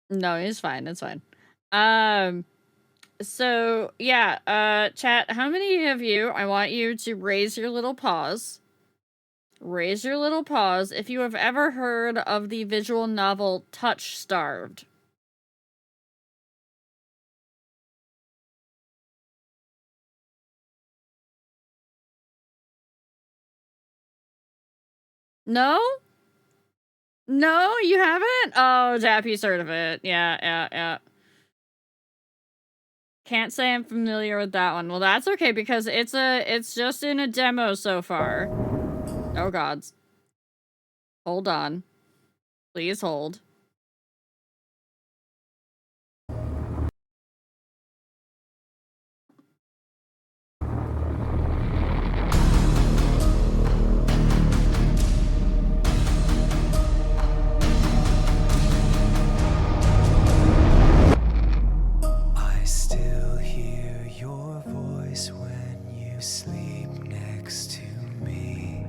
No, it's fine, it's fine. Um, so, yeah, chat, how many of you I want you to raise your little paws. Raise your little paws if you have ever heard of the visual novel Touchstarved. No? No, you haven't? Oh, Jappy's heard of it. Yeah, yeah, yeah. Can't say I'm familiar with that one. Well, that's okay because it's just in a demo so far. Oh gods. Hold on. Please hold. I still hear your voice when you sleep next to me.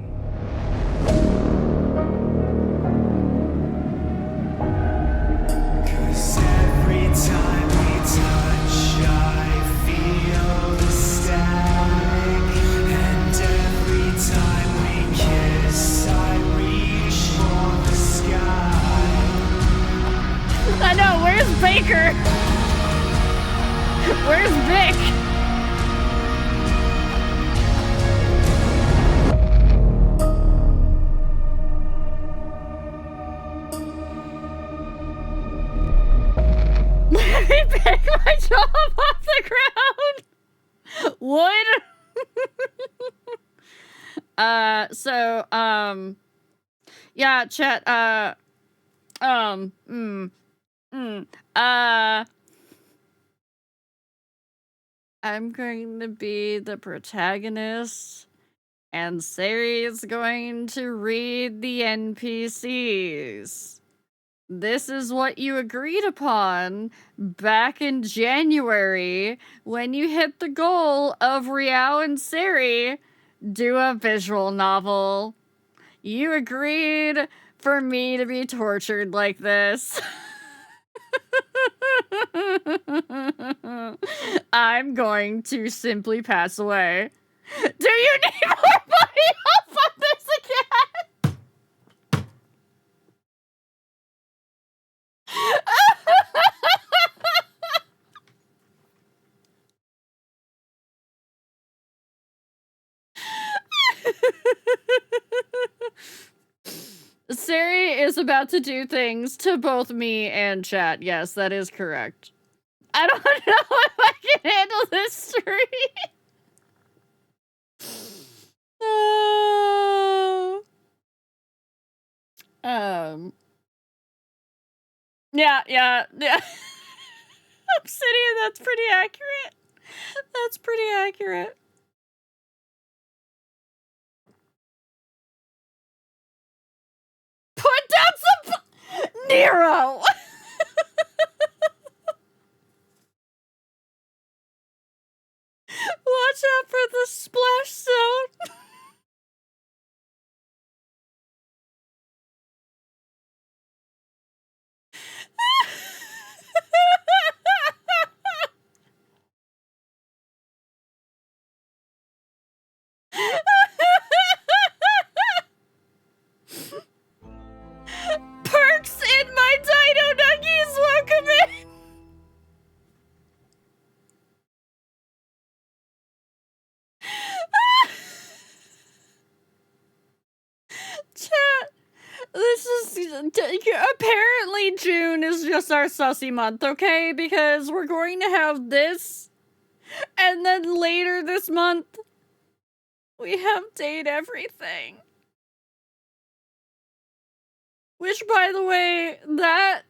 'Cause every time we touch, I feel the static. And every time we kiss, I reach for the sky. I know, where's Baker? Where's Vic? Let me pick my job off the ground! Wood? Yeah, chat, I'm going to be the protagonist, and Sari is going to read the NPCs. This is what you agreed upon back in January when you hit the goal of Riao and Sari do a visual novel. You agreed for me to be tortured like this. I'm going to simply pass away. Do you need more money off of this again? Sari is about to do things to both me and chat. Yes, that is correct. I don't know if I can handle this stream. Yeah. Obsidian, that's pretty accurate. That's pretty accurate. Put down some Nero. Watch out for the splash zone. Perks in my Dino Nuggies, welcome in. Chat, this is apparently June is just our sussy month, okay? Because we're going to have this, and then later this month we have Date Everything. Which, by the way, that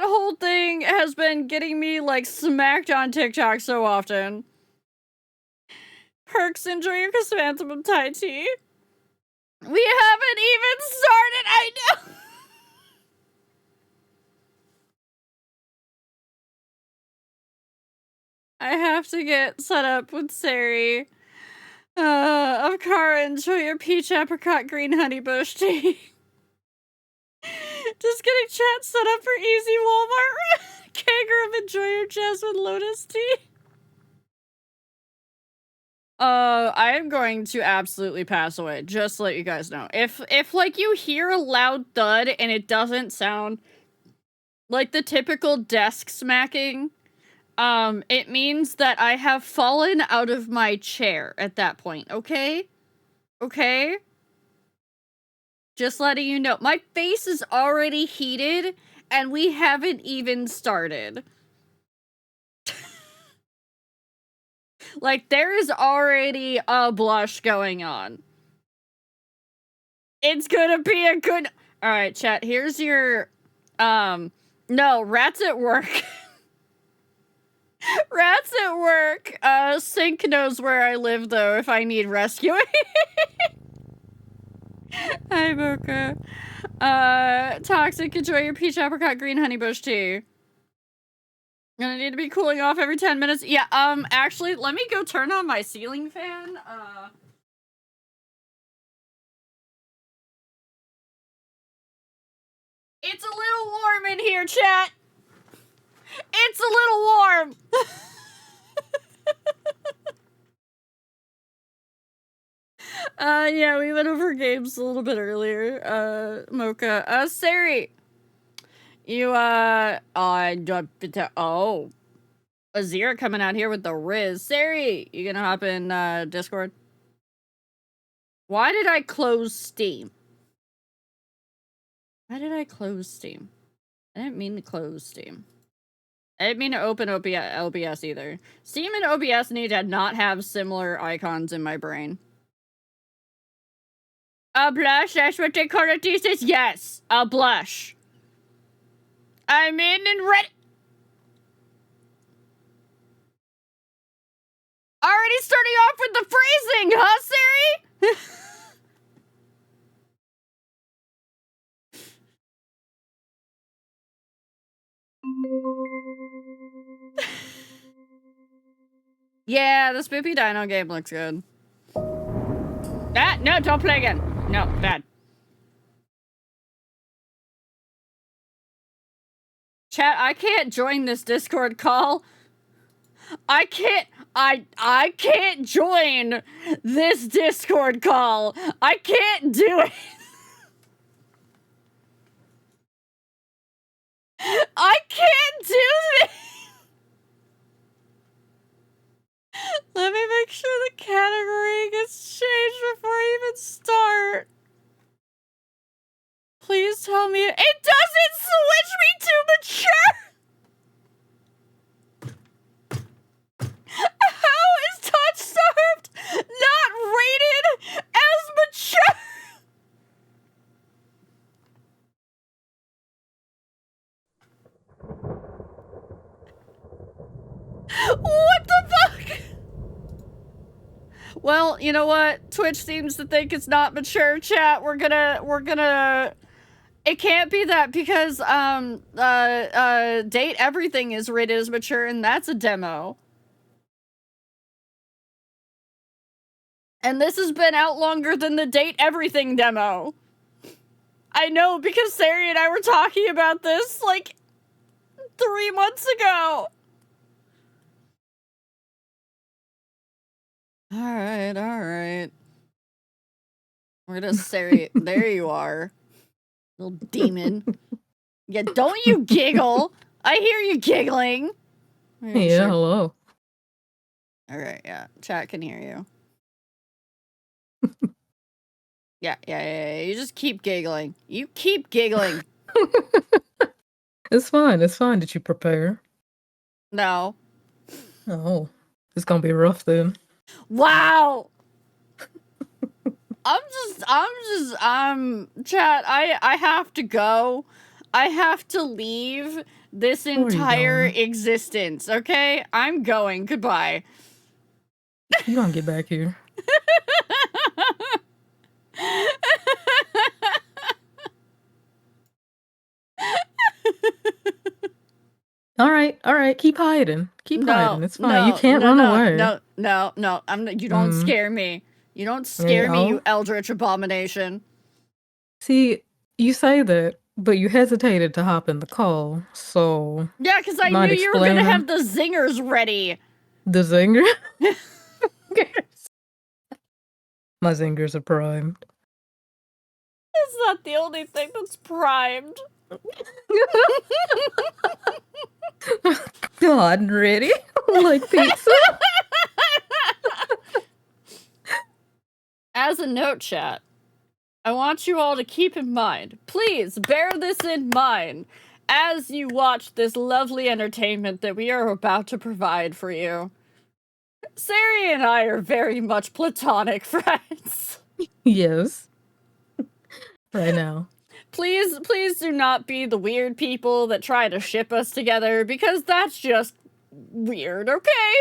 whole thing has been getting me, like, smacked on TikTok so often. Perks, enjoy your chrysanthemum Thai tea. We haven't even started, I know! I have to get set up with Sari. Avkara, enjoy your peach apricot green honey bush tea. Just getting chat set up for easy Walmart. Kager of enjoy your jasmine lotus tea. I am going to absolutely pass away, just to let you guys know. If like you hear a loud thud and it doesn't sound like the typical desk smacking, it means that I have fallen out of my chair at that point, okay? Okay? Just letting you know. My face is already heated, and we haven't even started. Like, there is already a blush going on. It's gonna be a good... Alright, chat, here's your... No, rats at work. Rats at work. Sync knows where I live, though, if I need rescuing. Hi, Mocha. Toxic, enjoy your peach apricot green honeybush tea. Gonna need to be cooling off every 10 minutes. Yeah, actually, let me go turn on my ceiling fan. It's a little warm in here, chat. It's a little warm. Yeah, we went over games a little bit earlier. Mocha. Sari. You, Azira coming out here with the Riz. Sari, you gonna hop in, Discord? Why did I close Steam? Why did I close Steam? I didn't mean to close Steam. I didn't mean to open OBS either. Steam and OBS need to not have similar icons in my brain. A blush? That's what they call it these days? Yes, a blush. I'm in and ready. Already starting off with the phrasing, huh, Siri? Yeah, the Spoopy Dino game looks good. Ah, no, don't play again. No, bad. Chat, I can't join this Discord call. I can't join this Discord call. I can't do it. I can't do this. Let me make sure the category gets changed before I even start. Please tell me it doesn't switch me to mature. How is Touchstarved not rated as mature? What the fuck? Well, you know what? Twitch seems to think it's not mature, chat. We're gonna... It can't be that because, Date Everything is rated as mature, and that's a demo. And this has been out longer than the Date Everything demo. I know, because Sari and I were talking about this, like, 3 months ago. Alright. We're gonna Sari. There you are. Little demon. Yeah, don't you giggle. I hear you giggling. Yeah, hello. Alright, yeah. Chat can hear you. Yeah. You just keep giggling. You keep giggling. It's fine. Did you prepare? No. Oh. It's gonna be rough then. Wow! Chat, I have to go. I have to leave this entire existence, okay? I'm going. Goodbye. You gonna get back here. All right. Keep hiding. Hiding. It's fine. You can't run away. No. You don't scare me. You don't scare me, you eldritch abomination. See, you say that, But you hesitated to hop in the call, so... Yeah, because I knew you were going to have the zingers ready. The zinger? My zingers are primed. It's not the only thing that's primed. God, ready? Like pizza? As a note, chat, I want you all to keep in mind, please bear this in mind, as you watch this lovely entertainment that we are about to provide for you. Sari and I are very much platonic friends. Yes. Right now. Please do not be the weird people that try to ship us together, because that's just weird, okay?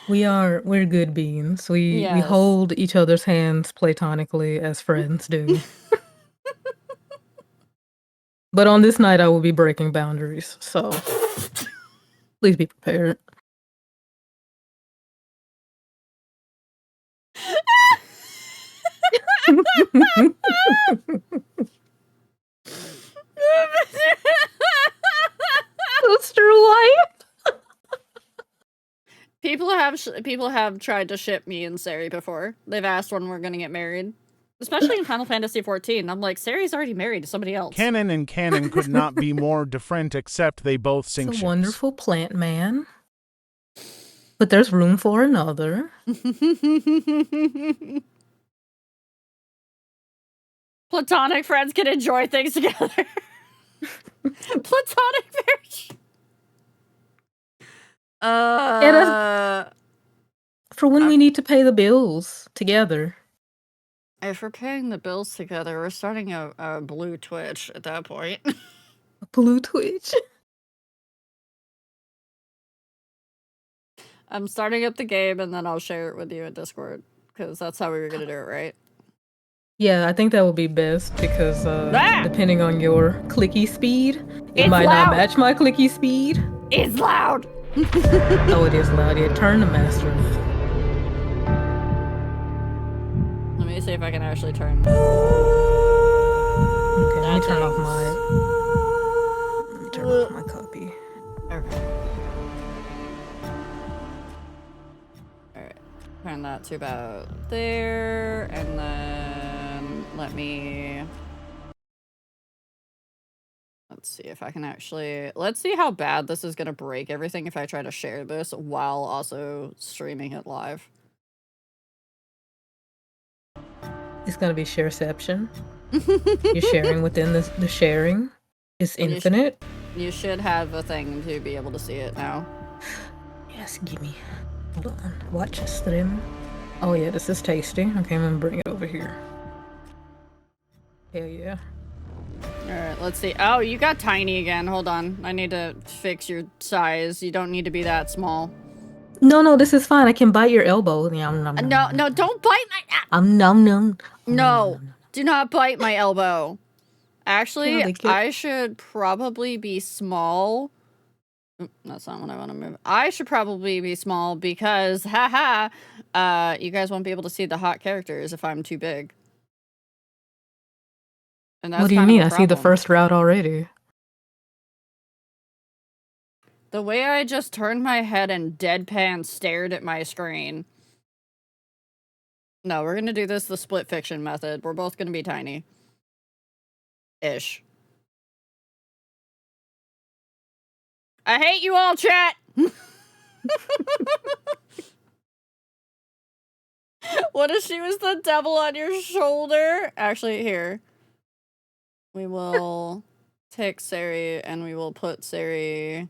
We're good beans. We hold each other's hands platonically as friends do. But on this night I will be breaking boundaries, so please be prepared. That's true life. People have tried to ship me and Sari before. They've asked when we're gonna get married. Especially in Final Fantasy XIV. I'm like, Sari's already married to somebody else. Canon and canon could not be more different, except they both sing It's a ships. wonderful plant man. But there's room for another. Platonic friends can enjoy things together. Platonic marriage. For when we need to pay the bills together. If we're paying the bills together, we're starting a blue Twitch at that point. A blue Twitch? I'm starting up the game and then I'll share it with you in Discord. Because that's how we were going to do it, right? Yeah, I think that would be best because depending on your clicky speed, it might not match my clicky speed. It's loud! Oh, it is loud. Yeah, turn the master. Let me see if I can actually turn. Okay, let me turn off my copy. Okay. Alright. Turn that to about there, and then let me... Let's see if I can actually... Let's see how bad this is gonna break everything if I try to share this while also streaming it live. It's gonna be shareception. You're sharing within the sharing. It's infinite. You should have a thing to be able to see it now. Yes, gimme. Hold on. Watch a stream. Oh yeah, this is tasty. Okay, I'm gonna bring it over here. Hell yeah. Alright, let's see. Oh, you got tiny again. Hold on. I need to fix your size. You don't need to be that small. No, this is fine. I can bite your elbow. Nom, nom, nom, no, don't bite my... nom, nom. No, do not bite my elbow. Actually, I should probably be small. That's not what I want to move. I should probably be small because, haha, you guys won't be able to see the hot characters if I'm too big. And that's what do you mean? I see the first route already. The way I just turned my head and deadpan stared at my screen. No, we're gonna do this the split fiction method. We're both gonna be tiny. Ish. I hate you all, chat! What if she was the devil on your shoulder? Actually, here. We will take Sari and we will put Sari...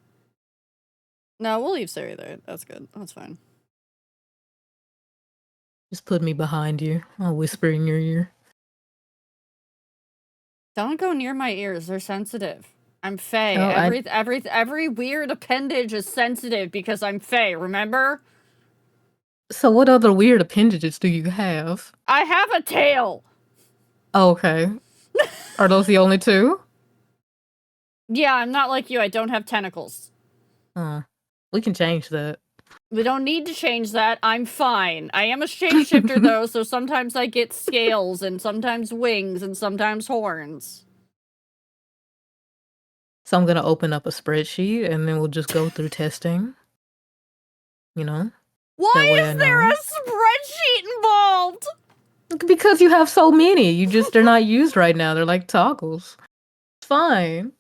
No, we'll leave Sari there. That's good. That's fine. Just put me behind you. I'll whisper in your ear. Don't go near my ears. They're sensitive. I'm Fae. Oh, every weird appendage is sensitive because I'm Fae, remember? So what other weird appendages do you have? I have a tail! Oh, okay. Are those the only two? Yeah, I'm not like you. I don't have tentacles. We can change that. We don't need to change that. I'm fine. I am a shapeshifter, though, so sometimes I get scales, and sometimes wings, and sometimes horns. So I'm gonna open up a spreadsheet, and then we'll just go through testing. You know? That Why way I is there a know. spreadsheet involved? Because you have so many. They're not used right now. They're like toggles. It's fine.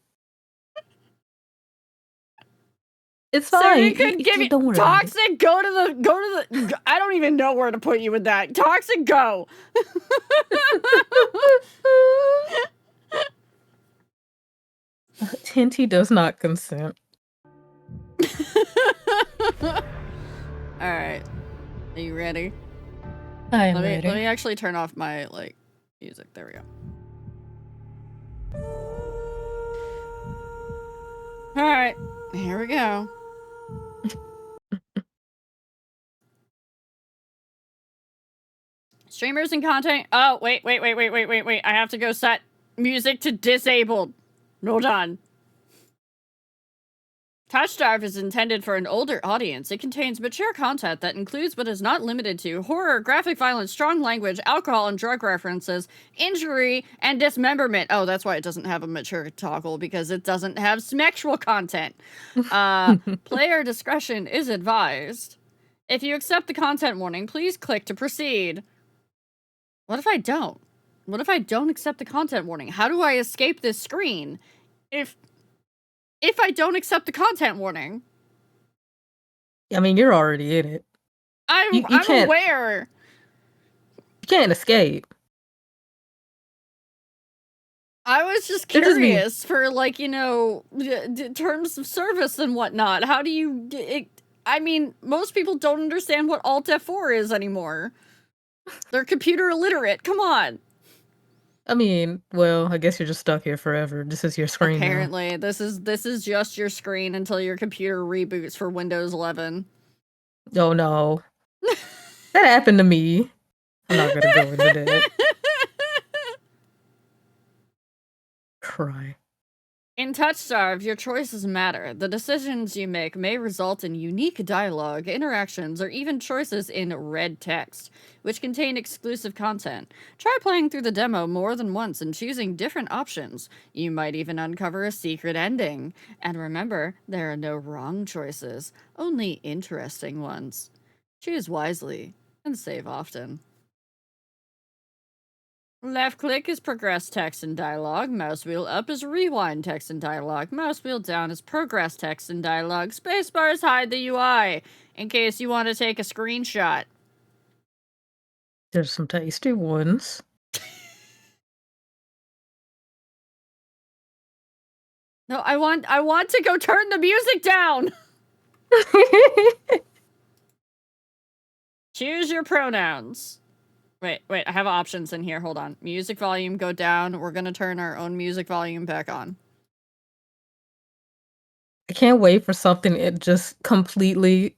It's So fine. you could give me Don't worry about it. Toxic. Go to the. I don't even know where to put you with that. Toxic, go. Tinty does not consent. All right, are you ready? I am ready. Let me actually turn off my music. There we go. All right, here we go. Streamers and content. Oh, wait. I have to go set music to disabled. Hold on. Touchstarved is intended for an older audience. It contains mature content that includes but is not limited to horror, graphic violence, strong language, alcohol and drug references, injury, and dismemberment. Oh, that's why it doesn't have a mature toggle, because it doesn't have sexual content. Player discretion is advised. If you accept the content warning, please click to proceed. What if I don't? What if I don't accept the content warning? How do I escape this screen if I don't accept the content warning? I mean, you're already in it. I'm aware. You can't escape. I was just curious for, terms of service and whatnot. How do you... I mean, most people don't understand what Alt F4 is anymore. They're computer illiterate. Come on. I mean, well, I guess you're just stuck here forever. This is your screen Apparently, now. this is just your screen until your computer reboots for Windows 11. Oh no. That happened to me. I'm not gonna go into that. Cry. In Touchstarved, your choices matter. The decisions you make may result in unique dialogue, interactions, or even choices in red text, which contain exclusive content. Try playing through the demo more than once and choosing different options. You might even uncover a secret ending. And remember, there are no wrong choices, only interesting ones. Choose wisely and save often. Left click is progress text and dialogue. Mouse wheel up is rewind text and dialogue. Mouse wheel down is progress text and dialogue. Spacebars hide the UI, in case you want to take a screenshot. There's some tasty ones. No, I want to go turn the music down. Choose your pronouns. Wait, I have options in here. Hold on. Music volume, go down. We're gonna turn our own music volume back on. I can't wait for something it just completely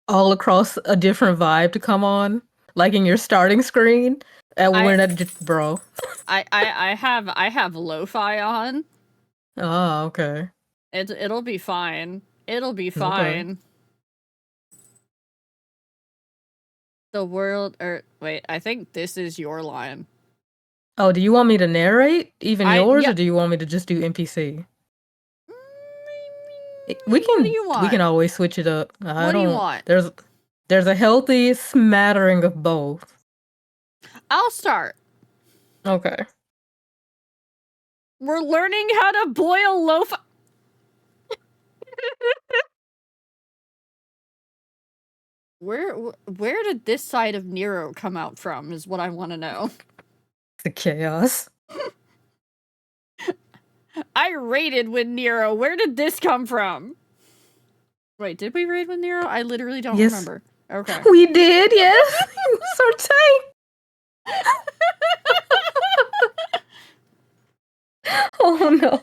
all across a different vibe to come on, like in your starting screen. And when bro. I have lo-fi on. Oh, okay. It'll be fine. It'll be fine. Okay. The world, wait, I think this is your line. Oh, do you want me to narrate even yours, or do you want me to just do NPC? We can always switch it up. What do you want? There's a healthy smattering of both. I'll start. Okay. We're learning how to boil lo-fi. Where did this side of Nero come out from is what I want to know. The chaos. I raided with Nero. Where did this come from? Wait, did we raid with Nero? I literally don't remember. Okay. We did, yes. So tight. Oh no.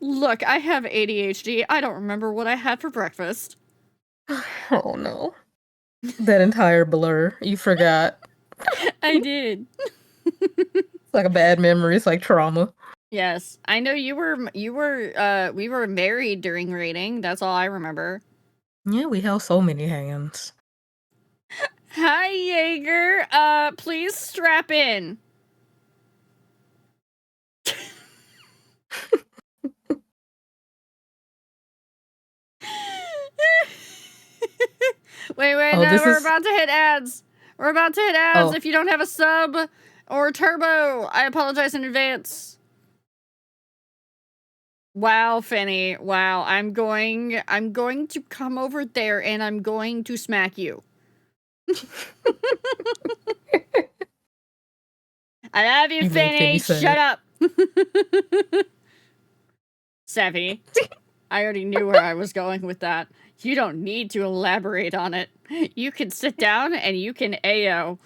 Look, I have ADHD. I don't remember what I had for breakfast. Oh no. That entire blur. You forgot. I did. It's like a bad memory. It's like trauma. Yes. I know we were married during raiding. That's all I remember. Yeah, we held so many hands. Hi, Jaeger. Please strap in. Wait, Oh, no, this we're is. about to hit ads. We're about to hit ads. Oh, If you don't have a sub or turbo, I apologize in advance. Wow, Finny. Wow, I'm going to come over there and I'm going to smack you. I love you, you made Finny. Finny Shut sad. up. Savvy. I already knew where I was going with that. You don't need to elaborate on it. You can sit down and you can AO.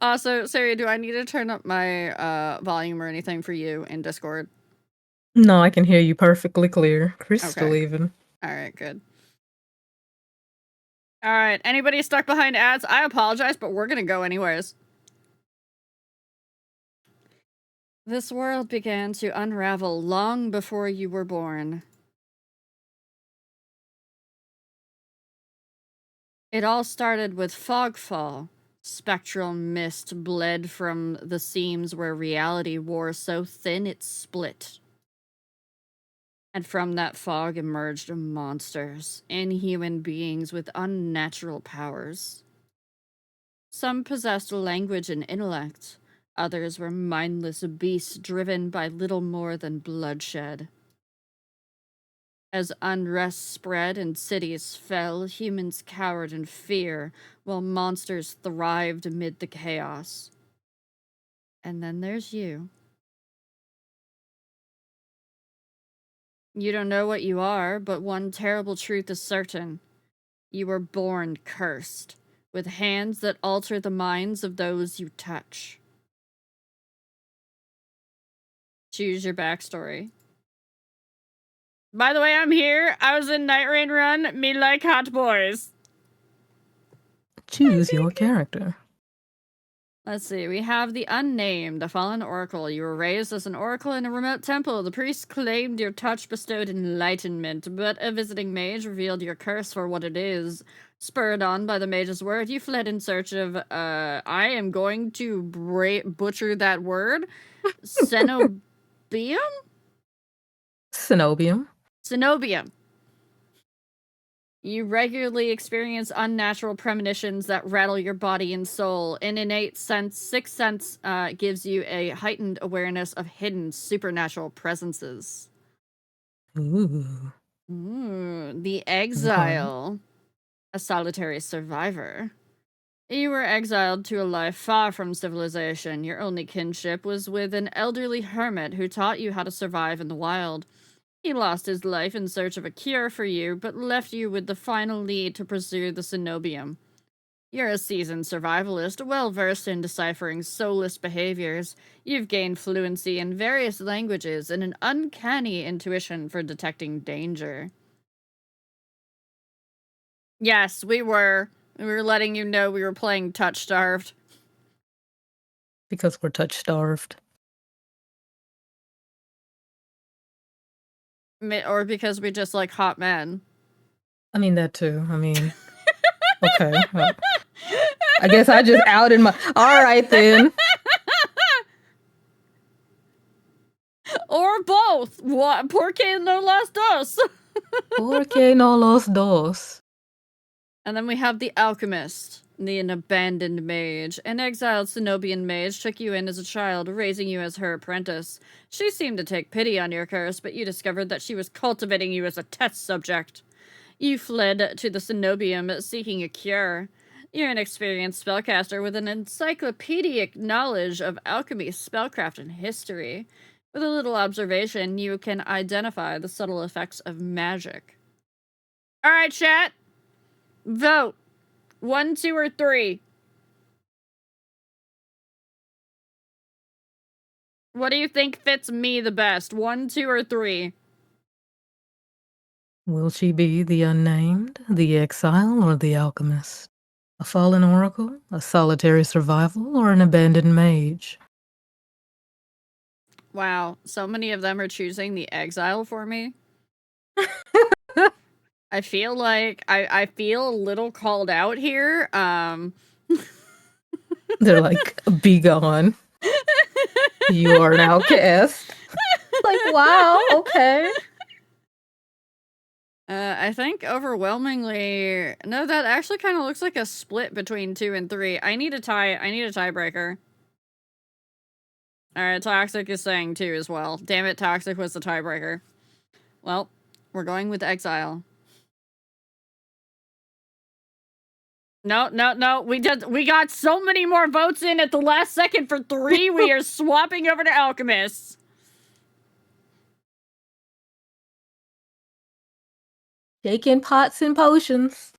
Also, Sari, do I need to turn up my volume or anything for you in Discord? No, I can hear you perfectly clear. Crystal Okay. even. Alright, good. Alright, anybody stuck behind ads? I apologize, but we're gonna go anyways. This world began to unravel long before you were born. It all started with fogfall. Spectral mist bled from the seams where reality wore so thin it split. And from that fog emerged monsters, inhuman beings with unnatural powers. Some possessed language and intellect, others were mindless beasts driven by little more than bloodshed. As unrest spread and cities fell, humans cowered in fear, while monsters thrived amid the chaos. And then there's you. You don't know what you are, but one terrible truth is certain. You were born cursed, with hands that alter the minds of those you touch. Choose your backstory. By the way, I'm here. I was in Night Rain Run. Me like hot boys. Choose your character. Let's see. We have the Unnamed, a fallen oracle. You were raised as an oracle in a remote temple. The priest claimed your touch bestowed enlightenment, but a visiting mage revealed your curse for what it is. Spurred on by the mage's word, you fled in search of, I am going to butcher that word. Cenobium? Cenobium. Cenobium. You regularly experience unnatural premonitions that rattle your body and soul. An innate sense, sixth sense, gives you a heightened awareness of hidden supernatural presences. Ooh. The Okay. Exile, a solitary survivor. You were exiled to a life far from civilization. Your only kinship was with an elderly hermit who taught you how to survive in the wild. He lost his life in search of a cure for you, but left you with the final lead to pursue the Cenobium. You're a seasoned survivalist, well versed in deciphering soulless behaviors. You've gained fluency in various languages and an uncanny intuition for detecting danger. Yes, we were. We were letting you know we were playing Touchstarved. Because we're touch-starved. Or because we just like hot men. I mean, that too. I mean, okay. Well, I guess I just outed my. All right, then. Or both. What? Porque no las dos. Porque no los dos. And then we have the Alchemist, an abandoned mage. An exiled Cenobian mage took you in as a child, raising you as her apprentice. She seemed to take pity on your curse, but you discovered that she was cultivating you as a test subject. You fled to the Cenobium, seeking a cure. You're an experienced spellcaster with an encyclopedic knowledge of alchemy, spellcraft, and history. With a little observation, you can identify the subtle effects of magic. Alright, chat. Vote. 1, 2, or 3. What do you think fits me the best? 1, 2, or 3? Will she be the unnamed, the exile, or the alchemist? A fallen oracle, a solitary survival, or an abandoned mage? Wow, so many of them are choosing the exile for me. I feel like I feel a little called out here. They're like, be gone. You are an outcast. Like, wow, okay. I think overwhelmingly, no, that actually kind of looks like a split between 2 and 3. I need a tiebreaker. Alright, Toxic is saying 2 as well. Damn it, Toxic was the tiebreaker. Well, we're going with exile. No. We got so many more votes in at the last second for 3. We are swapping over to Alchemists. Shaking pots and potions.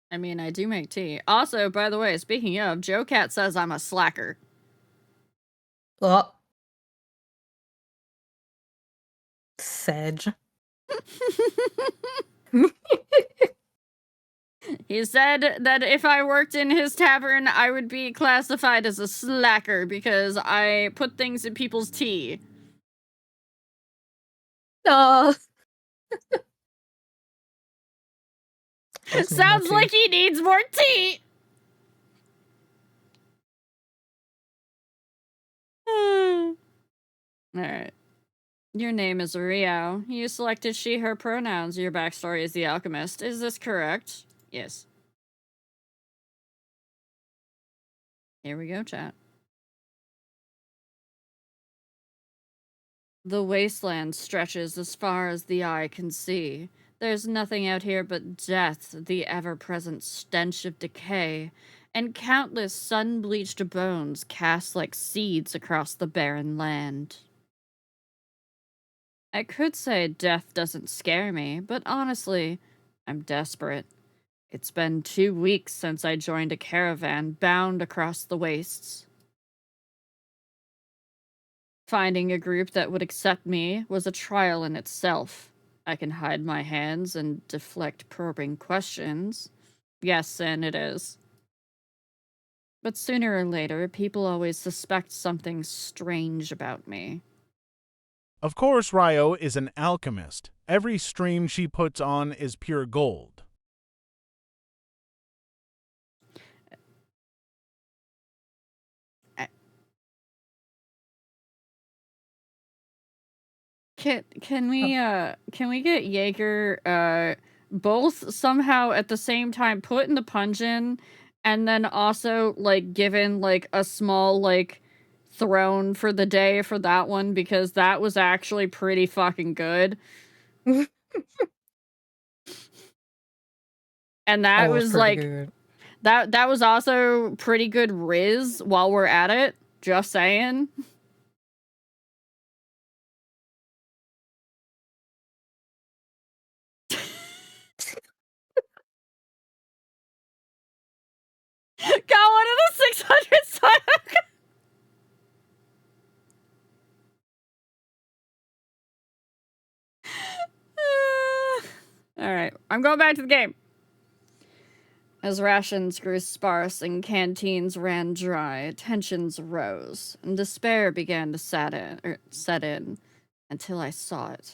I mean, I do make tea. Also, by the way, speaking of, Joe Cat says I'm a slacker. Oh. Sedge. He said that if I worked in his tavern, I would be classified as a slacker because I put things in people's tea. Oh. Sounds like he needs more tea! Alright. Your name is Rio. You selected she, her pronouns. Your backstory is the alchemist. Is this correct? Yes. Here we go, chat. The wasteland stretches as far as the eye can see. There's nothing out here but death, the ever-present stench of decay, and countless sun-bleached bones cast like seeds across the barren land. I could say death doesn't scare me, but honestly, I'm desperate. It's been 2 weeks since I joined a caravan bound across the wastes. Finding a group that would accept me was a trial in itself. I can hide my hands and deflect probing questions. Yes, and it is. But sooner or later, people always suspect something strange about me. Of course, Ryo is an alchemist. Every stream she puts on is pure gold. Can we get Jaeger both somehow at the same time put in the puncheon and then also like given like a small like throne for the day for that one, because that was actually pretty fucking good. And that was like good. that was also pretty good Riz while we're at it. Just saying. Got one of the 600 side. Alright, I'm going back to the game. As rations grew sparse and canteens ran dry, tensions rose, and despair began to set in until I saw it.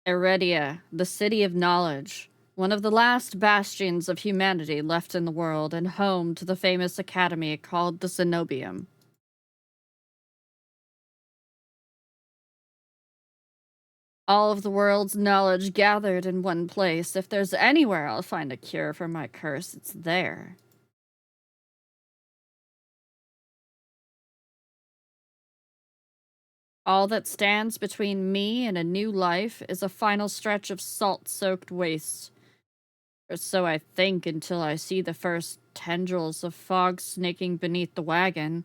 Eredia, the city of knowledge, one of the last bastions of humanity left in the world and home to the famous academy called the Zenobium. All of the world's knowledge gathered in one place. If there's anywhere I'll find a cure for my curse, it's there. All that stands between me and a new life is a final stretch of salt-soaked waste. Or so I think until I see the first tendrils of fog snaking beneath the wagon.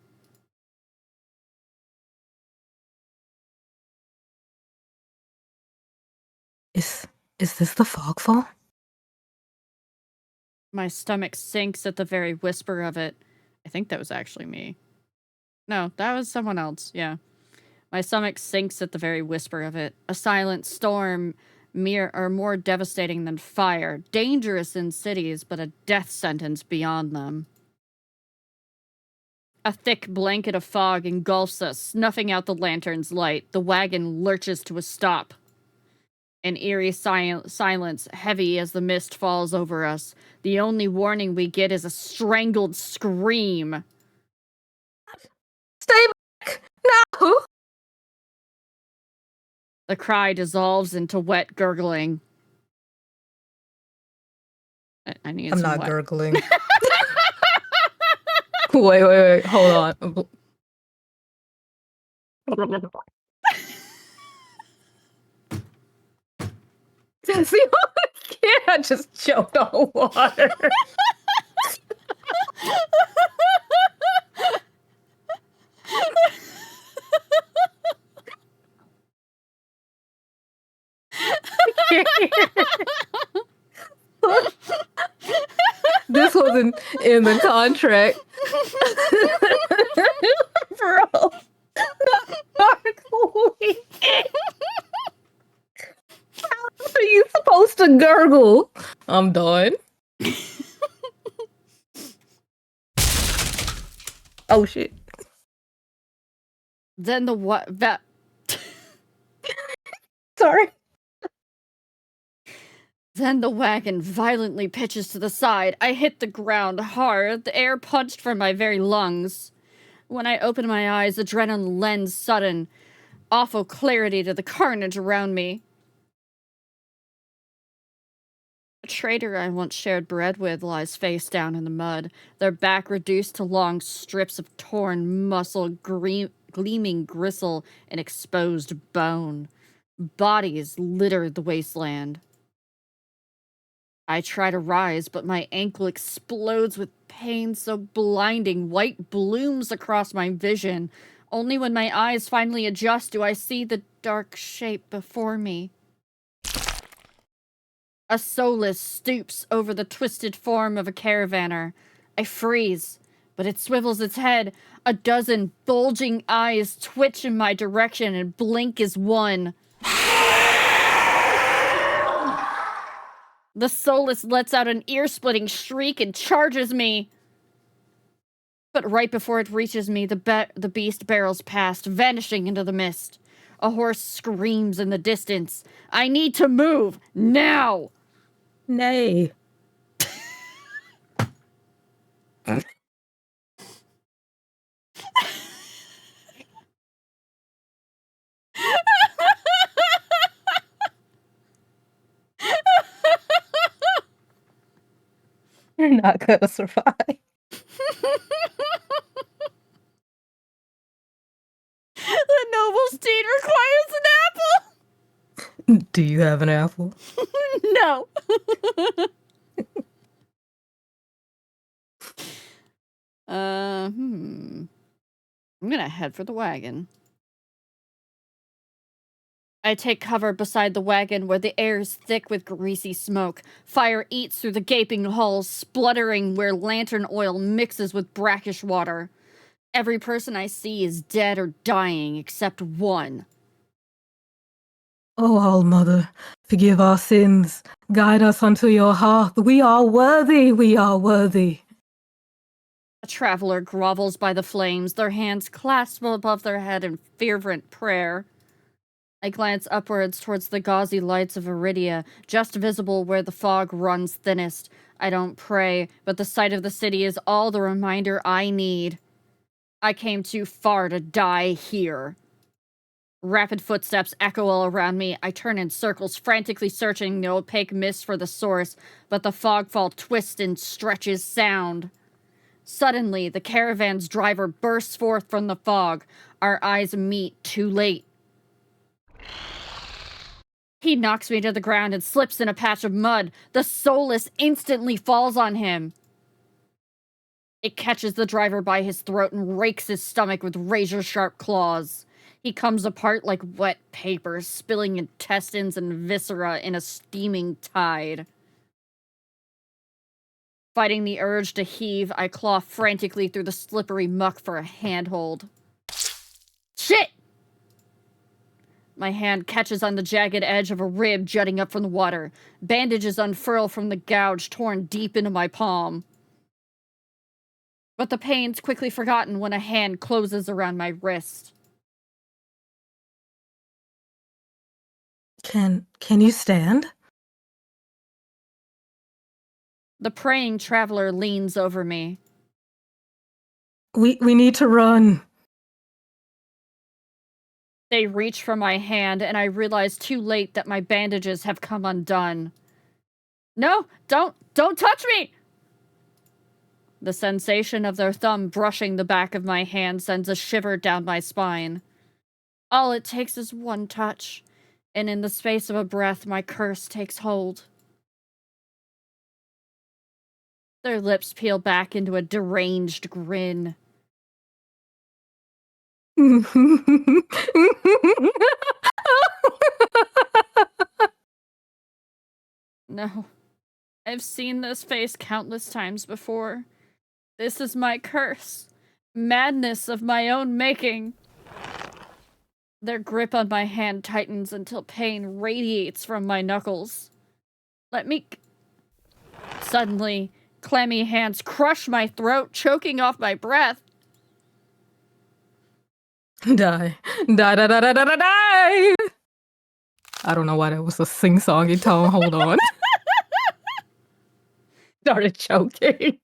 Is this the fogfall? My stomach sinks at the very whisper of it. I think that was actually me. No, that was someone else, yeah. My stomach sinks at the very whisper of it. A silent storm more devastating than fire, dangerous in cities, but a death sentence beyond them. A thick blanket of fog engulfs us, snuffing out the lantern's light. The wagon lurches to a stop. An eerie silence, heavy as the mist falls over us. The only warning we get is a strangled scream. Stay back! No! The cry dissolves into wet gurgling. I need I'm some not wet. gurgling. Wait. Hold on. See, I just choked on water. This wasn't in the contract. Bro. How are you supposed to gurgle? I'm done. Oh shit. Then the what? Sorry. Then the wagon violently pitches to the side. I hit the ground hard. The air punched from my very lungs. When I opened my eyes, adrenaline lends sudden, awful clarity to the carnage around me. A trader I once shared bread with lies face down in the mud, their back reduced to long strips of torn muscle, gleaming gristle, and exposed bone. Bodies litter the wasteland. I try to rise, but my ankle explodes with pain so blinding. White blooms across my vision. Only when my eyes finally adjust do I see the dark shape before me. A soulless stoops over the twisted form of a caravaner. I freeze, but it swivels its head. A dozen bulging eyes twitch in my direction and blink as one. The soulless lets out an ear-splitting shriek and charges me. But right before it reaches me, the beast barrels past, vanishing into the mist. A horse screams in the distance. I need to move, now! Nay. You're not gonna survive. The noble steed requires an apple! Do you have an apple? No. I'm gonna head for the wagon. I take cover beside the wagon where the air is thick with greasy smoke. Fire eats through the gaping holes, spluttering where lantern oil mixes with brackish water. Every person I see is dead or dying except one. Oh, All-Mother, forgive our sins. Guide us unto your hearth. We are worthy. We are worthy. A traveler grovels by the flames, their hands clasped above their head in fervent prayer. I glance upwards towards the gauzy lights of Iridia, just visible where the fog runs thinnest. I don't pray, but the sight of the city is all the reminder I need. I came too far to die here. Rapid footsteps echo all around me. I turn in circles, frantically searching the opaque mist for the source, but the fogfall twists and stretches sound. Suddenly, the caravan's driver bursts forth from the fog. Our eyes meet too late. He knocks me to the ground and slips in a patch of mud. The soulless instantly falls on him. It catches the driver by his throat and rakes his stomach with razor-sharp claws. He comes apart like wet paper, spilling intestines and viscera in a steaming tide. Fighting the urge to heave, I claw frantically through the slippery muck for a handhold. Shit! My hand catches on the jagged edge of a rib jutting up from the water. Bandages unfurl from the gouge torn deep into my palm. But the pain's quickly forgotten when a hand closes around my wrist. Can you stand? The praying traveler leans over me. We need to run. They reach for my hand, and I realize too late that my bandages have come undone. No, don't touch me! The sensation of their thumb brushing the back of my hand sends a shiver down my spine. All it takes is one touch, and in the space of a breath, my curse takes hold. Their lips peel back into a deranged grin. No. I've seen this face countless times before. This is my curse. Madness of my own making. Their grip on my hand tightens until pain radiates from my knuckles. Let me... Suddenly, clammy hands crush my throat, choking off my breath. Die. I don't know why that was a sing-songy tone. Hold on. Started choking.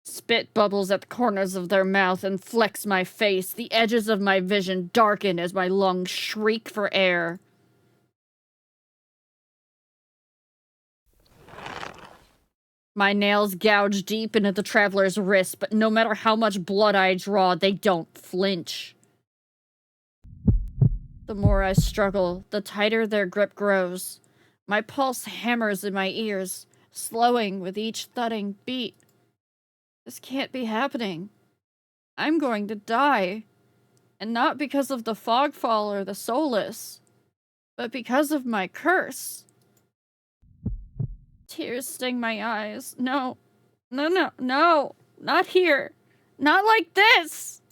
Spit bubbles at the corners of their mouth and flecks my face. The edges of my vision darken as my lungs shriek for air. My nails gouge deep into the traveler's wrist, but no matter how much blood I draw, they don't flinch. The more I struggle, the tighter their grip grows. My pulse hammers in my ears, slowing with each thudding beat. This can't be happening. I'm going to die. And not because of the fogfall or the soulless, but because of my curse. Tears sting my eyes. No, not here. Not like this.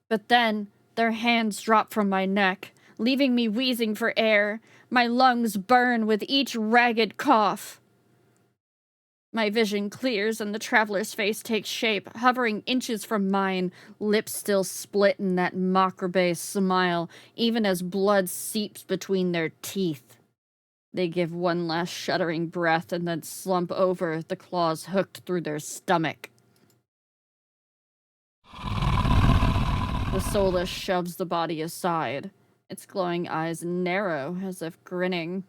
But then, their hands drop from my neck, leaving me wheezing for air. My lungs burn with each ragged cough. My vision clears and the traveler's face takes shape, hovering inches from mine, lips still split in that macabre smile, even as blood seeps between their teeth. They give one last shuddering breath and then slump over, the claws hooked through their stomach. The soulless shoves the body aside, its glowing eyes narrow as if grinning.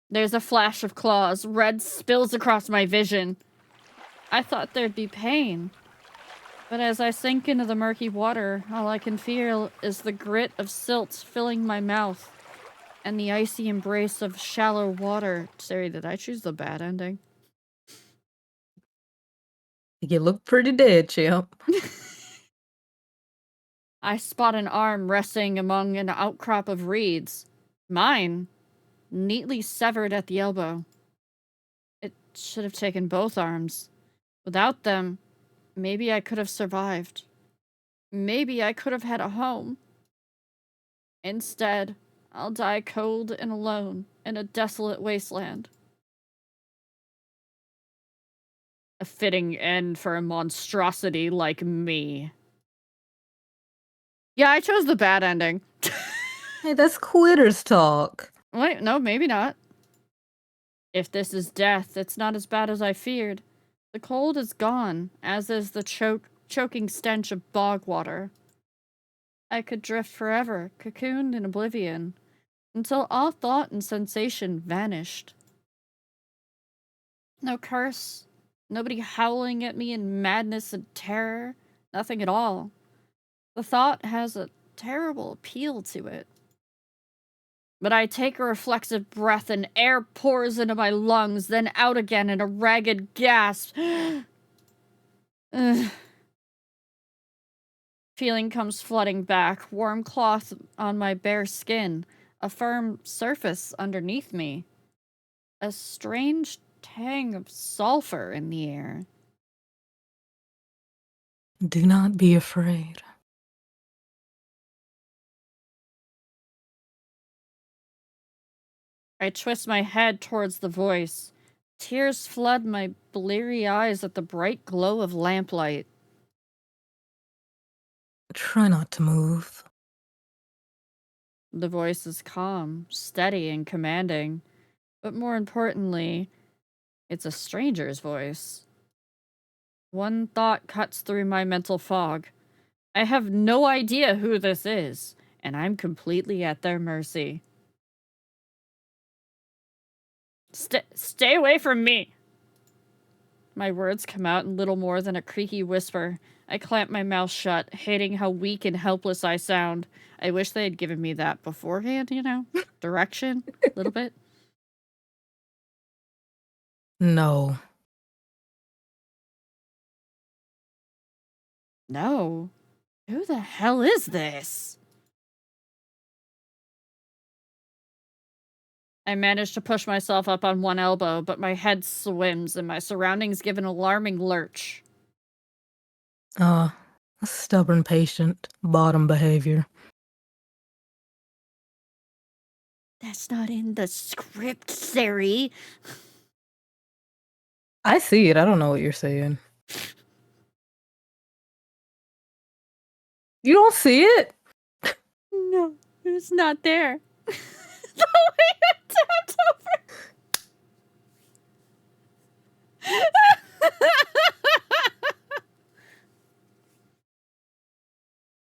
There's a flash of claws. Red spills across my vision. I thought there'd be pain. But as I sink into the murky water, all I can feel is the grit of silt filling my mouth and the icy embrace of shallow water. Sorry, did I choose the bad ending? You look pretty dead, champ. I spot an arm resting among an outcrop of reeds. Mine. Neatly severed at the elbow. It should have taken both arms. Without them, maybe I could have survived. Maybe I could have had a home. Instead, I'll die cold and alone in a desolate wasteland. A fitting end for a monstrosity like me. Yeah, I chose the bad ending. Hey, that's quitters talk. Wait, no, maybe not. If this is death, it's not as bad as I feared. The cold is gone, as is the choking stench of bog water. I could drift forever, cocooned in oblivion, until all thought and sensation vanished. No curse, nobody howling at me in madness and terror, nothing at all. The thought has a terrible appeal to it. But I take a reflexive breath and air pours into my lungs, then out again in a ragged gasp. Feeling comes flooding back, warm cloth on my bare skin, a firm surface underneath me. A strange tang of sulfur in the air. Do not be afraid. I twist my head towards the voice. Tears flood my bleary eyes at the bright glow of lamplight. Try not to move. The voice is calm, steady, and commanding. But more importantly, it's a stranger's voice. One thought cuts through my mental fog. I have no idea who this is, and I'm completely at their mercy. Stay away from me! My words come out in little more than a creaky whisper. I clamp my mouth shut, hating how weak and helpless I sound. I wish they had given me that beforehand, you know? Direction, a little bit. No. No. Who the hell is this? I manage to push myself up on one elbow, but my head swims and my surroundings give an alarming lurch. A stubborn patient. Bottom behavior. That's not in the script, Sari. I see it. I don't know what you're saying. You don't see it? No, it's not there. The way it tapped over.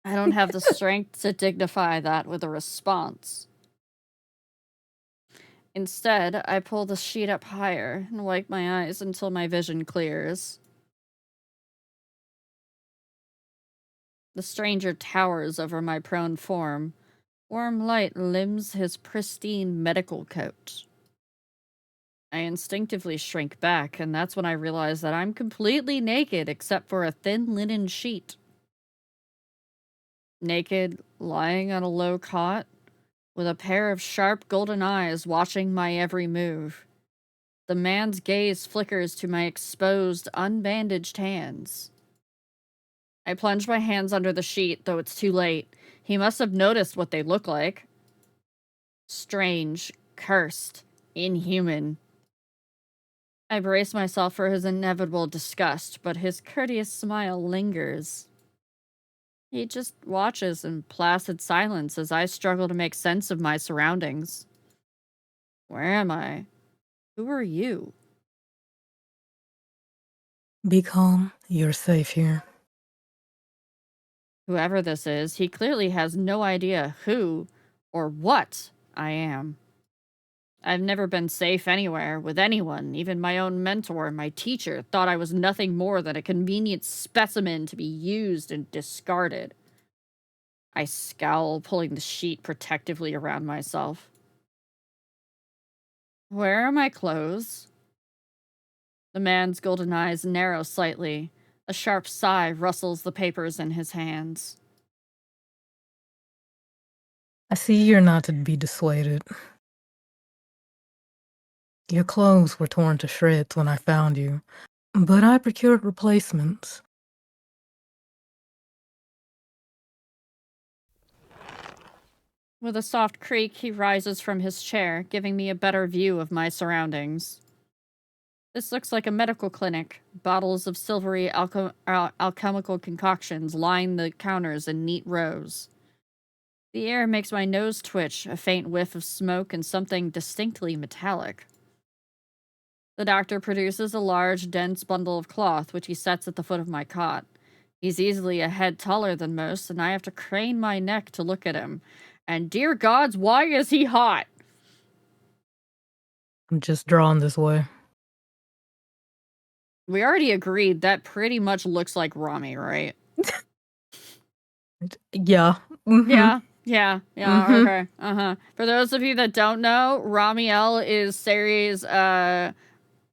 I don't have the strength to dignify that with a response. Instead, I pull the sheet up higher and wipe my eyes until my vision clears. The stranger towers over my prone form. Warm light limns his pristine medical coat. I instinctively shrink back, and that's when I realize that I'm completely naked except for a thin linen sheet. Naked, lying on a low cot, with a pair of sharp golden eyes watching my every move. The man's gaze flickers to my exposed, unbandaged hands. I plunge my hands under the sheet, though it's too late. He must have noticed what they look like. Strange, cursed, inhuman. I brace myself for his inevitable disgust, but his courteous smile lingers. He just watches in placid silence as I struggle to make sense of my surroundings. Where am I? Who are you? Be calm. You're safe here. Whoever this is, he clearly has no idea who or what I am. I've never been safe anywhere with anyone. Even my own mentor, my teacher, thought I was nothing more than a convenient specimen to be used and discarded. I scowl, pulling the sheet protectively around myself. Where are my clothes? The man's golden eyes narrow slightly. A sharp sigh rustles the papers in his hands. I see you're not to be dissuaded. Your clothes were torn to shreds when I found you, but I procured replacements. With a soft creak, he rises from his chair, giving me a better view of my surroundings. This looks like a medical clinic. Bottles of silvery alchemical concoctions line the counters in neat rows. The air makes my nose twitch, a faint whiff of smoke and something distinctly metallic. The doctor produces a large, dense bundle of cloth, which he sets at the foot of my cot. He's easily a head taller than most, and I have to crane my neck to look at him. And dear gods, why is he hot? I'm just drawn this way. We already agreed that pretty much looks like Rami, right? Yeah. Mm-hmm. Yeah, Mhm. okay, For those of you that don't know, Rami L is Sari's,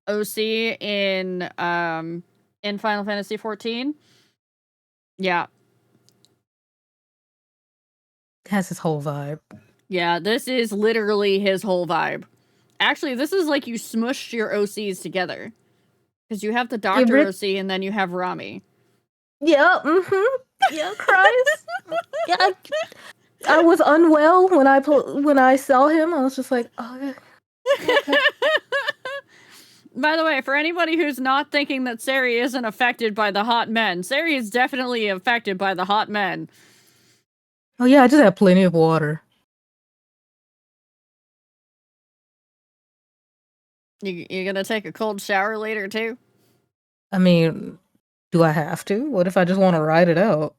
OC in Final Fantasy 14. Yeah. Has his whole vibe. Yeah, this is literally his whole vibe. Actually, this is like you smushed your OCs together. Because you have the Doctor OC and then you have Rami. Yeah, yeah, cries. Yeah, I was unwell when I saw him. I was just like, oh, okay. By the way, for anybody who's not thinking that Sari isn't affected by the hot men, Sari is definitely affected by the hot men. Oh yeah, I just have plenty of water. You gonna take a cold shower later too? I mean, do I have to? What if I just want to ride it out?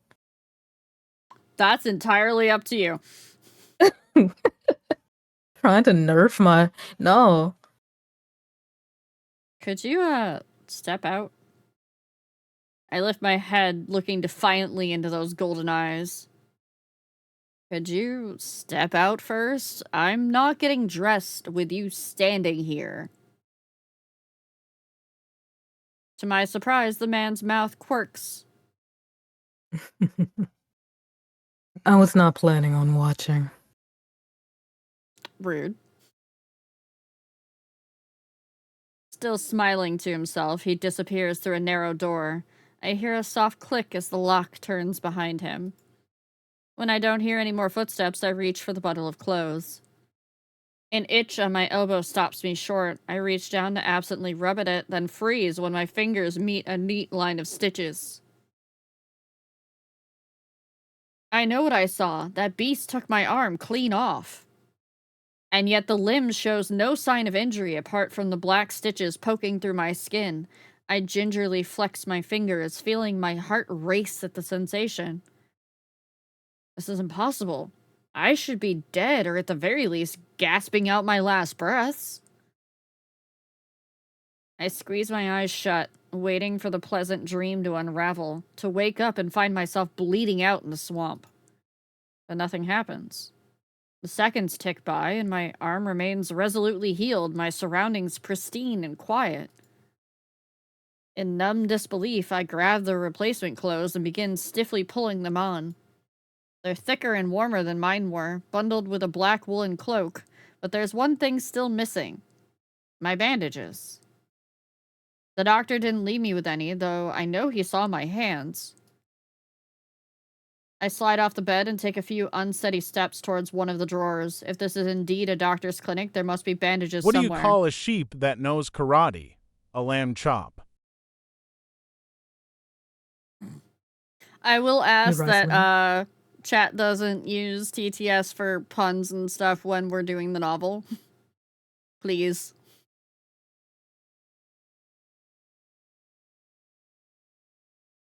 That's entirely up to you. Trying to nerf my no. Could you step out? I lift my head, looking defiantly into those golden eyes. Could you step out first? I'm not getting dressed with you standing here. To my surprise, the man's mouth quirks. I was not planning on watching. Rude. Still smiling to himself, he disappears through a narrow door. I hear a soft click as the lock turns behind him. When I don't hear any more footsteps, I reach for the bundle of clothes. An itch on my elbow stops me short. I reach down to absently rub at it, then freeze when my fingers meet a neat line of stitches. I know what I saw. That beast took my arm clean off. And yet the limb shows no sign of injury apart from the black stitches poking through my skin. I gingerly flex my fingers, feeling my heart race at the sensation. This is impossible. I should be dead, or at the very least, gasping out my last breaths. I squeeze my eyes shut, waiting for the pleasant dream to unravel, to wake up and find myself bleeding out in the swamp. But nothing happens. The seconds tick by, and my arm remains resolutely healed, my surroundings pristine and quiet. In numb disbelief, I grab the replacement clothes and begin stiffly pulling them on. They're thicker and warmer than mine were, bundled with a black woolen cloak, but there's one thing still missing. My bandages. The doctor didn't leave me with any, though I know he saw my hands. I slide off the bed and take a few unsteady steps towards one of the drawers. If this is indeed a doctor's clinic, there must be bandages What somewhere. do you call a sheep that knows karate? A lamb chop. I will ask You're that wrestling. chat doesn't use TTS for puns and stuff when we're doing the novel. Please.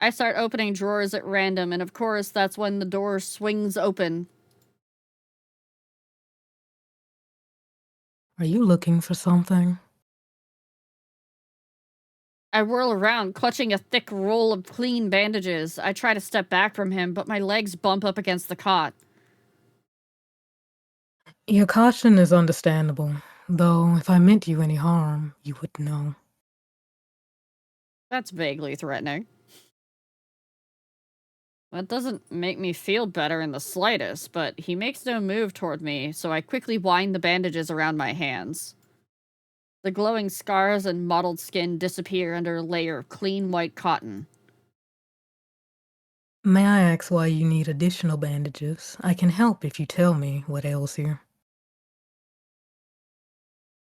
I start opening drawers at random, and of course, that's when the door swings open. Are you looking for something? I whirl around, clutching a thick roll of clean bandages. I try to step back from him, but my legs bump up against the cot. Your caution is understandable, though if I meant you any harm, you would know. That's vaguely threatening. That doesn't make me feel better in the slightest, but he makes no move toward me, so I quickly wind the bandages around my hands. The glowing scars and mottled skin disappear under a layer of clean white cotton. May I ask why you need additional bandages? I can help if you tell me what ails you.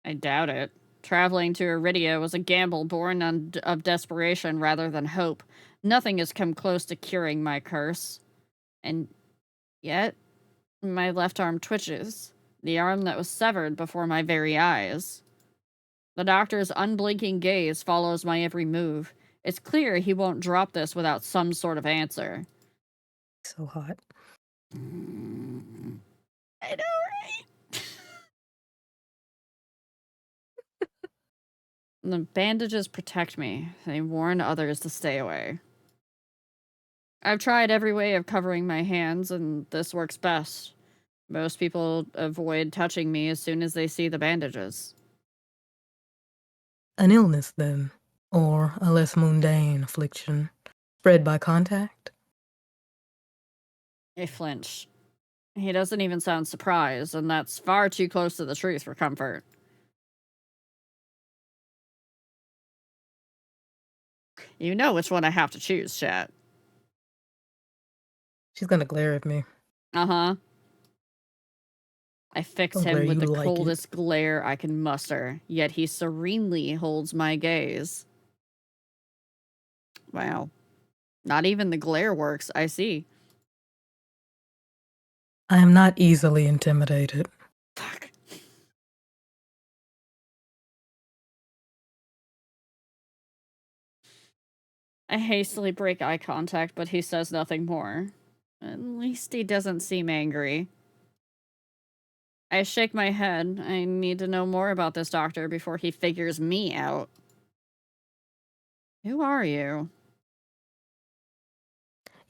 I doubt it. Traveling to Iridia was a gamble born of desperation rather than hope. Nothing has come close to curing my curse. And yet, my left arm twitches. The arm that was severed before my very eyes. The doctor's unblinking gaze follows my every move. It's clear he won't drop this without some sort of answer. So hot. I know, right? The bandages protect me. They warn others to stay away. I've tried every way of covering my hands, and this works best. Most people avoid touching me as soon as they see the bandages. An illness, then, or a less mundane affliction, spread by contact? I flinch. He doesn't even sound surprised, and that's far too close to the truth for comfort. You know which one I have to choose, chat. She's gonna glare at me. Uh-huh. I fix Don't glare, him with you the like it. coldest glare I can muster, yet he serenely holds my gaze. Wow. Not even the glare works, I see. I am not easily intimidated. Fuck. I hastily break eye contact, but he says nothing more. At least he doesn't seem angry. I shake my head. I need to know more about this doctor before he figures me out. Who are you?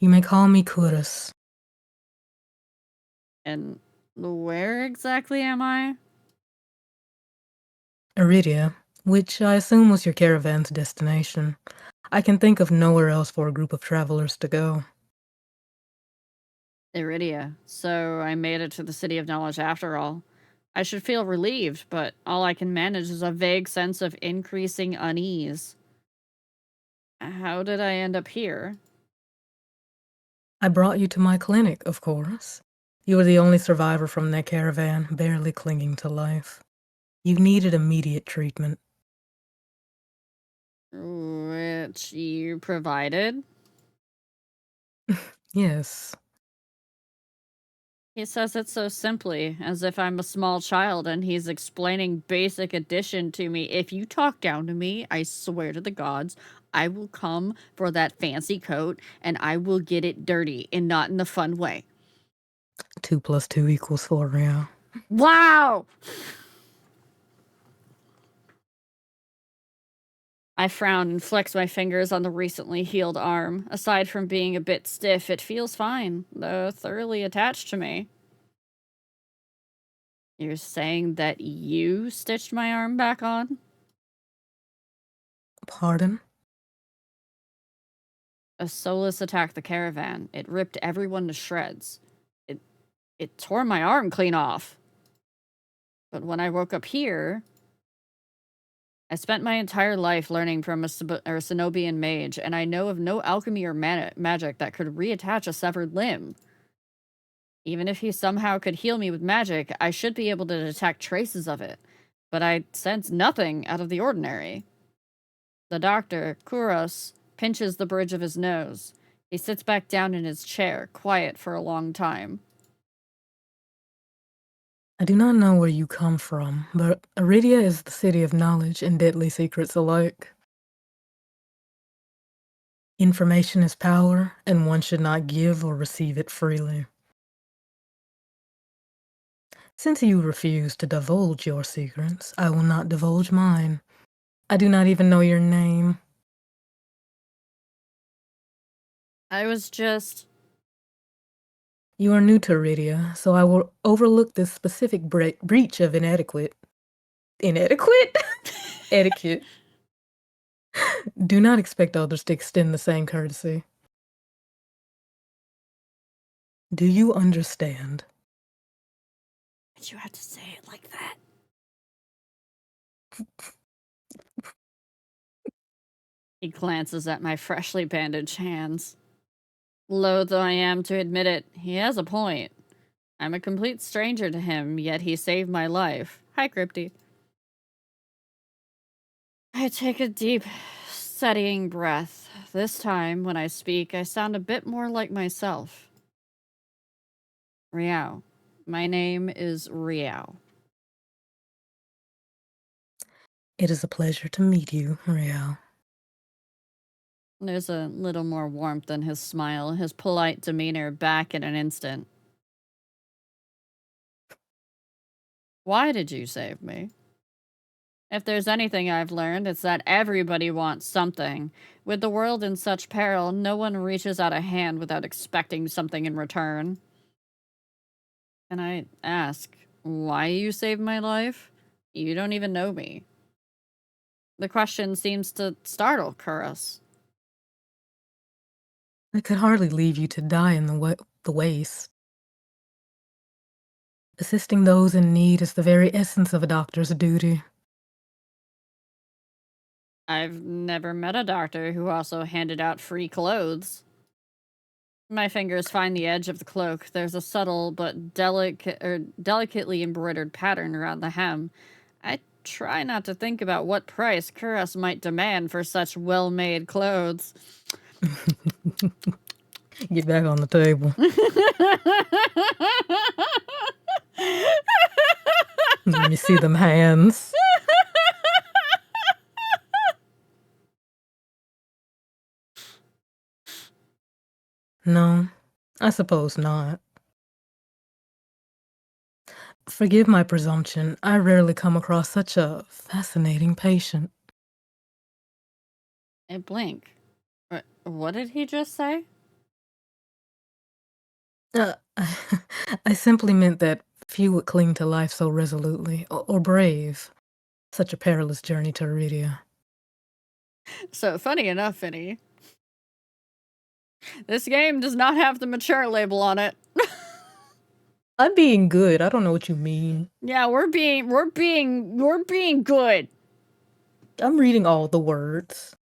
You may call me Kuros. And where exactly am I? Iridia, which I assume was your caravan's destination. I can think of nowhere else for a group of travelers to go. Iridia. So I made it to the City of Knowledge after all. I should feel relieved, but all I can manage is a vague sense of increasing unease. How did I end up here? I brought you to my clinic, of course. You were the only survivor from that caravan, barely clinging to life. You needed immediate treatment. Which you provided? Yes. He says it so simply, as if I'm a small child and he's explaining basic addition to me. If you talk down to me, I swear to the gods, I will come for that fancy coat and I will get it dirty and not in the fun way. 2 + 2 = 4, yeah. Wow! I frown and flex my fingers on the recently healed arm. Aside from being a bit stiff, it feels fine, though thoroughly attached to me. You're saying that you stitched my arm back on? Pardon? A Solus attacked the caravan. It ripped everyone to shreds. It tore my arm clean off. But when I woke up here, I spent my entire life learning from a Cenobian mage, and I know of no alchemy or magic that could reattach a severed limb. Even if he somehow could heal me with magic, I should be able to detect traces of it. But I sense nothing out of the ordinary. The doctor, Kuros, pinches the bridge of his nose. He sits back down in his chair, quiet for a long time. I do not know where you come from, but Iridia is the city of knowledge and deadly secrets alike. Information is power, and one should not give or receive it freely. Since you refuse to divulge your secrets, I will not divulge mine. I do not even know your name. I was just... You are new to Iridia, so I will overlook this specific breach of inadequate... Inadequate? Etiquette. Do not expect others to extend the same courtesy. Do you understand? Did you have to say it like that? He glances at my freshly bandaged hands. Loath though I am to admit it, he has a point. I'm a complete stranger to him, yet he saved my life. Hi, Crypty. I take a deep, steadying breath. This time, when I speak, I sound a bit more like myself. Riao. My name is Riao. It is a pleasure to meet you, Riao. There's a little more warmth in his smile, his polite demeanor back in an instant. Why did you save me? If there's anything I've learned, it's that everybody wants something. With the world in such peril, no one reaches out a hand without expecting something in return. And I ask, why you saved my life? You don't even know me. The question seems to startle Kuros. I could hardly leave you to die in the waste. Assisting those in need is the very essence of a doctor's duty. I've never met a doctor who also handed out free clothes. My fingers find the edge of the cloak. There's a subtle but delicately embroidered pattern around the hem. I try not to think about what price Kuras might demand for such well-made clothes. Get back on the table. Let me see them hands. No, I suppose not. Forgive my presumption. I rarely come across such a fascinating patient. I blink. What did he just say? I simply meant that few would cling to life so resolutely or brave such a perilous journey to Iridia. So, funny enough, Finny, this game does not have the mature label on it. I'm being good. I don't know what you mean. Yeah, we're being good. I'm reading all the words.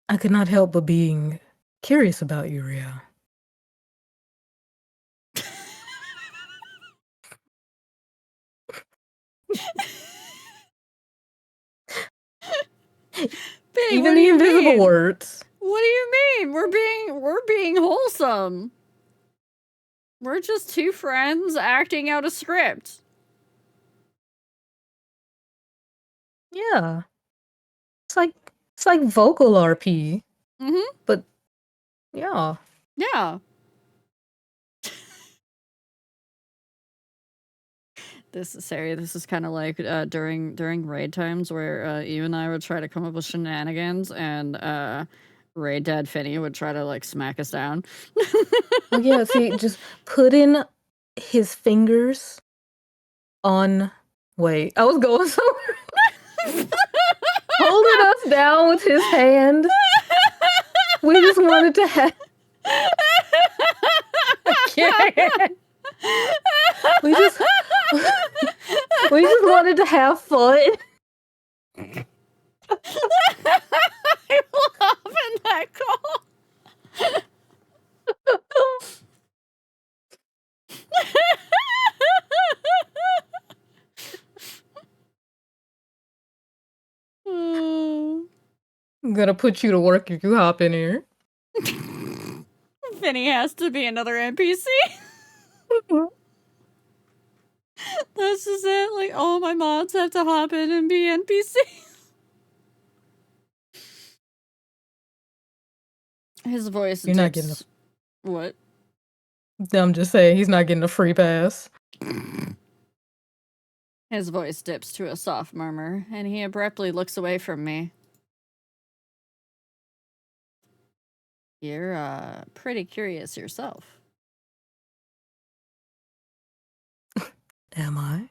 I could not help but being curious about you, Ria. Finny, Even what do the you invisible mean? words. What do you mean? We're being wholesome. We're just two friends acting out a script. Yeah. It's like vocal RP. Mm-hmm. But yeah. Yeah. This is kind of like during raid times where you and I would try to come up with shenanigans, and raid dad Finny would try to like smack us down. Oh yeah, see, just put in his fingers on wait, I was going somewhere. Holding us down with his hand. We just wanted to have I can't. We just wanted to have fun. I'm loving that call. I'm gonna put you to work if you hop in here. Finny has to be another NPC. That's just it. Like, all my mods have to hop in and be NPCs. His voice You're not getting dips. What? I'm just saying he's not getting a free pass. His voice dips to a soft murmur, and he abruptly looks away from me. You're, pretty curious yourself. Am I?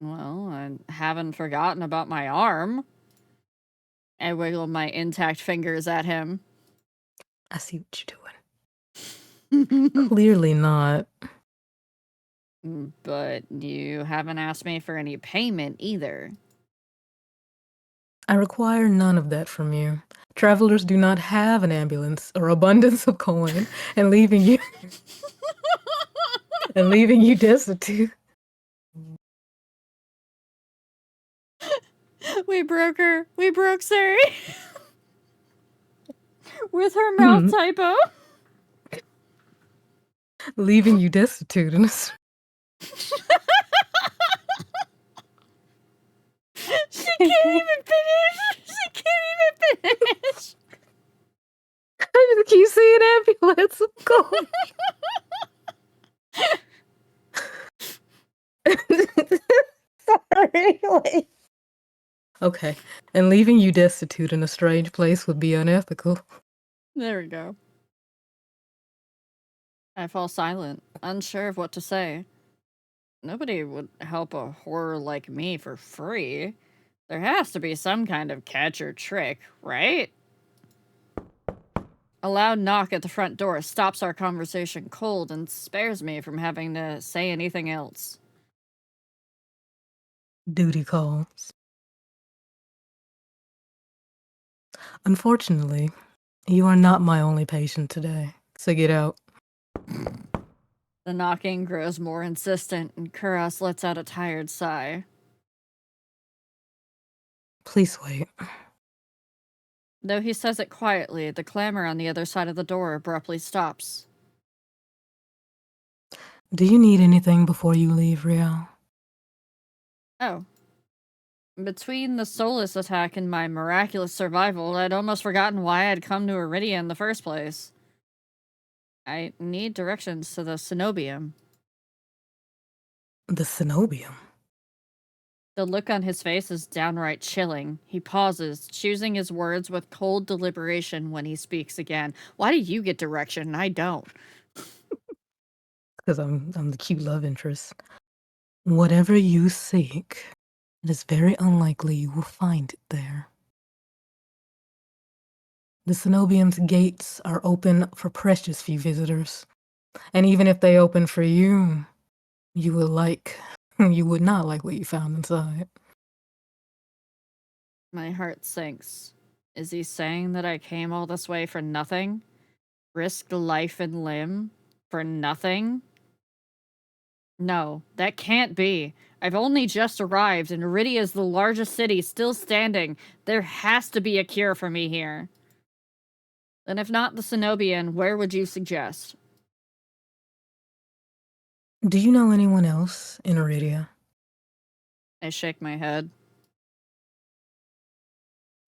Well, I haven't forgotten about my arm. I wiggle my intact fingers at him. I see what you're doing. Clearly not. But you haven't asked me for any payment either. I require none of that from you. Travelers do not have an ambulance or abundance of coin, and leaving you destitute. We broke her. We broke Sari. With her mouth typo. Leaving you destitute in a She can't even finish. She can't even finish. I just keep seeing ambulance going. Sorry. Okay, and leaving you destitute in a strange place would be unethical. There we go. I fall silent, unsure of what to say. Nobody would help a horror like me for free. There has to be some kind of catch or trick, right? A loud knock at the front door stops our conversation cold and spares me from having to say anything else. Duty calls. Unfortunately, you are not my only patient today, so get out. The knocking grows more insistent, and Kuros lets out a tired sigh. Please wait. Though he says it quietly, the clamor on the other side of the door abruptly stops. Do you need anything before you leave, Riel? Oh. Between the Solus attack and my miraculous survival, I'd almost forgotten why I'd come to Iridia in the first place. I need directions to the Cenobium. The Cenobium? The look on his face is downright chilling. He pauses, choosing his words with cold deliberation when he speaks again. Why do you get direction and I don't? Because I'm the cute love interest. Whatever you seek, it is very unlikely you will find it there. The Cenobium's gates are open for precious few visitors. And even if they open for you, you would not like what you found inside. My heart sinks. Is he saying that I came all this way for nothing? Risked life and limb for nothing? No, that can't be. I've only just arrived, and Iridia is the largest city still standing. There has to be a cure for me here. Then if not the Cenobian, where would you suggest? Do you know anyone else in Iridia? I shake my head.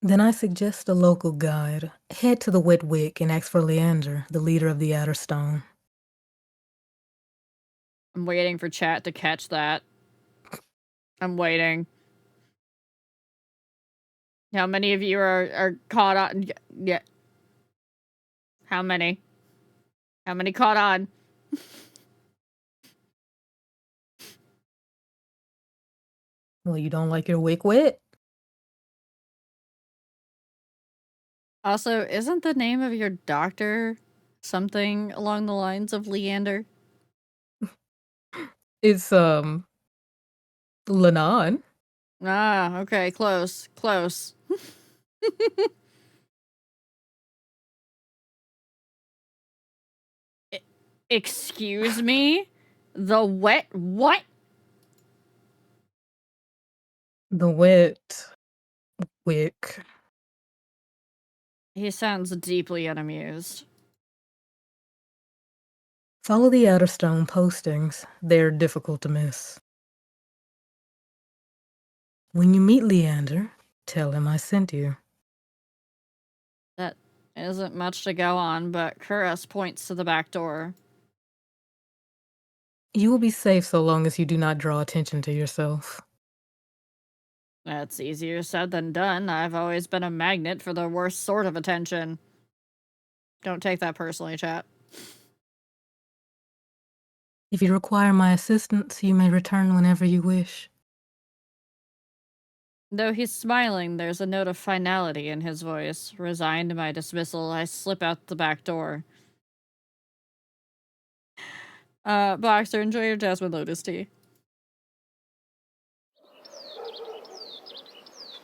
Then I suggest a local guide. Head to the Wet Wick and ask for Leander, the leader of the Outer Stone. I'm waiting for chat to catch that. I'm waiting. How many of you are caught on? Yeah. How many? How many caught on? Well, you don't like your wick wet? Also, isn't the name of your doctor something along the lines of Leander? It's, Lanon. Ah, okay, close, close. Excuse me? The wet what? The Wet Wick. He sounds deeply unamused. Follow the Outer Stone postings. They're difficult to miss. When you meet Leander, tell him I sent you. That isn't much to go on, but Kuros points to the back door. You will be safe so long as you do not draw attention to yourself. That's easier said than done. I've always been a magnet for the worst sort of attention. Don't take that personally, chat. If you require my assistance, you may return whenever you wish. Though he's smiling, there's a note of finality in his voice. Resigned to my dismissal, I slip out the back door. Boxer, enjoy your Jasmine Lotus tea.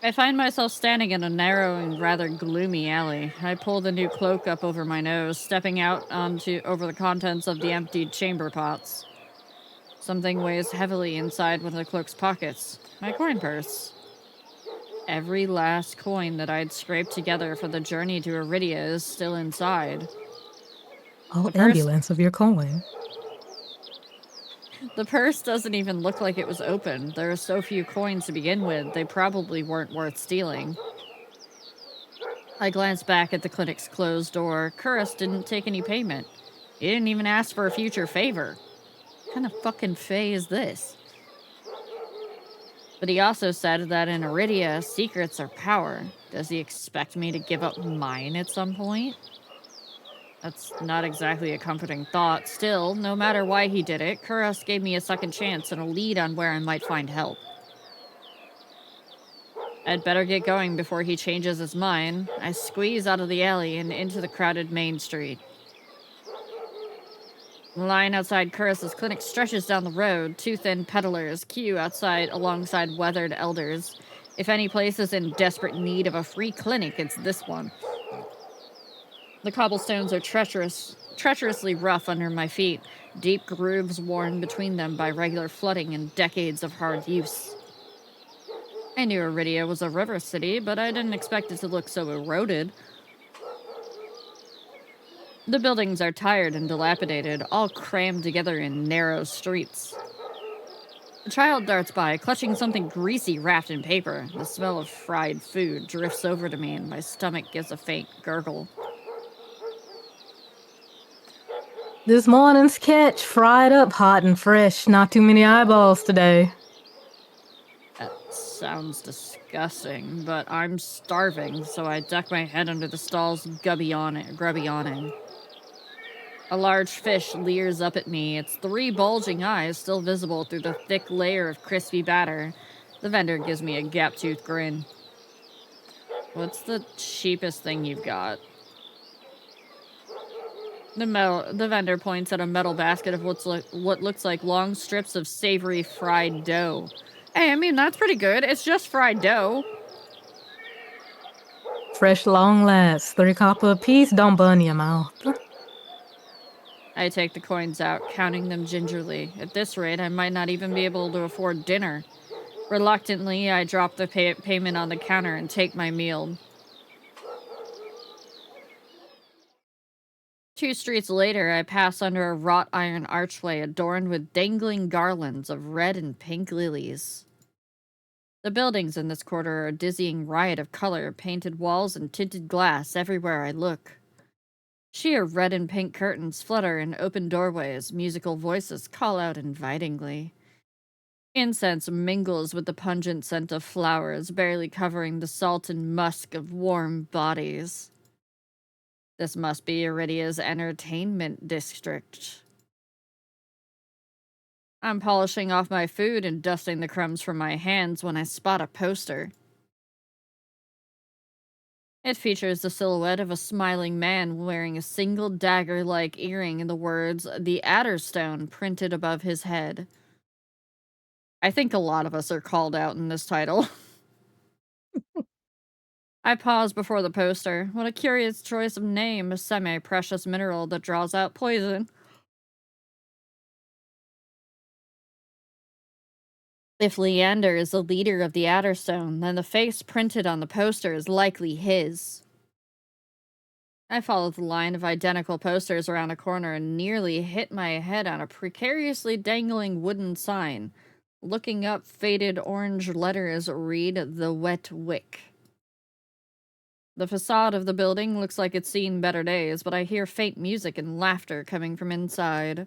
I find myself standing in a narrow and rather gloomy alley. I pull the new cloak up over my nose, stepping out over the contents of the emptied chamber pots. Something weighs heavily inside one of the cloak's pockets. My coin purse. Every last coin that I'd scraped together for the journey to Iridia is still inside. Oh, The purse- ambulance of your coin. The purse doesn't even look like it was open. There are so few coins to begin with, they probably weren't worth stealing. I glance back at the clinic's closed door. Kuros didn't take any payment. He didn't even ask for a future favor. What kind of fucking fae is this? But he also said that in Iridia, secrets are power. Does he expect me to give up mine at some point? That's not exactly a comforting thought. Still, no matter why he did it, Kuros gave me a second chance and a lead on where I might find help. I'd better get going before he changes his mind. I squeeze out of the alley and into the crowded main street. The line outside Kuros' clinic stretches down the road. Two thin peddlers queue outside alongside weathered elders. If any place is in desperate need of a free clinic, it's this one. The cobblestones are treacherously rough under my feet, deep grooves worn between them by regular flooding and decades of hard use. I knew Iridia was a river city, but I didn't expect it to look so eroded. The buildings are tired and dilapidated, all crammed together in narrow streets. A child darts by, clutching something greasy wrapped in paper. The smell of fried food drifts over to me, and my stomach gives a faint gurgle. This morning's catch, fried up hot and fresh. Not too many eyeballs today. That sounds disgusting, but I'm starving, so I duck my head under the stall's grubby awning. A large fish leers up at me, its 3 bulging eyes still visible through the thick layer of crispy batter. The vendor gives me a gap-toothed grin. What's the cheapest thing you've got? The vendor points at a metal basket of what looks like long strips of savory fried dough. Hey, I mean, that's pretty good. It's just fried dough. Fresh long last. 3 copper apiece, don't burn your mouth. I take the coins out, counting them gingerly. At this rate, I might not even be able to afford dinner. Reluctantly, I drop the payment on the counter and take my meal. 2 streets later, I pass under a wrought iron archway adorned with dangling garlands of red and pink lilies. The buildings in this quarter are a dizzying riot of color, painted walls and tinted glass everywhere I look. Sheer red and pink curtains flutter in open doorways, musical voices call out invitingly. Incense mingles with the pungent scent of flowers, barely covering the salt and musk of warm bodies. This must be Iridia's entertainment district. I'm polishing off my food and dusting the crumbs from my hands when I spot a poster. It features the silhouette of a smiling man wearing a single dagger-like earring and the words, "The Adderstone," printed above his head. I think a lot of us are called out in this title. I pause before the poster. What a curious choice of name, a semi-precious mineral that draws out poison. If Leander is the leader of the Adderstone, then the face printed on the poster is likely his. I follow the line of identical posters around a corner and nearly hit my head on a precariously dangling wooden sign. Looking up, faded orange letters read, "The Wet Wick." The facade of the building looks like it's seen better days, but I hear faint music and laughter coming from inside.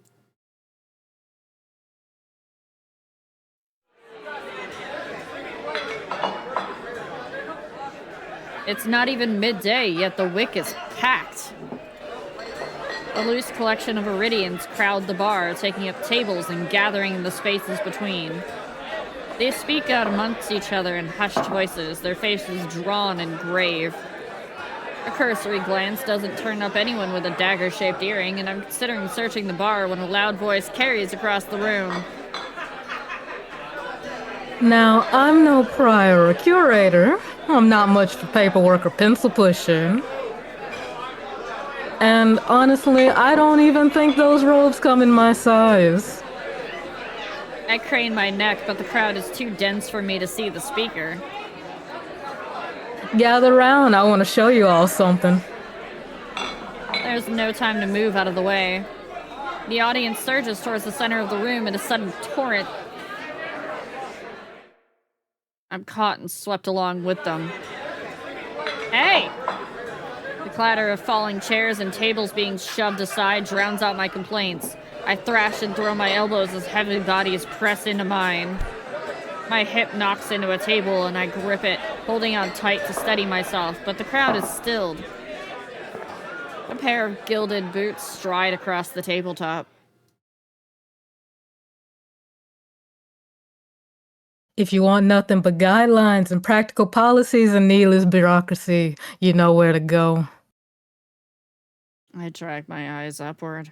It's not even midday, yet the Wick is packed. A loose collection of Iridians crowd the bar, taking up tables and gathering in the spaces between. They speak out amongst each other in hushed voices, their faces drawn and grave. A cursory glance doesn't turn up anyone with a dagger-shaped earring, and I'm considering searching the bar when a loud voice carries across the room. Now, I'm no prior or curator. I'm not much for paperwork or pencil pushing. And honestly, I don't even think those robes come in my size. I crane my neck, but the crowd is too dense for me to see the speaker. Gather round, I want to show you all something. There's no time to move out of the way. The audience surges towards the center of the room in a sudden torrent. I'm caught and swept along with them. Hey! The clatter of falling chairs and tables being shoved aside drowns out my complaints. I thrash and throw my elbows as heavy bodies press into mine. My hip knocks into a table and I grip it, holding on tight to steady myself, but the crowd is stilled. A pair of gilded boots stride across the tabletop. If you want nothing but guidelines and practical policies and needless bureaucracy, you know where to go. I drag my eyes upward.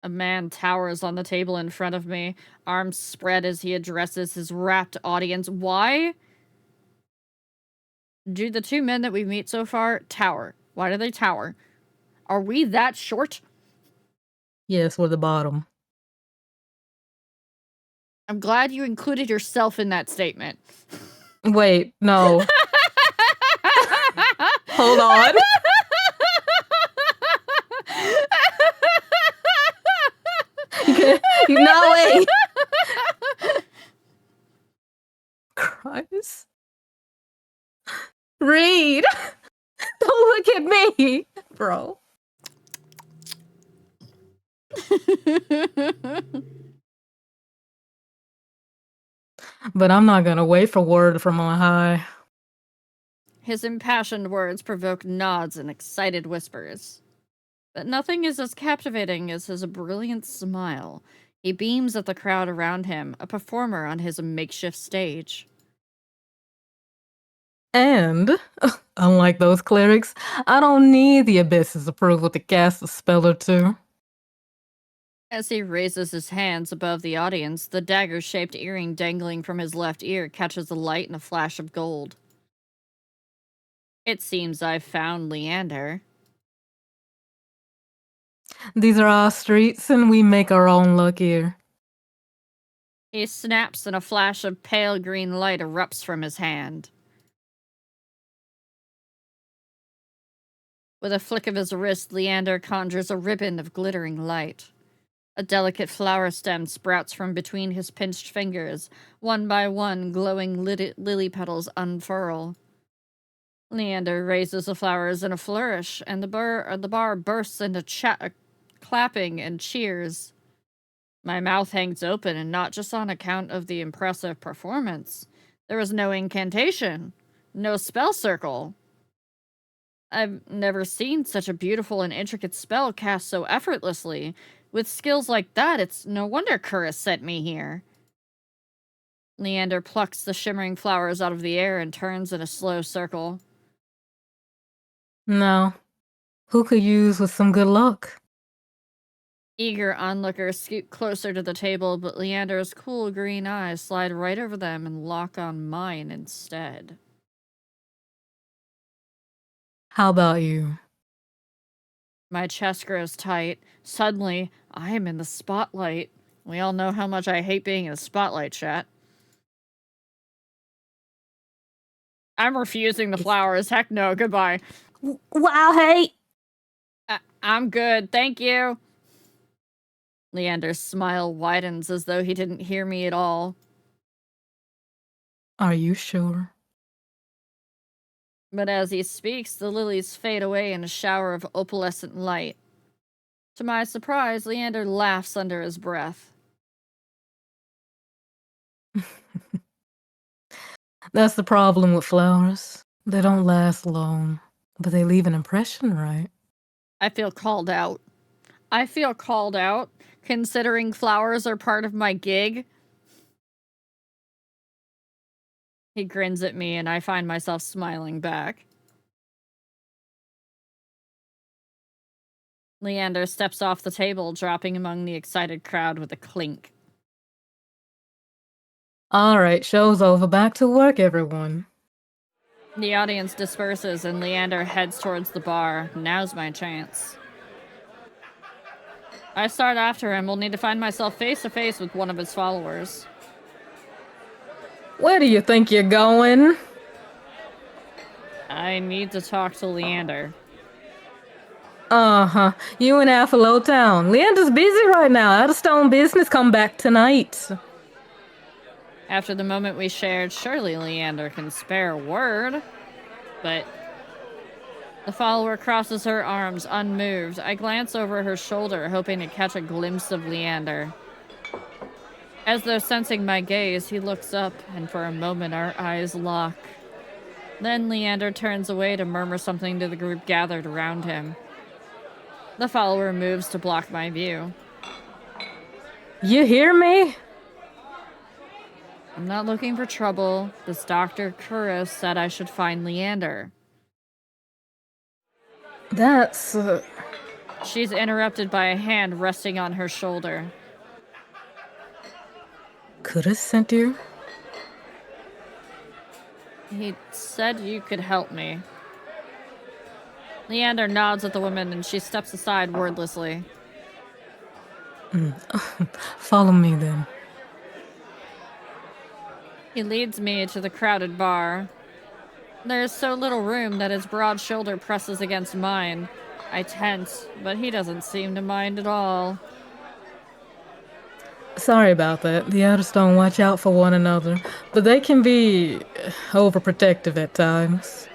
A man towers on the table in front of me, arms spread as he addresses his rapt audience. Why do the two men that we meet so far tower? Why do they tower? Are we that short? Yes, we're the bottom. I'm glad you included yourself in that statement. Wait, no. Hold on. No, wait. Christ. Read. Don't look at me, bro. But I'm not gonna wait for word from on high. His impassioned words provoke nods and excited whispers. But nothing is as captivating as his brilliant smile. He beams at the crowd around him, a performer on his makeshift stage. And, unlike those clerics, I don't need the Abyss's approval to cast a spell or two. As he raises his hands above the audience, the dagger-shaped earring dangling from his left ear catches the light in a flash of gold. It seems I've found Leander. These are our streets, and we make our own luck here. He snaps and a flash of pale green light erupts from his hand. With a flick of his wrist, Leander conjures a ribbon of glittering light. A delicate flower stem sprouts from between his pinched fingers. One by one, glowing lily petals unfurl. Leander raises the flowers in a flourish, and the bar bursts into clapping and cheers. My mouth hangs open, and not just on account of the impressive performance. There was no incantation, no spell circle. I've never seen such a beautiful and intricate spell cast so effortlessly. With skills like that, it's no wonder Curris sent me here. Leander plucks the shimmering flowers out of the air and turns in a slow circle. Now, who could use with some good luck? Eager onlookers scoot closer to the table, but Leander's cool green eyes slide right over them and lock on mine instead. How about you? My chest grows tight. Suddenly, I am in the spotlight. We all know how much I hate being in the spotlight, chat. I'm refusing the flowers. Heck no, goodbye. Wow, hey! I'm good, thank you. Leander's smile widens as though he didn't hear me at all. Are you sure? But as he speaks, the lilies fade away in a shower of opalescent light. To my surprise, Leander laughs under his breath. That's the problem with flowers. They don't last long, but they leave an impression, right? I feel called out. Considering flowers are part of my gig. He grins at me, and I find myself smiling back. Leander steps off the table, dropping among the excited crowd with a clink. All right, show's over. Back to work, everyone. The audience disperses, and Leander heads towards the bar. Now's my chance. I start after him. Will need to find myself face to face with one of his followers. Where do you think you're going? I need to talk to Leander. Uh-huh. You in Affalo Town. Leander's busy right now. Out of stone business. Come back tonight. After the moment we shared, surely Leander can spare a word. But the follower crosses her arms, unmoved. I glance over her shoulder, hoping to catch a glimpse of Leander. As though sensing my gaze, he looks up, and for a moment our eyes lock. Then Leander turns away to murmur something to the group gathered around him. The follower moves to block my view. You hear me? I'm not looking for trouble. This Dr. Kuros said I should find Leander. That's... She's interrupted by a hand resting on her shoulder. Could have sent you? He said you could help me. Leander nods at the woman and she steps aside wordlessly. Follow me then. He leads me to the crowded bar. There is so little room that his broad shoulder presses against mine. I tense, but he doesn't seem to mind at all. Sorry about that. The others don't watch out for one another, but they can be overprotective at times.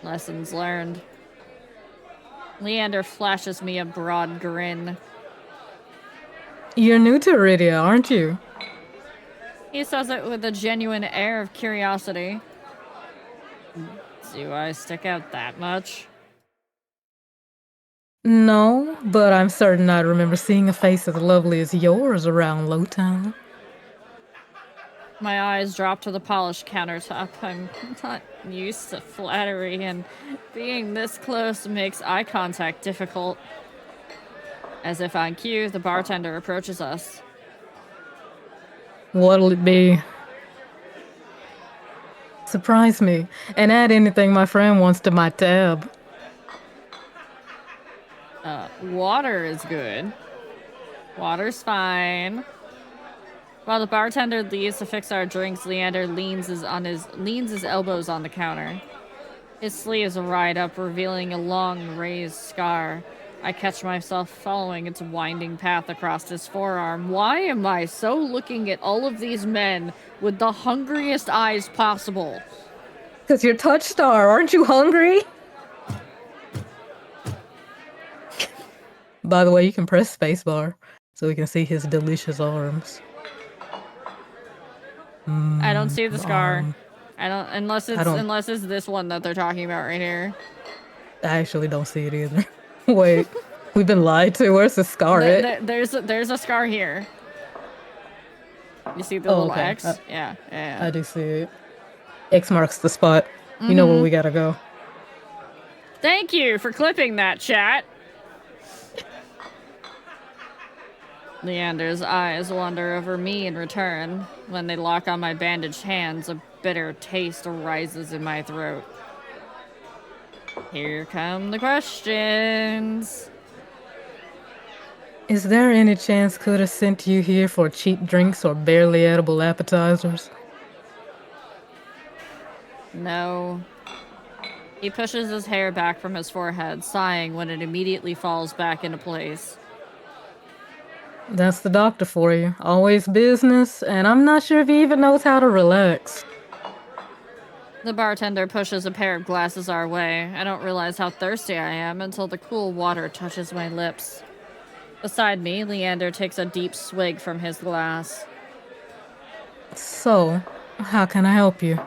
Lessons learned. Leander flashes me a broad grin. You're new to Iridia, aren't you? He says it with a genuine air of curiosity. Do I stick out that much? No, but I'm certain I remember seeing a face as lovely as yours around Lowtown. My eyes drop to the polished countertop. I'm not used to flattery, and being this close makes eye contact difficult. As if on cue, the bartender approaches us. What'll it be? Surprise me, and add anything my friend wants to my tab. Water is good. Water's fine. While the bartender leaves to fix our drinks, Leander leans his elbows on the counter. His sleeves ride up, revealing a long, raised scar. I catch myself following its winding path across his forearm. Why am I so looking at all of these men with the hungriest eyes possible? 'Cause you're Touchstar, aren't you hungry? By the way, you can press spacebar so we can see his delicious arms. I don't see the scar. arm. I don't unless it's this one that they're talking about right here. I actually don't see it either. Wait, we've been lied to. Where's the scar? There's a scar here. You see the little okay. X? Yeah. I do see it. X marks the spot. You know where we gotta go. Thank you for clipping that, chat. Leander's eyes wander over me in return. When they lock on my bandaged hands, a bitter taste arises in my throat. Here come the questions. Is there any chance could have sent you here for cheap drinks or barely edible appetizers? No. He pushes his hair back from his forehead, sighing when it immediately falls back into place. That's the doctor for you. Always business, and I'm not sure if he even knows how to relax. The bartender pushes a pair of glasses our way. I don't realize how thirsty I am until the cool water touches my lips. Beside me, Leander takes a deep swig from his glass. So, how can I help you?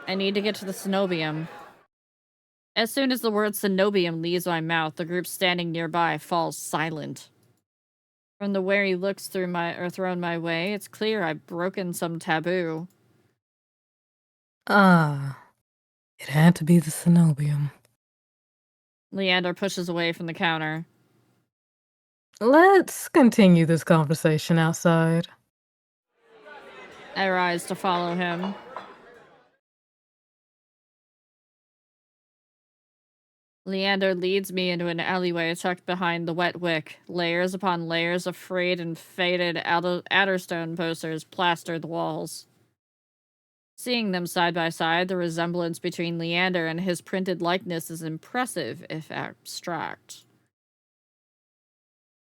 I need to get to the cenobium. As soon as the word cenobium leaves my mouth, the group standing nearby falls silent. From the wary looks thrown my way, it's clear I've broken some taboo. Ah, it had to be the cenobium. Leander pushes away from the counter. Let's continue this conversation outside. I rise to follow him. Leander leads me into an alleyway tucked behind the wet wick. Layers upon layers of frayed and faded Adderstone posters plaster the walls. Seeing them side by side, the resemblance between Leander and his printed likeness is impressive, if abstract.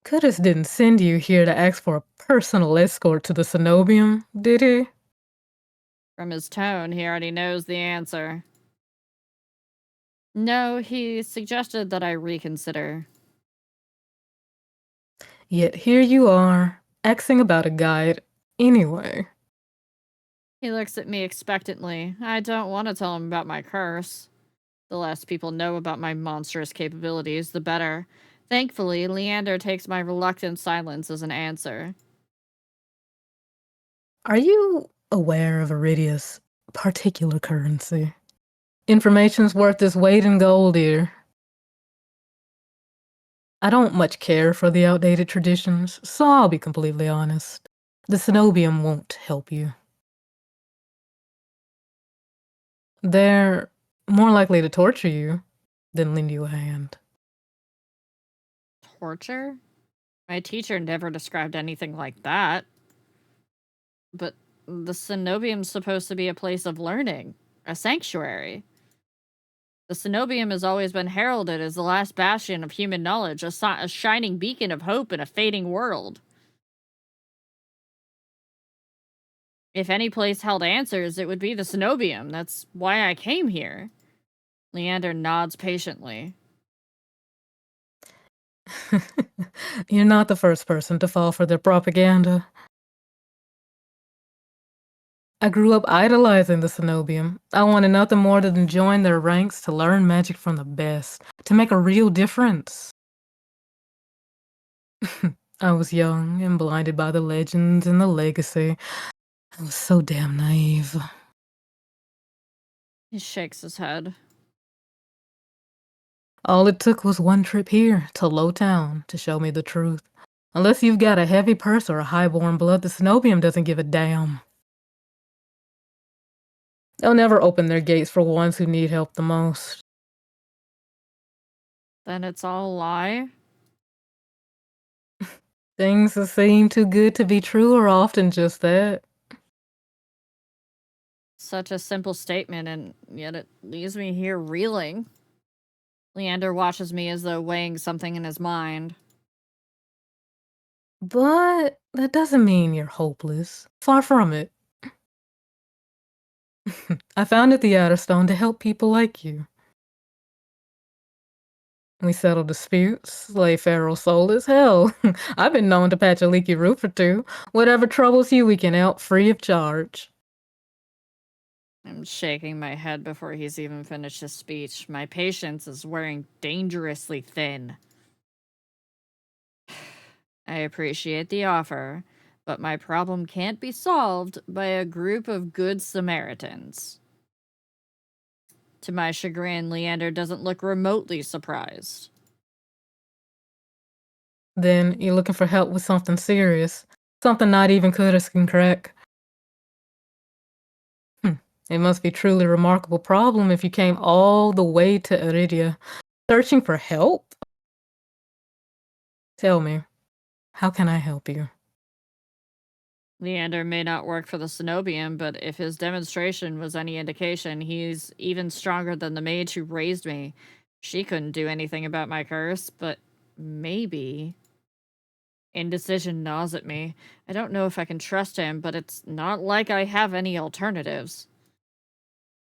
Curtis didn't send you here to ask for a personal escort to the cenobium, did he? From his tone, he already knows the answer. No, he suggested that I reconsider. Yet here you are, asking about a guide anyway. He looks at me expectantly. I don't want to tell him about my curse. The less people know about my monstrous capabilities, the better. Thankfully, Leander takes my reluctant silence as an answer. Are you aware of Iridia's particular currency? Information's worth its weight in gold here. I don't much care for the outdated traditions, so I'll be completely honest. The Cenobium won't help you. They're more likely to torture you than lend you a hand. Torture? My teacher never described anything like that. But the Cenobium's supposed to be a place of learning, a sanctuary. The Cenobium has always been heralded as the last bastion of human knowledge, a shining beacon of hope in a fading world. If any place held answers, it would be the Cenobium. That's why I came here. Leander nods patiently. You're not the first person to fall for their propaganda. I grew up idolizing the Cenobium. I wanted nothing more than to join their ranks to learn magic from the best, to make a real difference. I was young and blinded by the legends and the legacy. I was so damn naive. He shakes his head. All it took was one trip here to Lowtown to show me the truth. Unless you've got a heavy purse or a highborn blood, the Cenobium doesn't give a damn. They'll never open their gates for ones who need help the most. Then it's all a lie? Things that seem too good to be true are often just that. Such a simple statement, and yet it leaves me here reeling. Leander watches me as though weighing something in his mind. But that doesn't mean you're hopeless. Far from it. I founded the Outer Stone to help people like you. We settle disputes, slay feral souls. Hell, I've been known to patch a leaky roof or two. Whatever troubles you, we can help free of charge. I'm shaking my head before he's even finished his speech. My patience is wearing dangerously thin. I appreciate the offer, but my problem can't be solved by a group of good Samaritans. To my chagrin, Leander doesn't look remotely surprised. Then you're looking for help with something serious. Something not even Kudos can crack. It must be a truly remarkable problem if you came all the way to Iridia, searching for help? Tell me, how can I help you? Leander may not work for the Cenobium, but if his demonstration was any indication, he's even stronger than the mage who raised me. She couldn't do anything about my curse, but maybe. Indecision gnaws at me. I don't know if I can trust him, but it's not like I have any alternatives.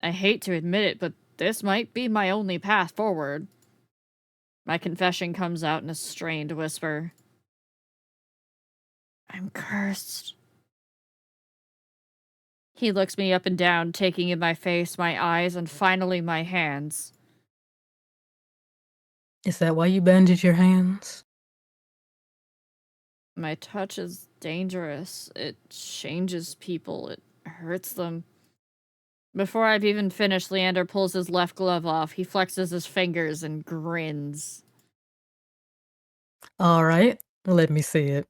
I hate to admit it, but this might be my only path forward. My confession comes out in a strained whisper. I'm cursed. He looks me up and down, taking in my face, my eyes, and finally my hands. Is that why you bandage your hands? My touch is dangerous. It changes people. It hurts them. Before I've even finished, Leander pulls his left glove off. He flexes his fingers and grins. All right, let me see it.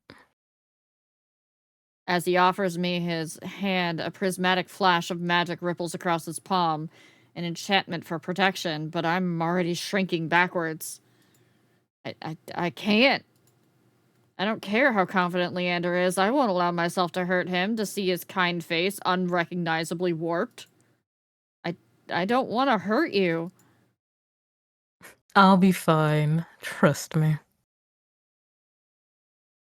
As he offers me his hand, a prismatic flash of magic ripples across his palm, an enchantment for protection, but I'm already shrinking backwards. I can't. I don't care how confident Leander is. I won't allow myself to hurt him, to see his kind face unrecognizably warped. I don't want to hurt you. I'll be fine. Trust me.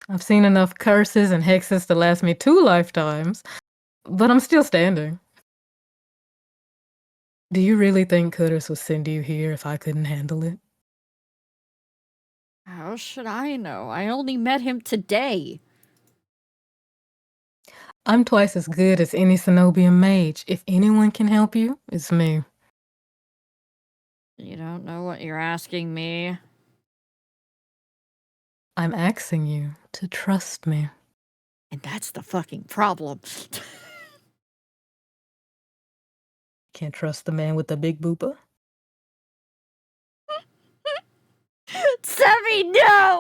I've seen enough curses and hexes to last me 2 lifetimes, but I'm still standing. Do you really think Kudos would send you here if I couldn't handle it? How should I know? I only met him today. I'm twice as good as any Cenobian mage. If anyone can help you, it's me. You don't know what you're asking me. I'm asking you to trust me. And that's the fucking problem. Can't trust the man with the big boopa? Semi, no!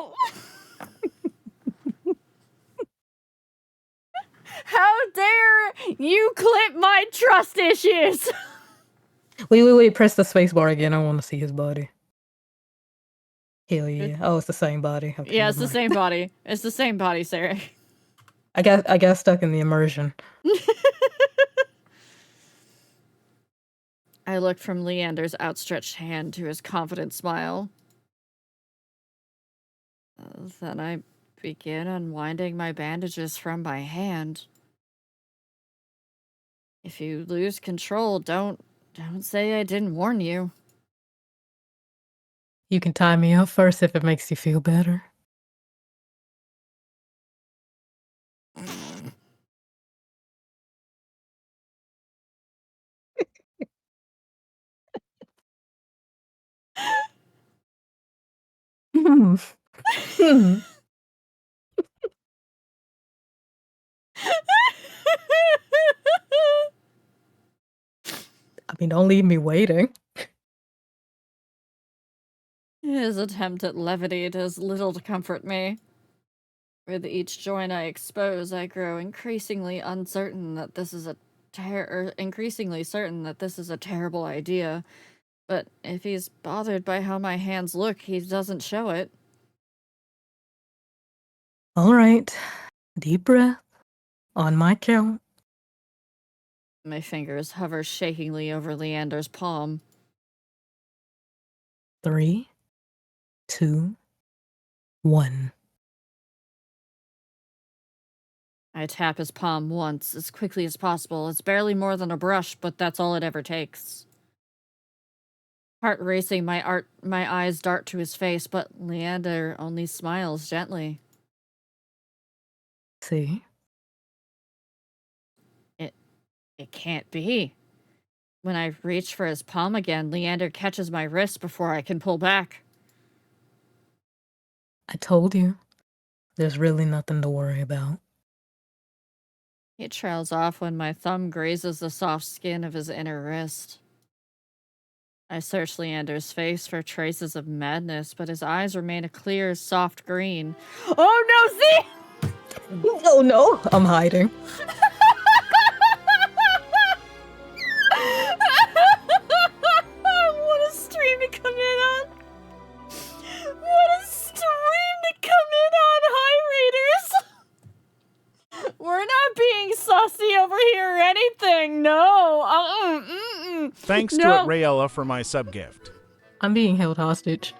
You clip my trust issues! Wait. Press the space bar again. I want to see his body. Hell yeah. Oh, it's the same body. Okay, Yeah, it's never the mind. same body. It's the same body, Sarah. I got stuck in the immersion. I looked from Leander's outstretched hand to his confident smile. Then I began unwinding my bandages from my hand. If you lose control, don't say I didn't warn you. You can tie me up first if it makes you feel better. Hmm. Hmm. I mean, don't leave me waiting. His attempt at levity does little to comfort me. With each joint I expose, I grow increasingly uncertain that this is increasingly certain that this is a terrible idea. But if he's bothered by how my hands look, he doesn't show it. All right. Deep breath. On my count. My fingers hover shakingly over Leander's palm. 3, 2, 1. I tap his palm once, as quickly as possible. It's barely more than a brush, but that's all it ever takes. Heart racing, my eyes dart to his face, but Leander only smiles gently. See? It can't be. When I reach for his palm again, Leander catches my wrist before I can pull back. I told you. There's really nothing to worry about. He trails off when my thumb grazes the soft skin of his inner wrist. I search Leander's face for traces of madness, but his eyes remain a clear, soft green. Oh no, see! Oh no! I'm hiding. What a stream to come in on! What a stream to come in on, High Raiders! We're not being saucy over here or anything, no! Thanks No. to Rayella for my sub gift. I'm being held hostage.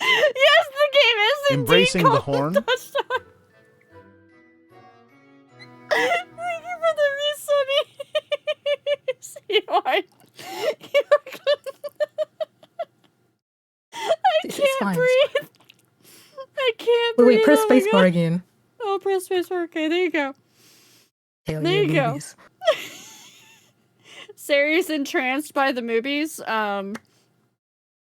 Yes, the game is indeed Embracing the called horn? Touchstarved. Thank you for the resubbies. You are I It's can't fine. breathe. I can't breathe. Wait, press oh my spacebar God. again. Oh, press spacebar. Okay, there you go. Hell There yeah, you go. movies. Sari's entranced by the movies.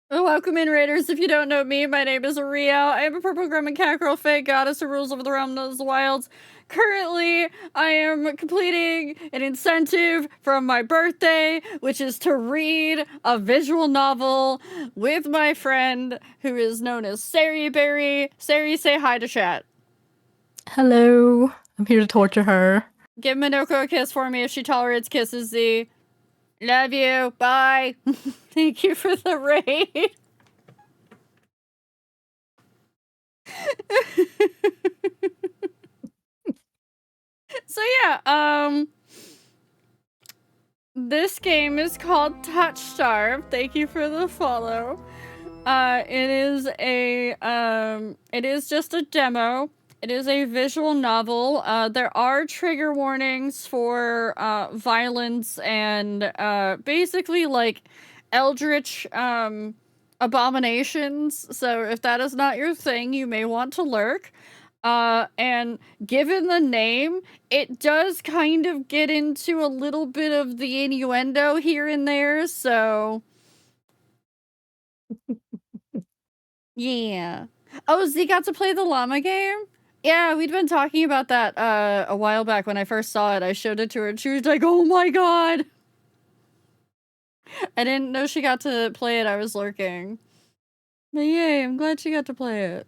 Welcome in, Raiders. If you don't know me, my name is Ria. I am a purple gremlin cat girl fey goddess who rules over the realm of the wilds. Currently, I am completing an incentive from my birthday, which is to read a visual novel with my friend who is known as Sari Berry. Sari, say hi to chat. Hello. I'm here to torture her. Give Minoko a kiss for me if she tolerates kisses, Z. Love you. Bye. Thank you for the raid. So yeah, this game is called Touchstarved. Thank you for the follow. It is just a demo. It is a visual novel. There are trigger warnings for violence and basically like eldritch abominations. So if that is not your thing, you may want to lurk. And given the name, it does kind of get into a little bit of the innuendo here and there, so yeah. Oh, Z got to play the llama game? Yeah, we'd been talking about that a while back when I first saw it. I showed it to her and she was like, oh my God. I didn't know she got to play it. I was lurking. But yay, I'm glad she got to play it.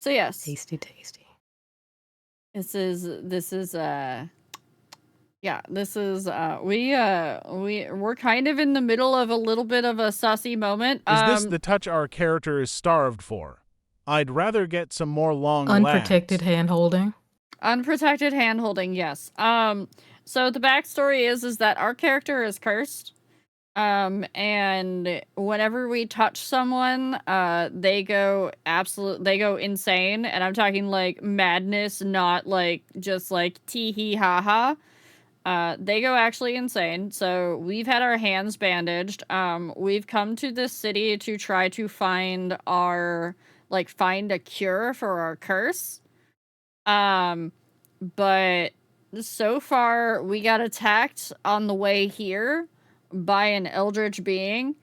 So yes, Tasty, tasty. this is we're kind of in the middle of a little bit of a sussy moment. Is this the touch our character is starved for? I'd rather get some more long Unprotected lags. hand holding. Unprotected hand holding, yes. So the backstory is that our character is cursed. And whenever we touch someone, they go insane, and I'm talking like madness, not like just like tee hee ha ha. They go actually insane. So we've had our hands bandaged. We've come to this city to try to find find a cure for our curse. But so far we got attacked on the way here by an eldritch being,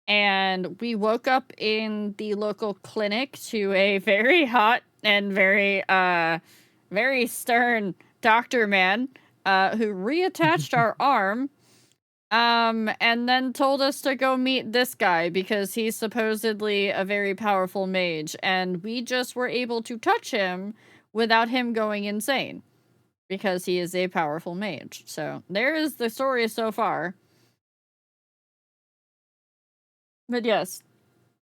and we woke up in the local clinic to a very hot and very stern doctor man who reattached our arm and then told us to go meet this guy because he's supposedly a very powerful mage, and we just were able to touch him without him going insane because he is a powerful mage. So there is the story so far. But yes,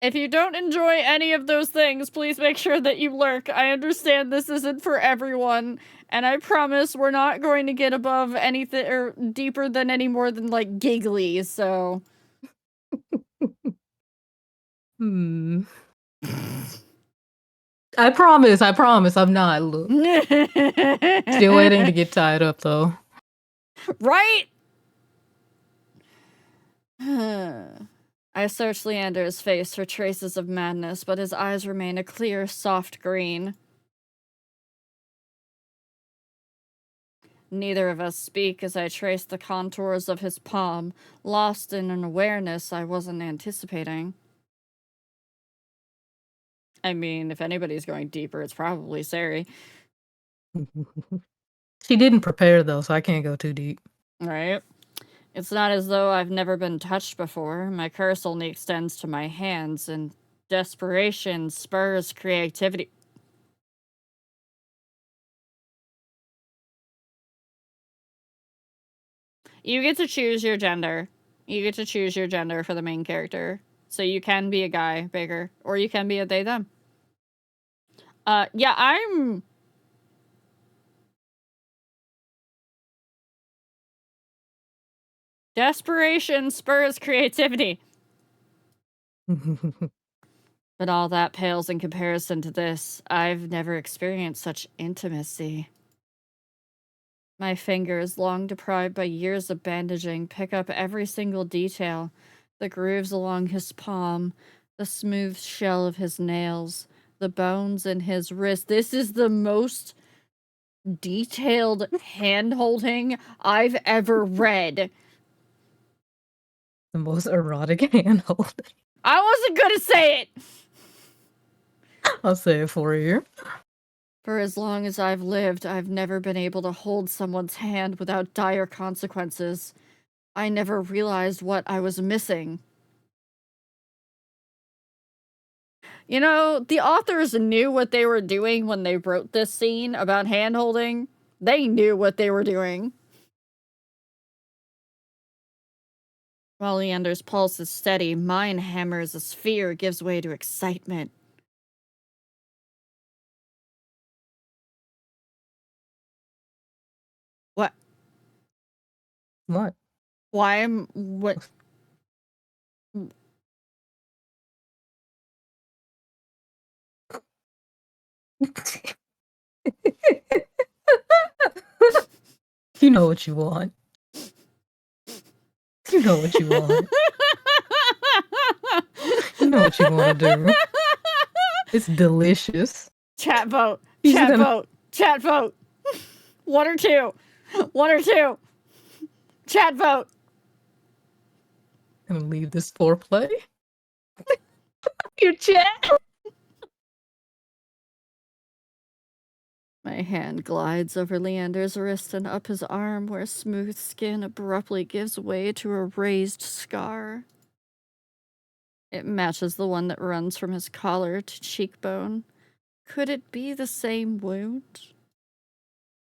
if you don't enjoy any of those things, please make sure that you lurk. I understand this isn't for everyone, and I promise we're not going to get above anything or deeper than any more than like giggly, so. Hmm. I promise, I'm not. Look. Still waiting to get tied up, though. Right? I searched Leander's face for traces of madness, but his eyes remain a clear, soft green. Neither of us speak as I trace the contours of his palm, lost in an awareness I wasn't anticipating. I mean, if anybody's going deeper, it's probably Sari. She didn't prepare, though, so I can't go too deep. Right? It's not as though I've never been touched before. My curse only extends to my hands, and desperation spurs creativity. You get to choose your gender. You get to choose your gender for the main character. So you can be a guy, Baker, or you can be a they, them. Yeah, I'm... Desperation spurs creativity. But all that pales in comparison to this. I've never experienced such intimacy. My fingers, long deprived by years of bandaging, pick up every single detail. The grooves along his palm, the smooth shell of his nails, the bones in his wrist. This is the most detailed hand-holding I've ever read. The most erotic hand holding. I wasn't gonna say it! I'll say it for you. For as long as I've lived, I've never been able to hold someone's hand without dire consequences. I never realized what I was missing. You know, the authors knew what they were doing when they wrote this scene about hand-holding. They knew what they were doing. While Leander's pulse is steady, mine hammers as fear gives way to excitement. What? What? Why am... What? You know what you want. You know what you want. You know what you want to do. It's delicious. Chat vote. He's Chat gonna- vote. Chat vote. One or two. One or two. Chat vote. Gonna leave this foreplay. Your chat. My hand glides over Leander's wrist and up his arm where smooth skin abruptly gives way to a raised scar. It matches the one that runs from his collar to cheekbone. Could it be the same wound?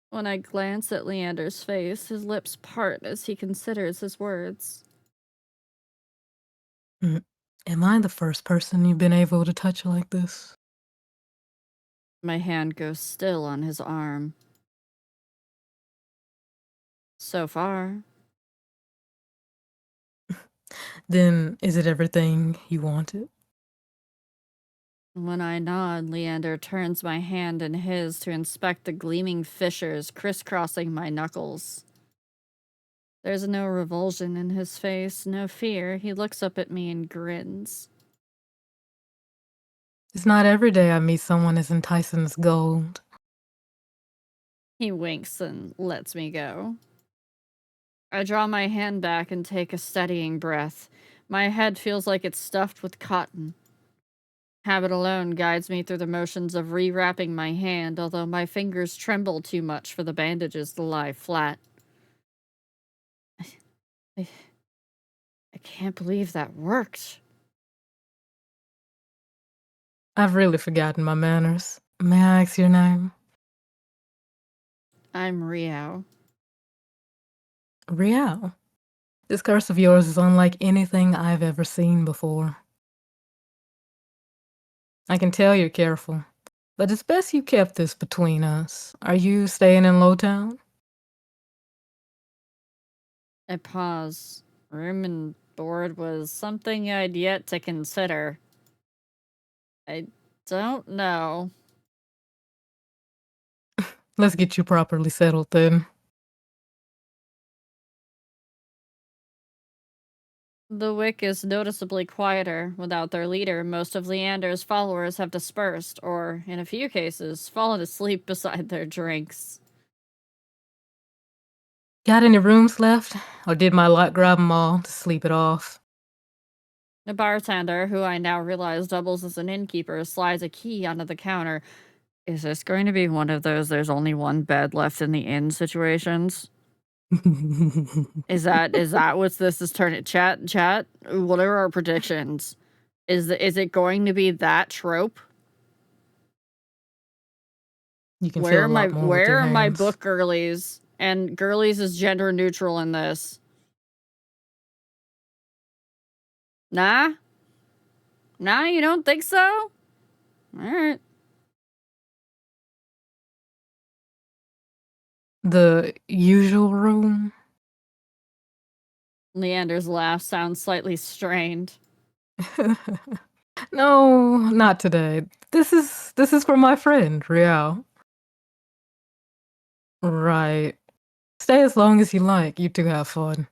When I glance at Leander's face, his lips part as he considers his words. Am I the first person you've been able to touch like this? My hand goes still on his arm. So far. Then is it everything you wanted? When I nod, Leander turns my hand in his to inspect the gleaming fissures crisscrossing my knuckles. There's no revulsion in his face, no fear. He looks up at me and grins. It's not every day I meet someone as enticing as gold. He winks and lets me go. I draw my hand back and take a steadying breath. My head feels like it's stuffed with cotton. Habit alone guides me through the motions of rewrapping my hand, although my fingers tremble too much for the bandages to lie flat. I can't believe that worked. I've really forgotten my manners. May I ask your name? I'm Riao. Riao. This curse of yours is unlike anything I've ever seen before. I can tell you're careful, but it's best you kept this between us. Are you staying in Lowtown? I pause. Room and board was something I'd yet to consider. I don't know. Let's get you properly settled then. The Wick is noticeably quieter. Without their leader, most of Leander's followers have dispersed, or, in a few cases, fallen asleep beside their drinks. Got any rooms left? Or did my lot grab 'em all to sleep it off? The bartender, who I now realize doubles as an innkeeper, slides a key onto the counter. Is this going to be one of those there's only one bed left in the inn situations? Is that what this is turning? Chat. What are our predictions? Is it going to be that trope? You can feel a lot more with your Where are my hands. book girlies? And girlies is gender neutral in this. Nah? Nah, you don't think so? Alright. The usual room? Leander's laugh sounds slightly strained. No, not today. This is for my friend, Riao. Right. Stay as long as you like. You two have fun.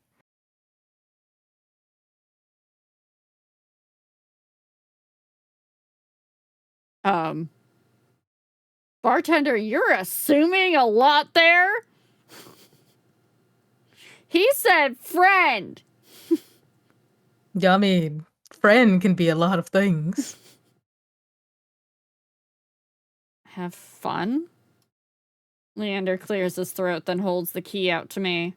Bartender, you're assuming a lot there? He said friend. Yeah, I mean, friend can be a lot of things. Have fun? Leander clears his throat, then holds the key out to me.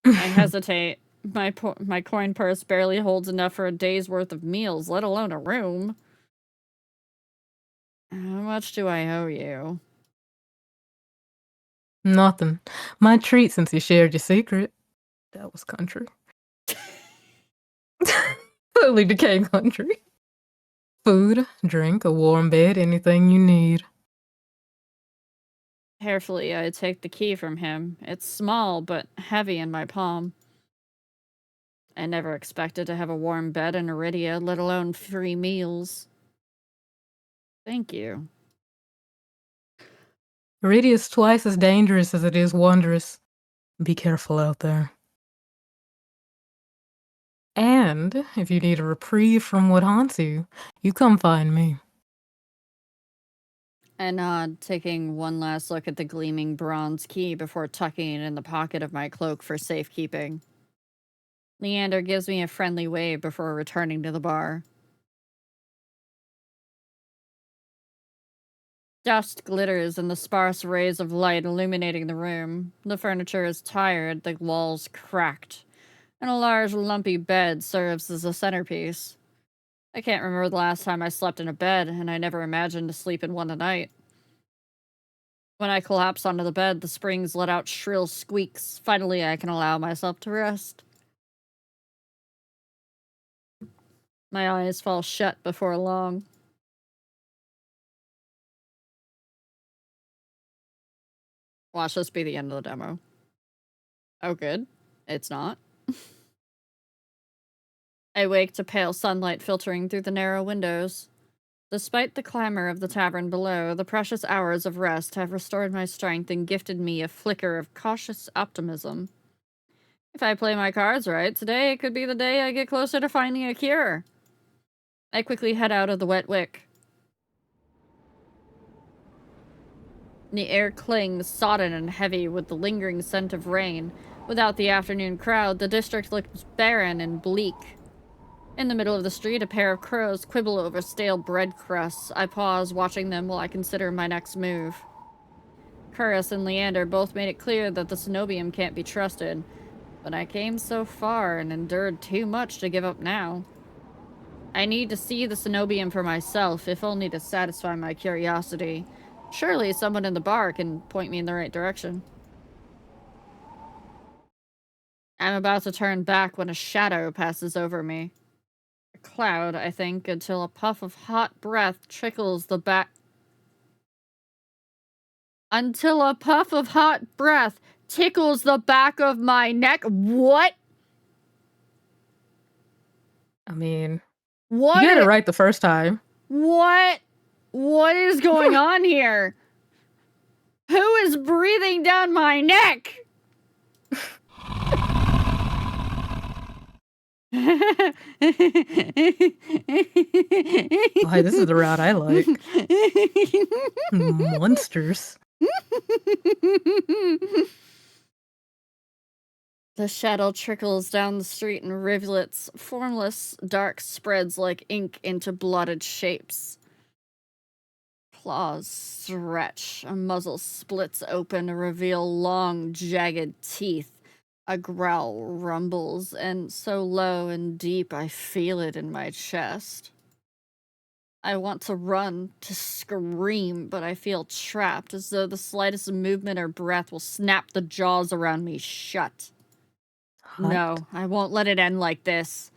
I hesitate. My coin purse barely holds enough for a day's worth of meals, let alone a room. How much do I owe you? Nothing. My treat since you shared your secret. That was country. Totally became country. Food, drink, a warm bed, anything you need. Carefully, I take the key from him. It's small, but heavy in my palm. I never expected to have a warm bed in Iridia, let alone free meals. Thank you. Iridia's twice as dangerous as it is wondrous. Be careful out there. And if you need a reprieve from what haunts you, you come find me. I nod, taking one last look at the gleaming bronze key before tucking it in the pocket of my cloak for safekeeping. Leander gives me a friendly wave before returning to the bar. Dust glitters in the sparse rays of light illuminating the room. The furniture is tired, the walls cracked, and a large lumpy bed serves as a centerpiece. I can't remember the last time I slept in a bed, and I never imagined to sleep in one tonight. When I collapsed onto the bed, the springs let out shrill squeaks. Finally, I can allow myself to rest. My eyes fall shut before long. Watch this be the end of the demo. Oh, good. It's not. I wake to pale sunlight filtering through the narrow windows. Despite the clamor of the tavern below, the precious hours of rest have restored my strength and gifted me a flicker of cautious optimism. If I play my cards right, today could be the day I get closer to finding a cure. I quickly head out of the wet wick. The air clings, sodden and heavy with the lingering scent of rain. Without the afternoon crowd, the district looks barren and bleak. In the middle of the street, a pair of crows quibble over stale bread crusts. I pause, watching them while I consider my next move. Curris and Leander both made it clear that the cenobium can't be trusted, but I came so far and endured too much to give up now. I need to see the cenobium for myself, if only to satisfy my curiosity. Surely someone in the bar can point me in the right direction. I'm about to turn back when a shadow passes over me. A cloud, I think, until a puff of hot breath trickles the back... Until a puff of hot breath tickles the back of my neck. What? I mean, What? you got it right the first time. What? What is going on here? Who is breathing down my neck? Why, this is the route I like. Monsters. The shadow trickles down the street in rivulets, formless, dark spreads like ink into blotted shapes. Claws stretch, a muzzle splits open to reveal long, jagged teeth. A growl rumbles, and so low and deep I feel it in my chest. I want to run, to scream, but I feel trapped, as though the slightest movement or breath will snap the jaws around me shut. Hot. No, I won't let it end like this.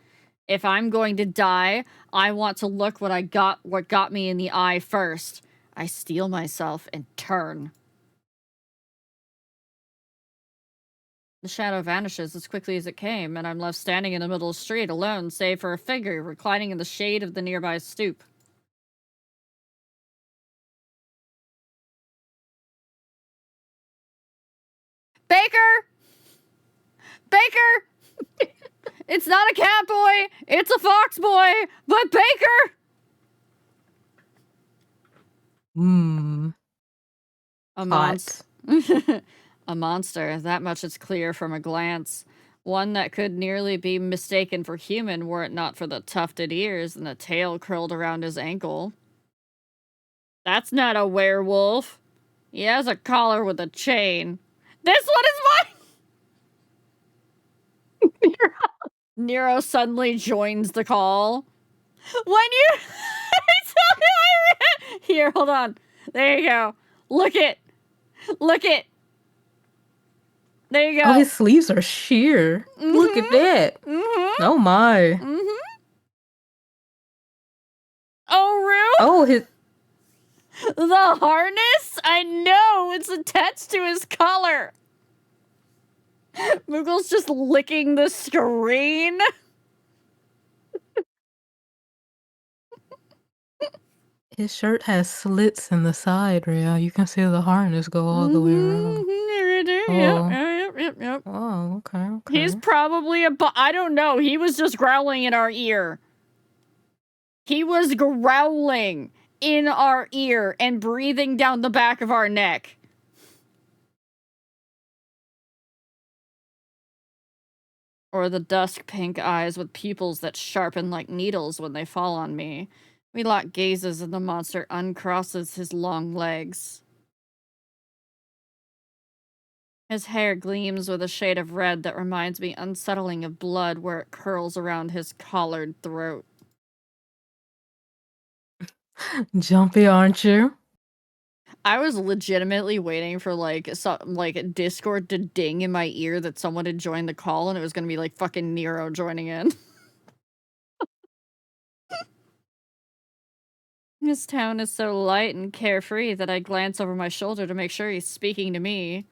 If I'm going to die, I want to look what got me in the eye first. I steel myself and turn. The shadow vanishes as quickly as it came, and I'm left standing in the middle of the street alone, save for a figure reclining in the shade of the nearby stoop. Baker! Baker! It's not a cat boy, it's a fox boy, but Baker! A monster. A monster, that much is clear from a glance. One that could nearly be mistaken for human were it not for the tufted ears and the tail curled around his ankle. That's not a werewolf. He has a collar with a chain. This one is mine! Nero suddenly joins the call. When you... Here, hold on. There you go. Look it. Look it. There you go. Oh, his sleeves are sheer. Look at that. Oh my. Oh, Rue? Oh, his... The harness? I know! It's attached to his collar! Moogle's just licking the screen. His shirt has slits in the side, Rhea. You can see the harness go all the way around. Yep. Oh, okay. He's probably I don't know. He was just growling in our ear. He was growling in our ear and breathing down the back of our neck. Or the dusk pink eyes with pupils that sharpen like needles when they fall on me. We lock gazes and the monster uncrosses his long legs. His hair gleams with a shade of red that reminds me unsettling of blood where it curls around his collared throat. Jumpy, aren't you? I was legitimately waiting for, like, Discord to ding in my ear that someone had joined the call, and it was gonna be, like, fucking Nero joining in. This town is so light and carefree that I glance over my shoulder to make sure he's speaking to me.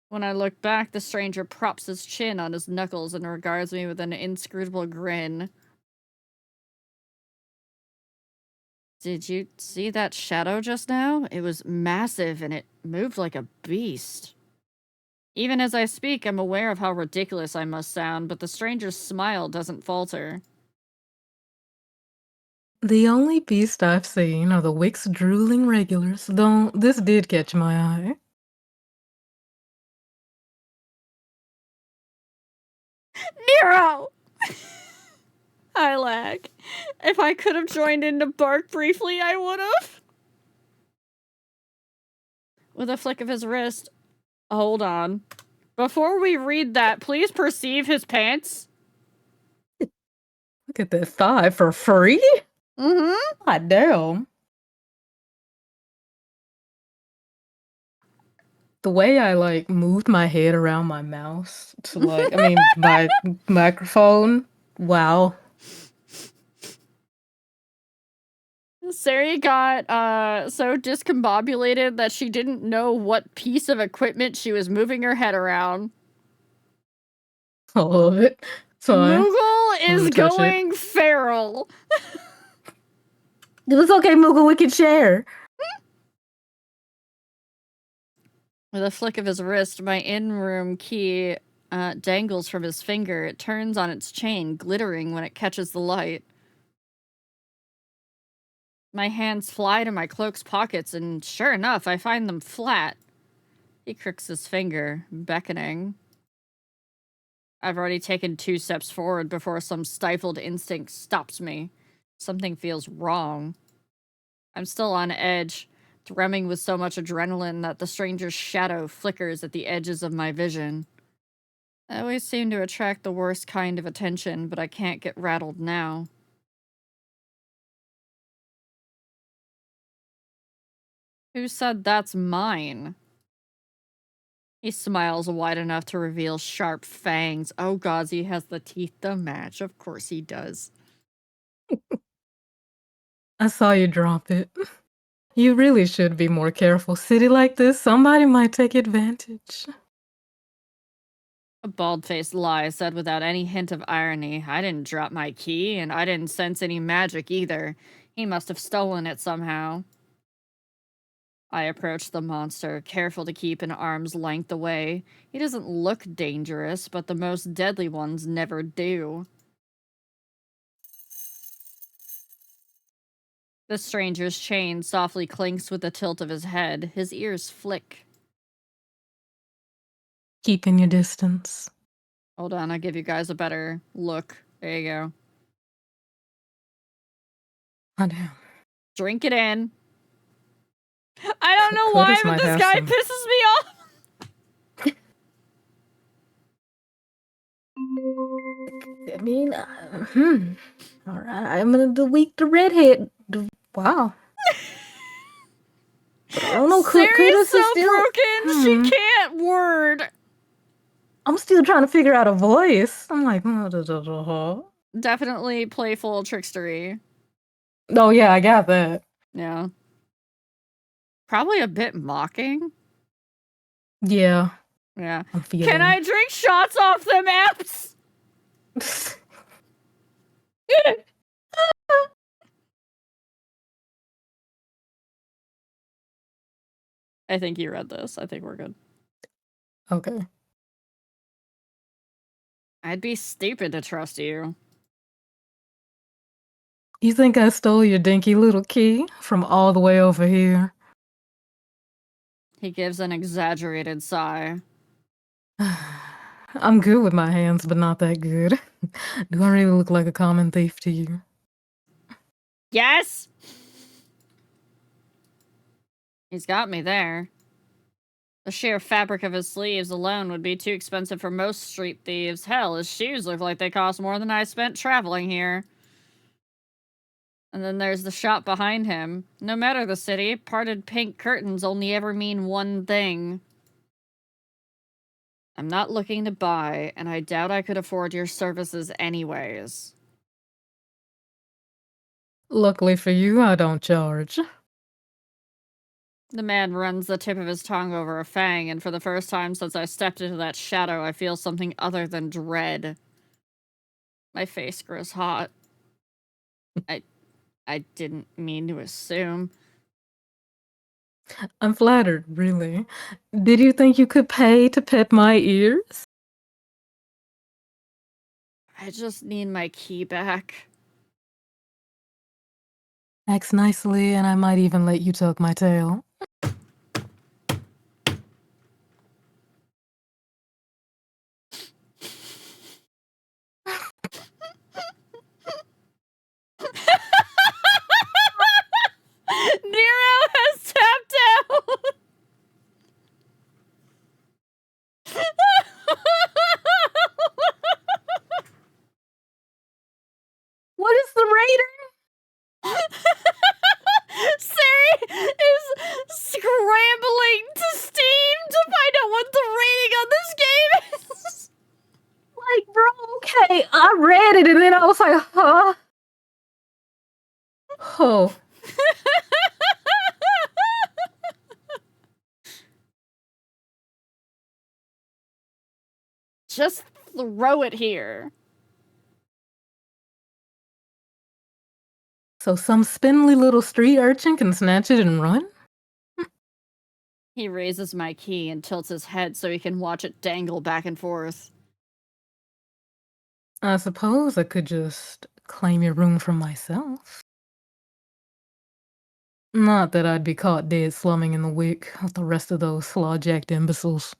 When I look back, the stranger props his chin on his knuckles and regards me with an inscrutable grin. Did you see that shadow just now? It was massive and it moved like a beast. Even as I speak, I'm aware of how ridiculous I must sound, but the stranger's smile doesn't falter. The only beast I've seen are the Wick's drooling regulars, though this did catch my eye. Nero! I lag. If I could have joined in to bark briefly, I would have. With a flick of his wrist. Hold on. Before we read that, please perceive his pants. Look at that thigh for free? Mm-hmm. God damn. The way I, like, moved my head around my mouse to, like, my microphone, wow. Sari got so discombobulated that she didn't know what piece of equipment she was moving her head around. I love it. Fine. Moogle is touch it. going feral. It was okay, Moogle, we can share. With a flick of his wrist, my in-room key dangles from his finger. It turns on its chain, glittering when it catches the light. My hands fly to my cloak's pockets, and sure enough, I find them flat. He crooks his finger, beckoning. I've already taken 2 steps forward before some stifled instinct stops me. Something feels wrong. I'm still on edge, thrumming with so much adrenaline that the stranger's shadow flickers at the edges of my vision. I always seem to attract the worst kind of attention, but I can't get rattled now. Who said that's mine? He smiles wide enough to reveal sharp fangs. Oh god, he has the teeth to match. Of course he does. I saw you drop it. You really should be more careful. City like this, somebody might take advantage. A bald-faced lie said without any hint of irony. I didn't drop my key, and I didn't sense any magic either. He must have stolen it somehow. I approach the monster, careful to keep an arm's length away. He doesn't look dangerous, but the most deadly ones never do. The stranger's chain softly clinks with the tilt of his head. His ears flick. Keeping your distance. Hold on, I'll give you guys a better look. There you go. Oh, damn. Drink it in. I don't know Curtis why, but might this have guy some. pisses me off. I mean, all right, I'm gonna delete the redhead. Wow. But I don't know, Sari's Curtis so is still broken, she can't word. I'm still trying to figure out a voice. I'm like, Definitely playful trickstery. oh yeah, I got that. Yeah. Probably a bit mocking. Yeah, Yeah. I'm feeling. Can I drink shots off them apps? I think you read this. I think we're good. Okay. I'd be stupid to trust you. You think I stole your dinky little key from all the way over here? He gives an exaggerated sigh. I'm good with my hands, but not that good. Do I really look like a common thief to you? Yes! He's got me there. The sheer fabric of his sleeves alone would be too expensive for most street thieves. Hell, his shoes look like they cost more than I spent traveling here. And then there's the shop behind him. No matter the city, parted pink curtains only ever mean one thing. I'm not looking to buy, and I doubt I could afford your services anyways. Luckily for you, I don't charge. The man runs the tip of his tongue over a fang, and for the first time since I stepped into that shadow, I feel something other than dread. My face grows hot. I didn't mean to assume. I'm flattered, really. Did you think you could pay to pet my ears? I just need my key back. Act nicely, and I might even let you tuck my tail. Nero has tapped out! What is the rating? Siri is scrambling to Steam to find out what the rating on this game is. Like, bro, okay, I read it and then I was like, huh? Oh. Just throw it here. So some spindly little street urchin can snatch it and run? He raises my key and tilts his head so he can watch it dangle back and forth. I suppose I could just claim your room for myself. Not that I'd be caught dead slumming in the wick with the rest of those slaw-jacked imbeciles.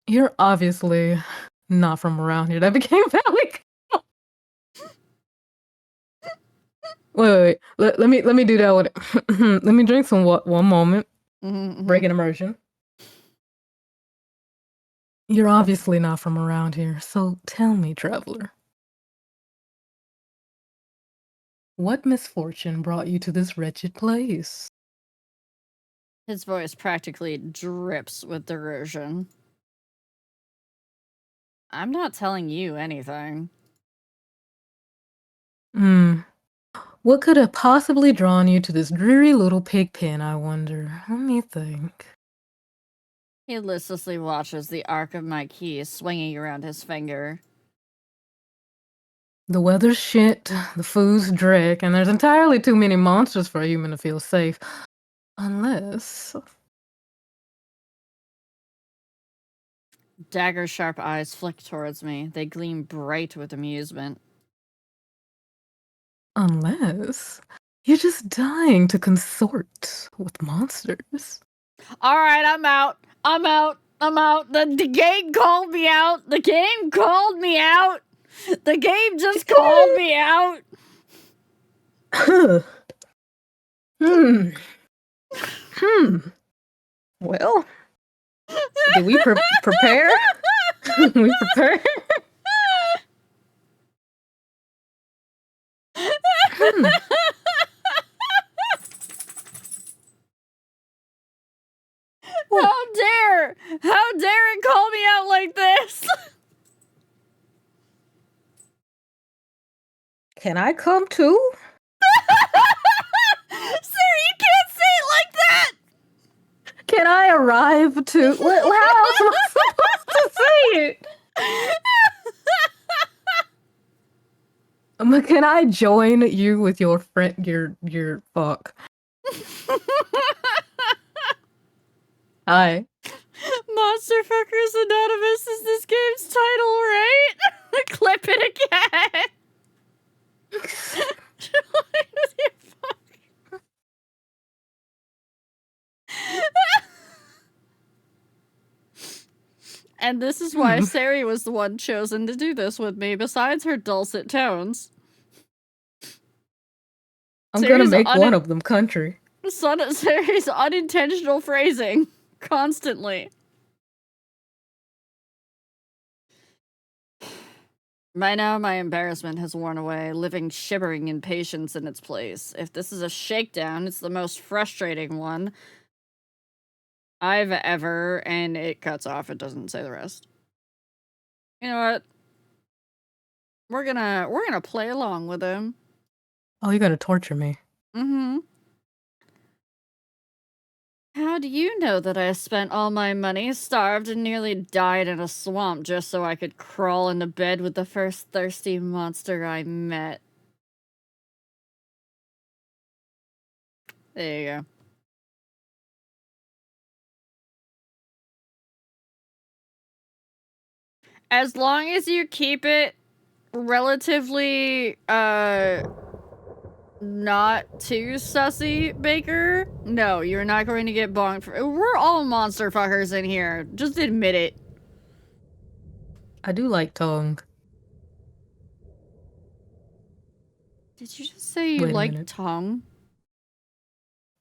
You're obviously not from around here. That became valid. Wait. Let me do that one. Let me drink some one moment. Breaking immersion. You're obviously not from around here, so tell me, traveler. What misfortune brought you to this wretched place? His voice practically drips with derision. I'm not telling you anything. What could have possibly drawn you to this dreary little pig pen, I wonder? Let me think. He listlessly watches the arc of my key swinging around his finger. The weather's shit, the food's dreck, and there's entirely too many monsters for a human to feel safe. Unless... Dagger-sharp eyes flick towards me. They gleam bright with amusement. Unless... you're just dying to consort with monsters. Alright, I'm out. The game called me out. The game called me out. The game just called me out. Well, did we prepare? We prepare? How dare it call me out like this? Can I come too? Sir, you can't say it like that! Can I arrive too? How else am I supposed to say it? Can I join you with your friend, your fuck? Hi. Monster Fuckers Anonymous is this game's title, right? Clip it again. And this is why Sari was the one chosen to do this with me, besides her dulcet tones. I'm gonna make one of them country. Sari's unintentional phrasing. Constantly. By now, my embarrassment has worn away, living shivering in patience in its place. If this is a shakedown, it's the most frustrating one I've ever, and it cuts off. It doesn't say the rest. You know what? We're gonna play along with him. Oh, you're gonna torture me. Mm-hmm. How do you know that I spent all my money, starved, and nearly died in a swamp just so I could crawl into bed with the first thirsty monster I met? There you go. As long as you keep it relatively, not too sussy, Baker, no, you're not going to get bonked for- We're all monster fuckers in here. Just admit it. I do like tongue. Did you just say you Wait a like minute. tongue?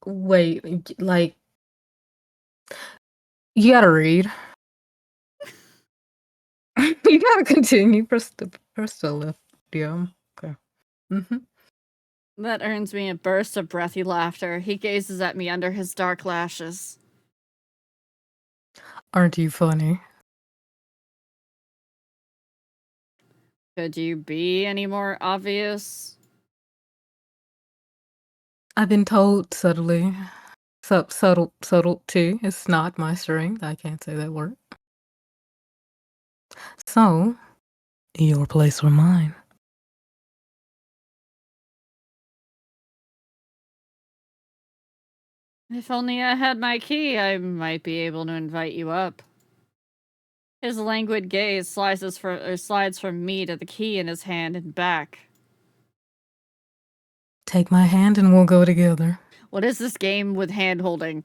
Wait, like, you gotta read. You gotta continue. Press the left. Yeah. Okay. Mm-hmm. That earns me a burst of breathy laughter. He gazes at me under his dark lashes. Aren't you funny? Could you be any more obvious? I've been told subtly. Subtlety is not my strength. I can't say that word. So, your place or mine. If only I had my key, I might be able to invite you up. His languid gaze slides from me to the key in his hand and back. Take my hand and we'll go together. What is this game with hand holding?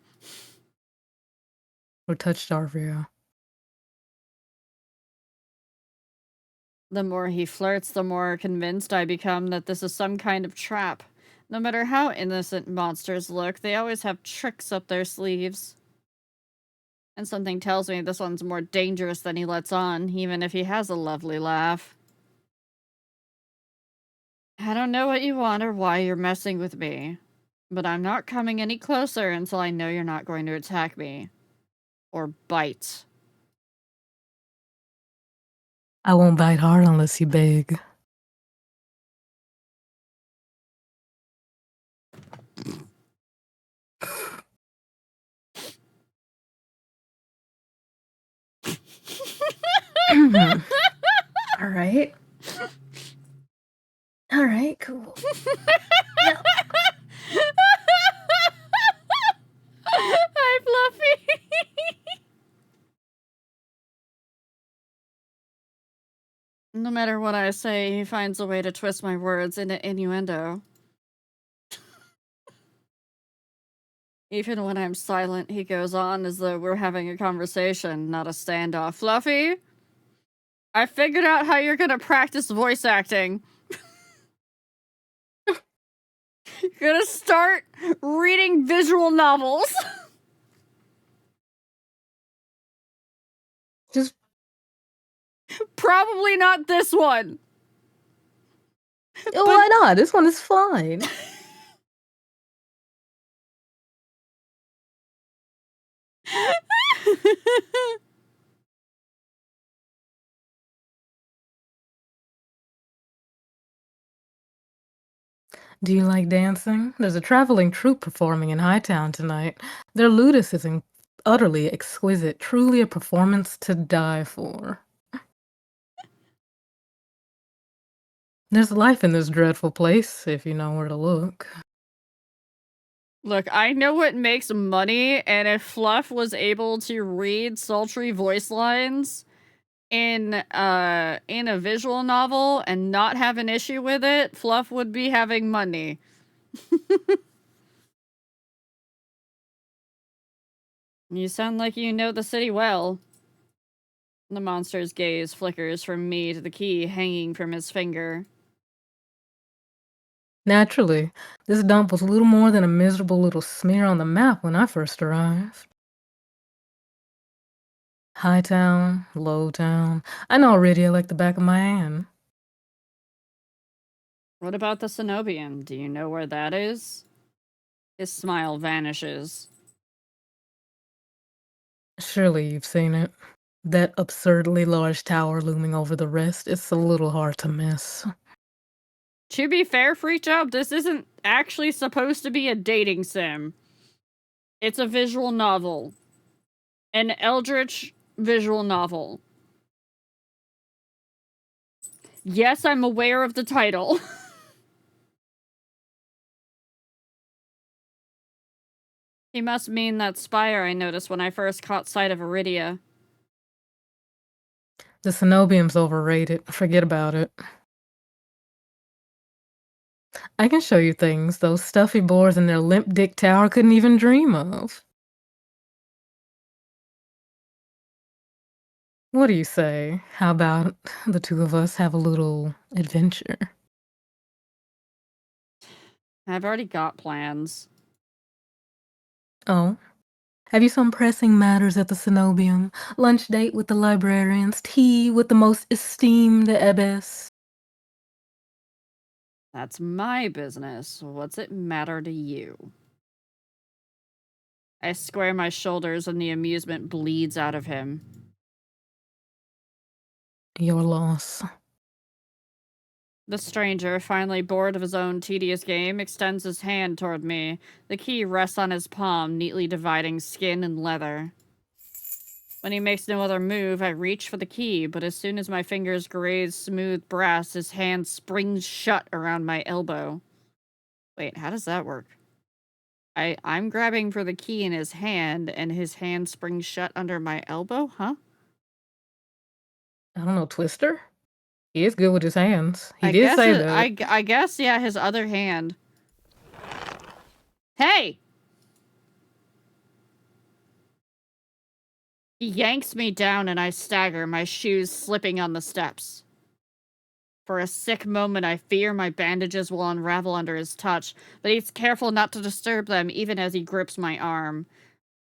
Or Touchstarved. The more he flirts, the more convinced I become that this is some kind of trap. No matter how innocent monsters look, they always have tricks up their sleeves. And something tells me this one's more dangerous than he lets on, even if he has a lovely laugh. I don't know what you want or why you're messing with me, but I'm not coming any closer until I know you're not going to attack me. Or bite. I won't bite hard unless you beg. All right. All right, cool. Hi, Fluffy! No matter what I say, he finds a way to twist my words into innuendo. Even when I'm silent, he goes on as though we're having a conversation, not a standoff. Fluffy, I figured out how you're gonna practice voice acting. You're gonna start reading visual novels. Just Probably not this one. why not? This one is fine. Do you like dancing? There's a traveling troupe performing in Hightown tonight. Their ludus is utterly exquisite, truly a performance to die for. There's life in this dreadful place, if you know where to look. Look, I know what makes money, and if Fluff was able to read sultry voice lines in a visual novel and not have an issue with it, Fluff would be having money. You sound like you know the city well. The monster's gaze flickers from me to the key hanging from his finger. Naturally, this dump was little more than a miserable little smear on the map when I first arrived. Hightown, Lowtown, I know already like the back of my hand. What about the Cenobium? Do you know where that is? His smile vanishes. Surely you've seen it. That absurdly large tower looming over the rest, it's a little hard to miss. To be fair, Freak Job, this isn't actually supposed to be a dating sim. It's a visual novel. An eldritch visual novel. Yes, I'm aware of the title. He must mean that spire I noticed when I first caught sight of Iridia. The Cenobium's overrated. Forget about it. I can show you things those stuffy boars in their limp dick tower couldn't even dream of. What do you say? How about the two of us have a little adventure? I've already got plans. Oh? Have you some pressing matters at the Cenobium? Lunch date with the librarians? Tea with the most esteemed abbess? That's my business. What's it matter to you? I square my shoulders and the amusement bleeds out of him. Your loss. The stranger, finally bored of his own tedious game, extends his hand toward me. The key rests on his palm, neatly dividing skin and leather. When he makes no other move, I reach for the key, but as soon as my fingers graze smooth brass, his hand springs shut around my elbow. Wait, how does that work? I'm grabbing for the key in his hand, and his hand springs shut under my elbow? Huh? I don't know, Twister? He is good with his hands. He I did guess say it, that. I guess, yeah, his other hand. Hey! He yanks me down and I stagger, my shoes slipping on the steps. For a sick moment, I fear my bandages will unravel under his touch, but he's careful not to disturb them even as he grips my arm.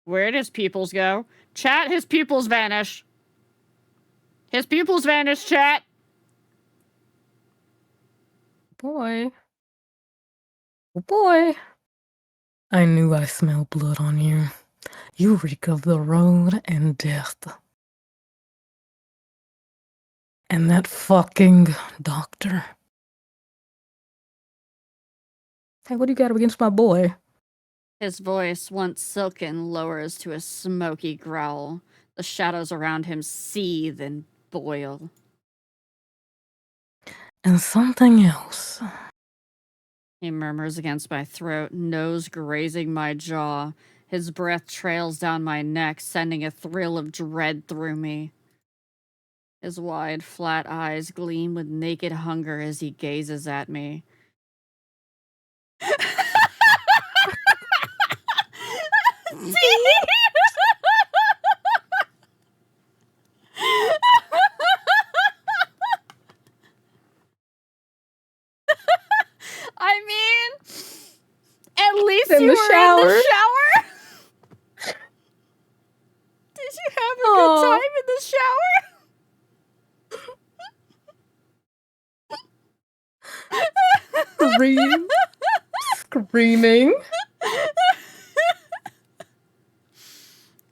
Where did his pupils go? Chat, his pupils vanish. His pupils vanish, chat! Boy. Oh boy. I knew I smelled blood on you. You reek of the road and death. And that fucking doctor. Hey, what do you got against my boy? His voice, once silken, lowers to a smoky growl. The shadows around him seethe and boil. And something else. He murmurs against my throat, nose grazing my jaw. His breath trails down my neck, sending a thrill of dread through me. His wide, flat eyes gleam with naked hunger as he gazes at me. I mean, at least In you the were in shower. the shower. Did you have a good Aw. time in the shower? Screaming.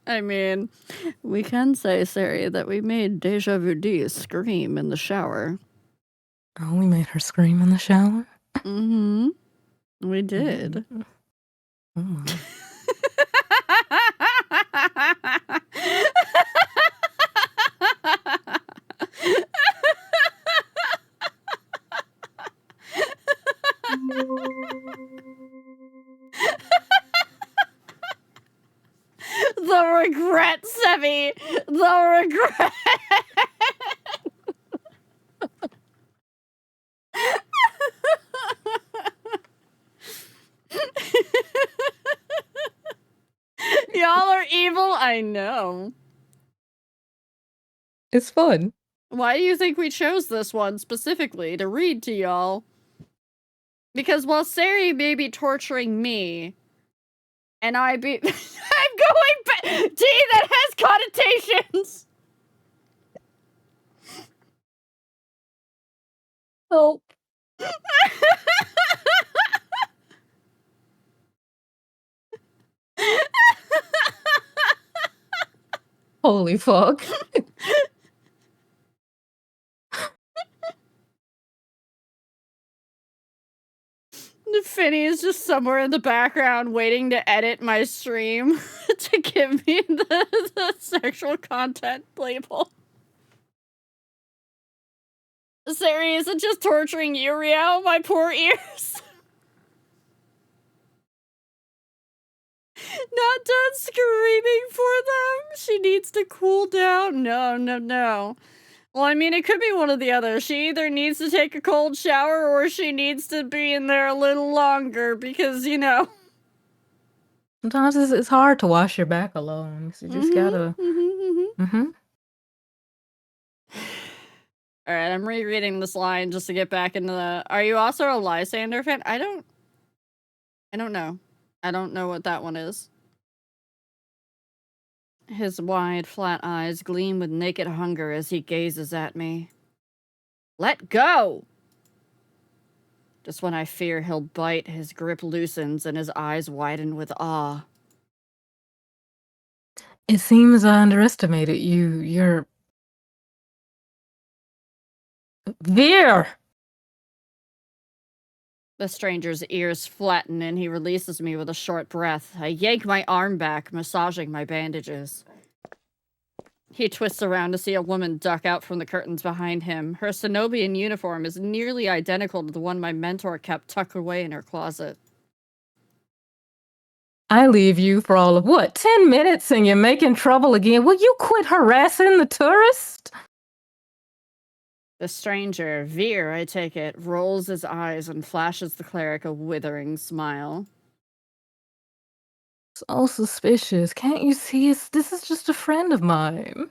I mean, we can say, Sari, that we made Deja Vu D scream in the shower. Oh, we made her scream in the shower? Mm-hmm. We did. Oh my. The regret, Sevi! The regret! Y'all are evil, I know. It's fun. Why do you think we chose this one specifically to read to y'all? Because while Sari may be torturing me, and I'm going back. T, that has connotations. Help. Holy fuck. Finny is just somewhere in the background waiting to edit my stream to give me the sexual content label. Sari, is it just torturing you, Rio? My poor ears. Not done screaming for them. She needs to cool down. No. Well, I mean, it could be one or the other. She either needs to take a cold shower or she needs to be in there a little longer because, you know. Sometimes it's hard to wash your back alone. So you just gotta. All right, I'm rereading this line just to get back into the. Are you also a Lysander fan? I don't know. I don't know what that one is. His wide, flat eyes gleam with naked hunger as he gazes at me. Let go! Just when I fear he'll bite, his grip loosens and his eyes widen with awe. It seems I underestimated you. You're. Veer! The stranger's ears flatten and he releases me with a short breath. I yank my arm back, massaging my bandages. He twists around to see a woman duck out from the curtains behind him. Her Cenobian uniform is nearly identical to the one my mentor kept tucked away in her closet. I leave you for all of what, 10 minutes and you're making trouble again? Will you quit harassing the tourist? The stranger, Veer, I take it, rolls his eyes and flashes the cleric a withering smile. So suspicious. Can't you see this is just a friend of mine?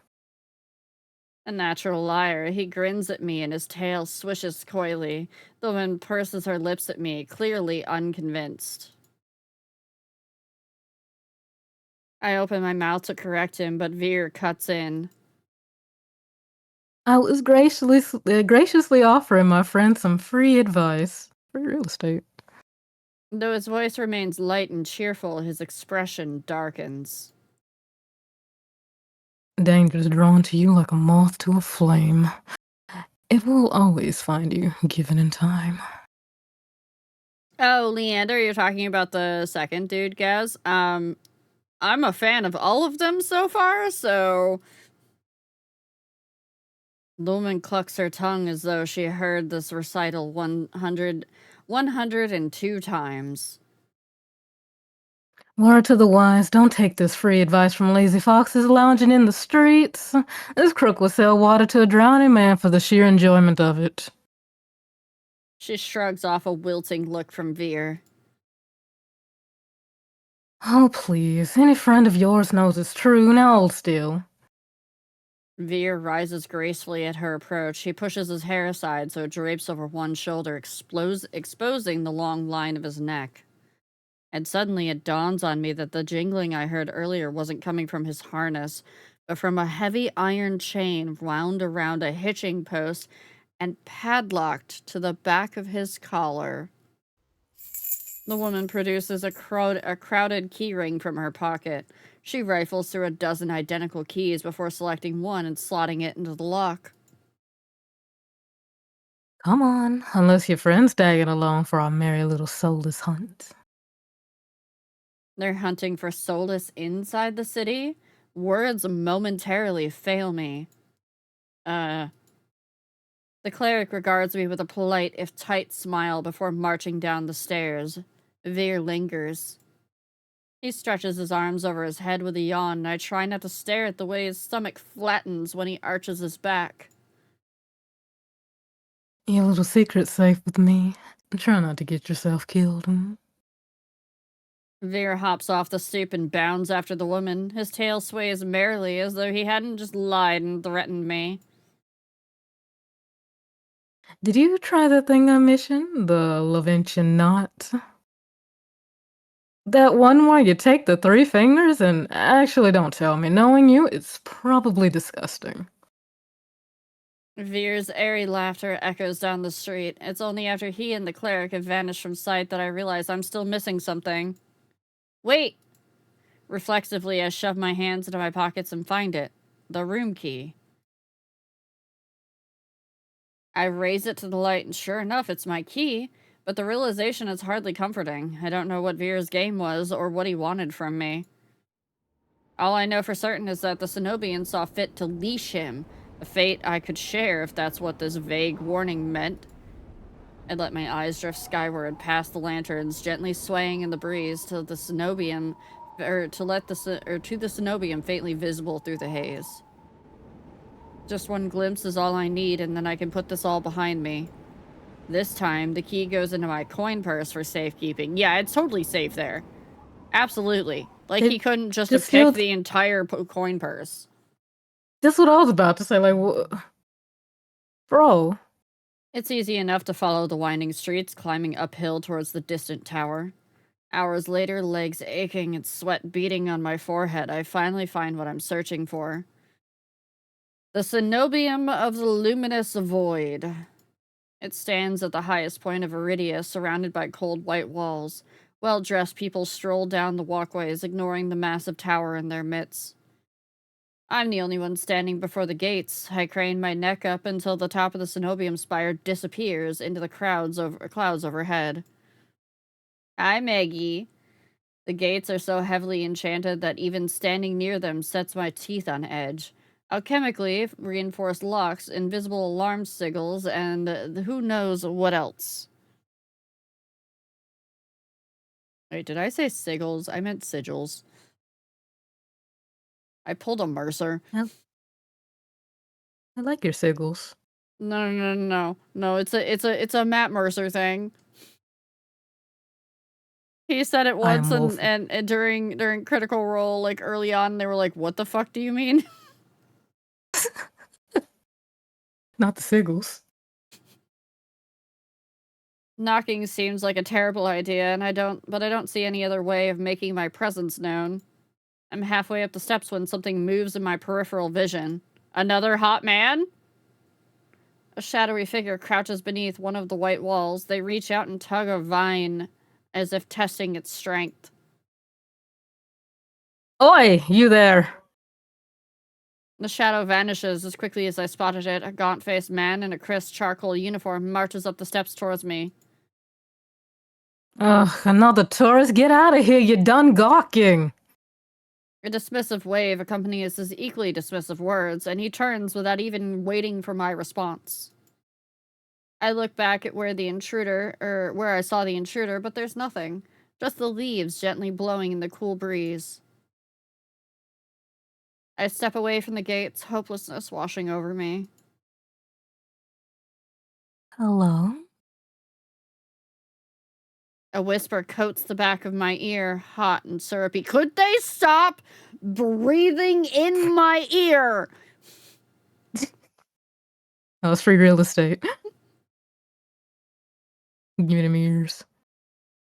A natural liar, he grins at me and his tail swishes coyly. The woman purses her lips at me, clearly unconvinced. I open my mouth to correct him, but Veer cuts in. I was graciously offering my friend some free advice. Free real estate. Though his voice remains light and cheerful, his expression darkens. Danger's drawn to you like a moth to a flame. It will always find you, given in time. Oh, Leander, you're talking about the second dude, Gaz? I'm a fan of all of them so far, so... The woman clucks her tongue as though she heard this recital 102 times. Word to the wise, don't take this free advice from lazy foxes lounging in the streets. This crook will sell water to a drowning man for the sheer enjoyment of it. She shrugs off a wilting look from Veer. Oh, please. Any friend of yours knows it's true. Now hold still. Veer rises gracefully at her approach. He pushes his hair aside so it drapes over one shoulder, exposing the long line of his neck. And suddenly it dawns on me that the jingling I heard earlier wasn't coming from his harness, but from a heavy iron chain wound around a hitching post and padlocked to the back of his collar. The woman produces a crowded keyring from her pocket. She rifles through a dozen identical keys before selecting one and slotting it into the lock. Come on, unless your friend's tagging along for our merry little soulless hunt. They're hunting for solace inside the city? Words momentarily fail me. The cleric regards me with a polite, if tight, smile before marching down the stairs. Veer lingers. He stretches his arms over his head with a yawn, and I try not to stare at the way his stomach flattens when he arches his back. Your little secret's safe with me. Try not to get yourself killed. Veer hops off the stoop and bounds after the woman. His tail sways merrily as though he hadn't just lied and threatened me. Did you try that thing I mentioned? The Lavention knot? That one where you take the 3 fingers and actually don't tell me. Knowing you, it's probably disgusting. Veer's airy laughter echoes down the street. It's only after he and the cleric have vanished from sight that I realize I'm still missing something. Wait! Reflexively, I shove my hands into my pockets and find it. The room key. I raise it to the light, and sure enough, it's my key. But the realization is hardly comforting. I don't know what Veer's game was or what he wanted from me. All I know for certain is that the Cenobian saw fit to leash him, a fate I could share if that's what this vague warning meant. I let my eyes drift skyward past the lanterns, gently swaying in the breeze till the Cenobium, to the Cenobium faintly visible through the haze. Just one glimpse is all I need, and then I can put this all behind me. This time, the key goes into my coin purse for safekeeping. Yeah, it's totally safe there. Absolutely. Like, he couldn't just have picked the entire coin purse. That's what I was about to say, like, bro. It's easy enough to follow the winding streets, climbing uphill towards the distant tower. Hours later, legs aching and sweat beading on my forehead, I finally find what I'm searching for. The Cenobium of the Luminous Void. It stands at the highest point of Iridia, surrounded by cold white walls. Well-dressed people stroll down the walkways, ignoring the massive tower in their midst. I'm the only one standing before the gates. I crane my neck up until the top of the Cenobium spire disappears into the clouds overhead. Hi, Maggie. The gates are so heavily enchanted that even standing near them sets my teeth on edge. Alchemically reinforced locks, invisible alarm sigils, and who knows what else. Wait, did I say sigils? I meant sigils. I pulled a Mercer. I like your sigils. No, it's a Matt Mercer thing. He said it once and during Critical Role, like early on, they were like, "What the fuck do you mean?" Not the sigils. Knocking seems like a terrible idea, and I don't see any other way of making my presence known. I'm halfway up the steps when something moves in my peripheral vision. Another hot man? A shadowy figure crouches beneath one of the white walls. They reach out and tug a vine, as if testing its strength. Oi, you there! The shadow vanishes as quickly as I spotted it. A gaunt-faced man in a crisp charcoal uniform marches up the steps towards me. Ugh, another tourist? Get out of here, you're done gawking! A dismissive wave accompanies his equally dismissive words, and he turns without even waiting for my response. I look back at where I saw the intruder, but there's nothing. Just the leaves gently blowing in the cool breeze. I step away from the gates, hopelessness washing over me. Hello? A whisper coats the back of my ear, hot and syrupy. Could they stop breathing in my ear? Oh, it's free real estate. Give them ears.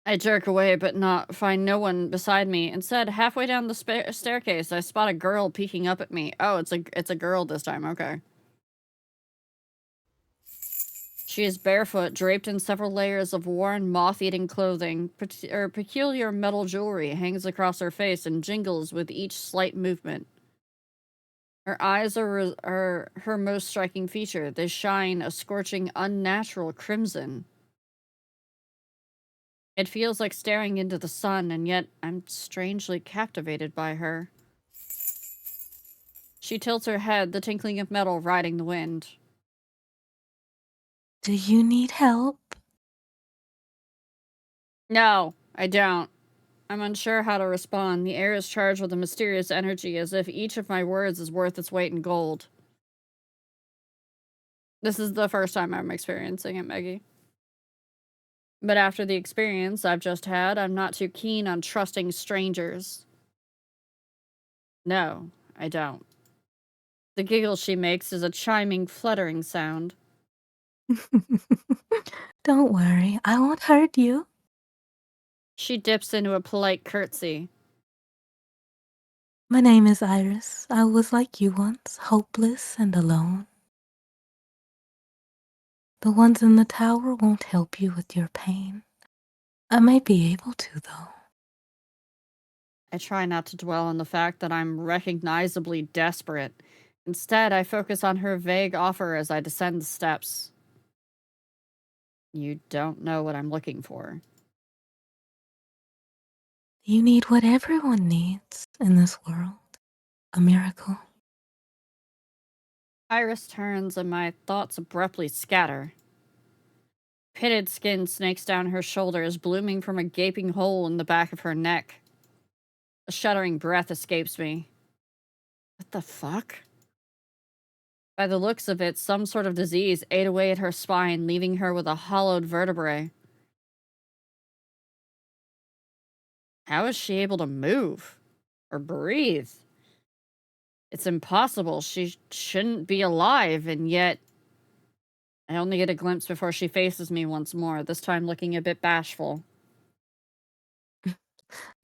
I jerk away, but find no one beside me. Instead, halfway down the staircase, I spot a girl peeking up at me. Oh, it's a girl this time. Okay. She is barefoot, draped in several layers of worn, moth-eating clothing. Peculiar metal jewelry hangs across her face and jingles with each slight movement. Her eyes are her most striking feature. They shine a scorching, unnatural crimson. It feels like staring into the sun, and yet I'm strangely captivated by her. She tilts her head, the tinkling of metal riding the wind. Do you need help? No, I don't. I'm unsure how to respond. The air is charged with a mysterious energy, as if each of my words is worth its weight in gold. This is the first time I'm experiencing it, Maggie. But after the experience I've just had, I'm not too keen on trusting strangers. No, I don't. The giggle she makes is a chiming, fluttering sound. Don't worry, I won't hurt you. She dips into a polite curtsy. My name is Iris. I was like you once, hopeless and alone. The ones in the tower won't help you with your pain. I might be able to, though. I try not to dwell on the fact that I'm recognizably desperate. Instead, I focus on her vague offer as I descend the steps. You don't know what I'm looking for. You need what everyone needs in this world. A miracle. Iris turns and my thoughts abruptly scatter. Pitted skin snakes down her shoulders, blooming from a gaping hole in the back of her neck. A shuddering breath escapes me. What the fuck? By the looks of it, some sort of disease ate away at her spine, leaving her with a hollowed vertebrae. How is she able to move? Or breathe? It's impossible. She shouldn't be alive, and yet... I only get a glimpse before she faces me once more, this time looking a bit bashful.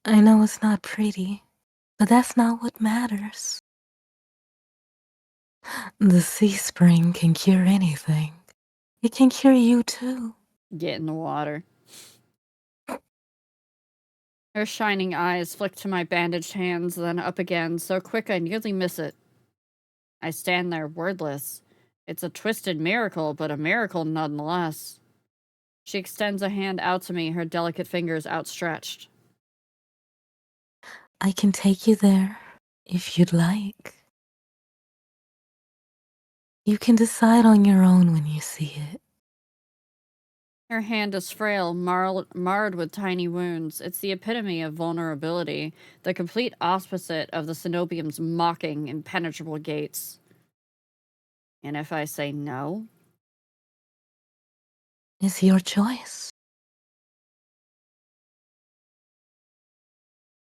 I know it's not pretty, but that's not what matters. The sea spring can cure anything. It can cure you too. Get in the water. Her shining eyes flick to my bandaged hands, then up again, so quick I nearly miss it. I stand there wordless. It's a twisted miracle, but a miracle nonetheless. She extends a hand out to me, her delicate fingers outstretched. I can take you there if you'd like. You can decide on your own when you see it. Her hand is frail, marred with tiny wounds. It's the epitome of vulnerability, the complete opposite of the Cenobium's mocking, impenetrable gates. And if I say no? It's your choice.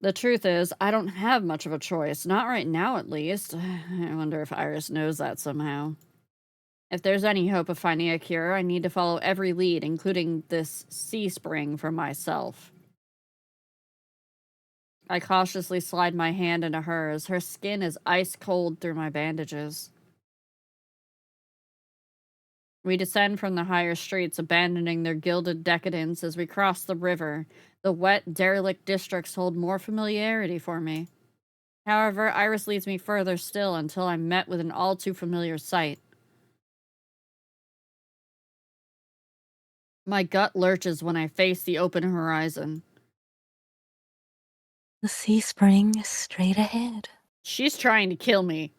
The truth is, I don't have much of a choice. Not right now, at least. I wonder if Iris knows that somehow. If there's any hope of finding a cure, I need to follow every lead, including this sea spring, for myself. I cautiously slide my hand into hers. Her skin is ice cold through my bandages. We descend from the higher streets, abandoning their gilded decadence as we cross the river. The wet, derelict districts hold more familiarity for me. However, Iris leads me further still until I'm met with an all too familiar sight. My gut lurches when I face the open horizon. The sea spring is straight ahead. She's trying to kill me.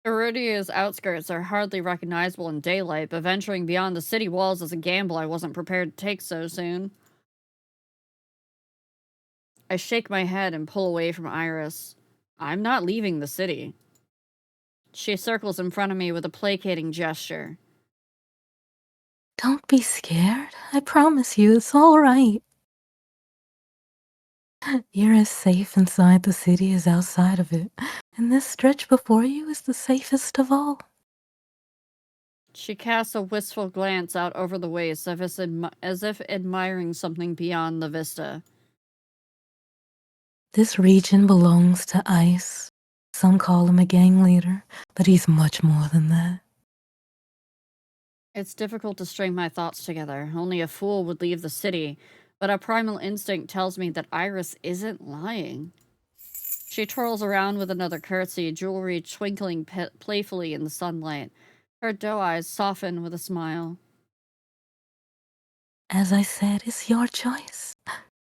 Erodia's outskirts are hardly recognizable in daylight, but venturing beyond the city walls is a gamble I wasn't prepared to take so soon. I shake my head and pull away from Iris. I'm not leaving the city. She circles in front of me with a placating gesture. Don't be scared. I promise you it's all right. You're as safe inside the city as outside of it, and this stretch before you is the safest of all. She casts a wistful glance out over the waste as if admiring something beyond the vista. This region belongs to Ice. Some call him a gang leader, but he's much more than that. It's difficult to string my thoughts together. Only a fool would leave the city, but a primal instinct tells me that Iris isn't lying. She twirls around with another curtsy, jewelry twinkling playfully in the sunlight. Her doe eyes soften with a smile. As I said, it's your choice.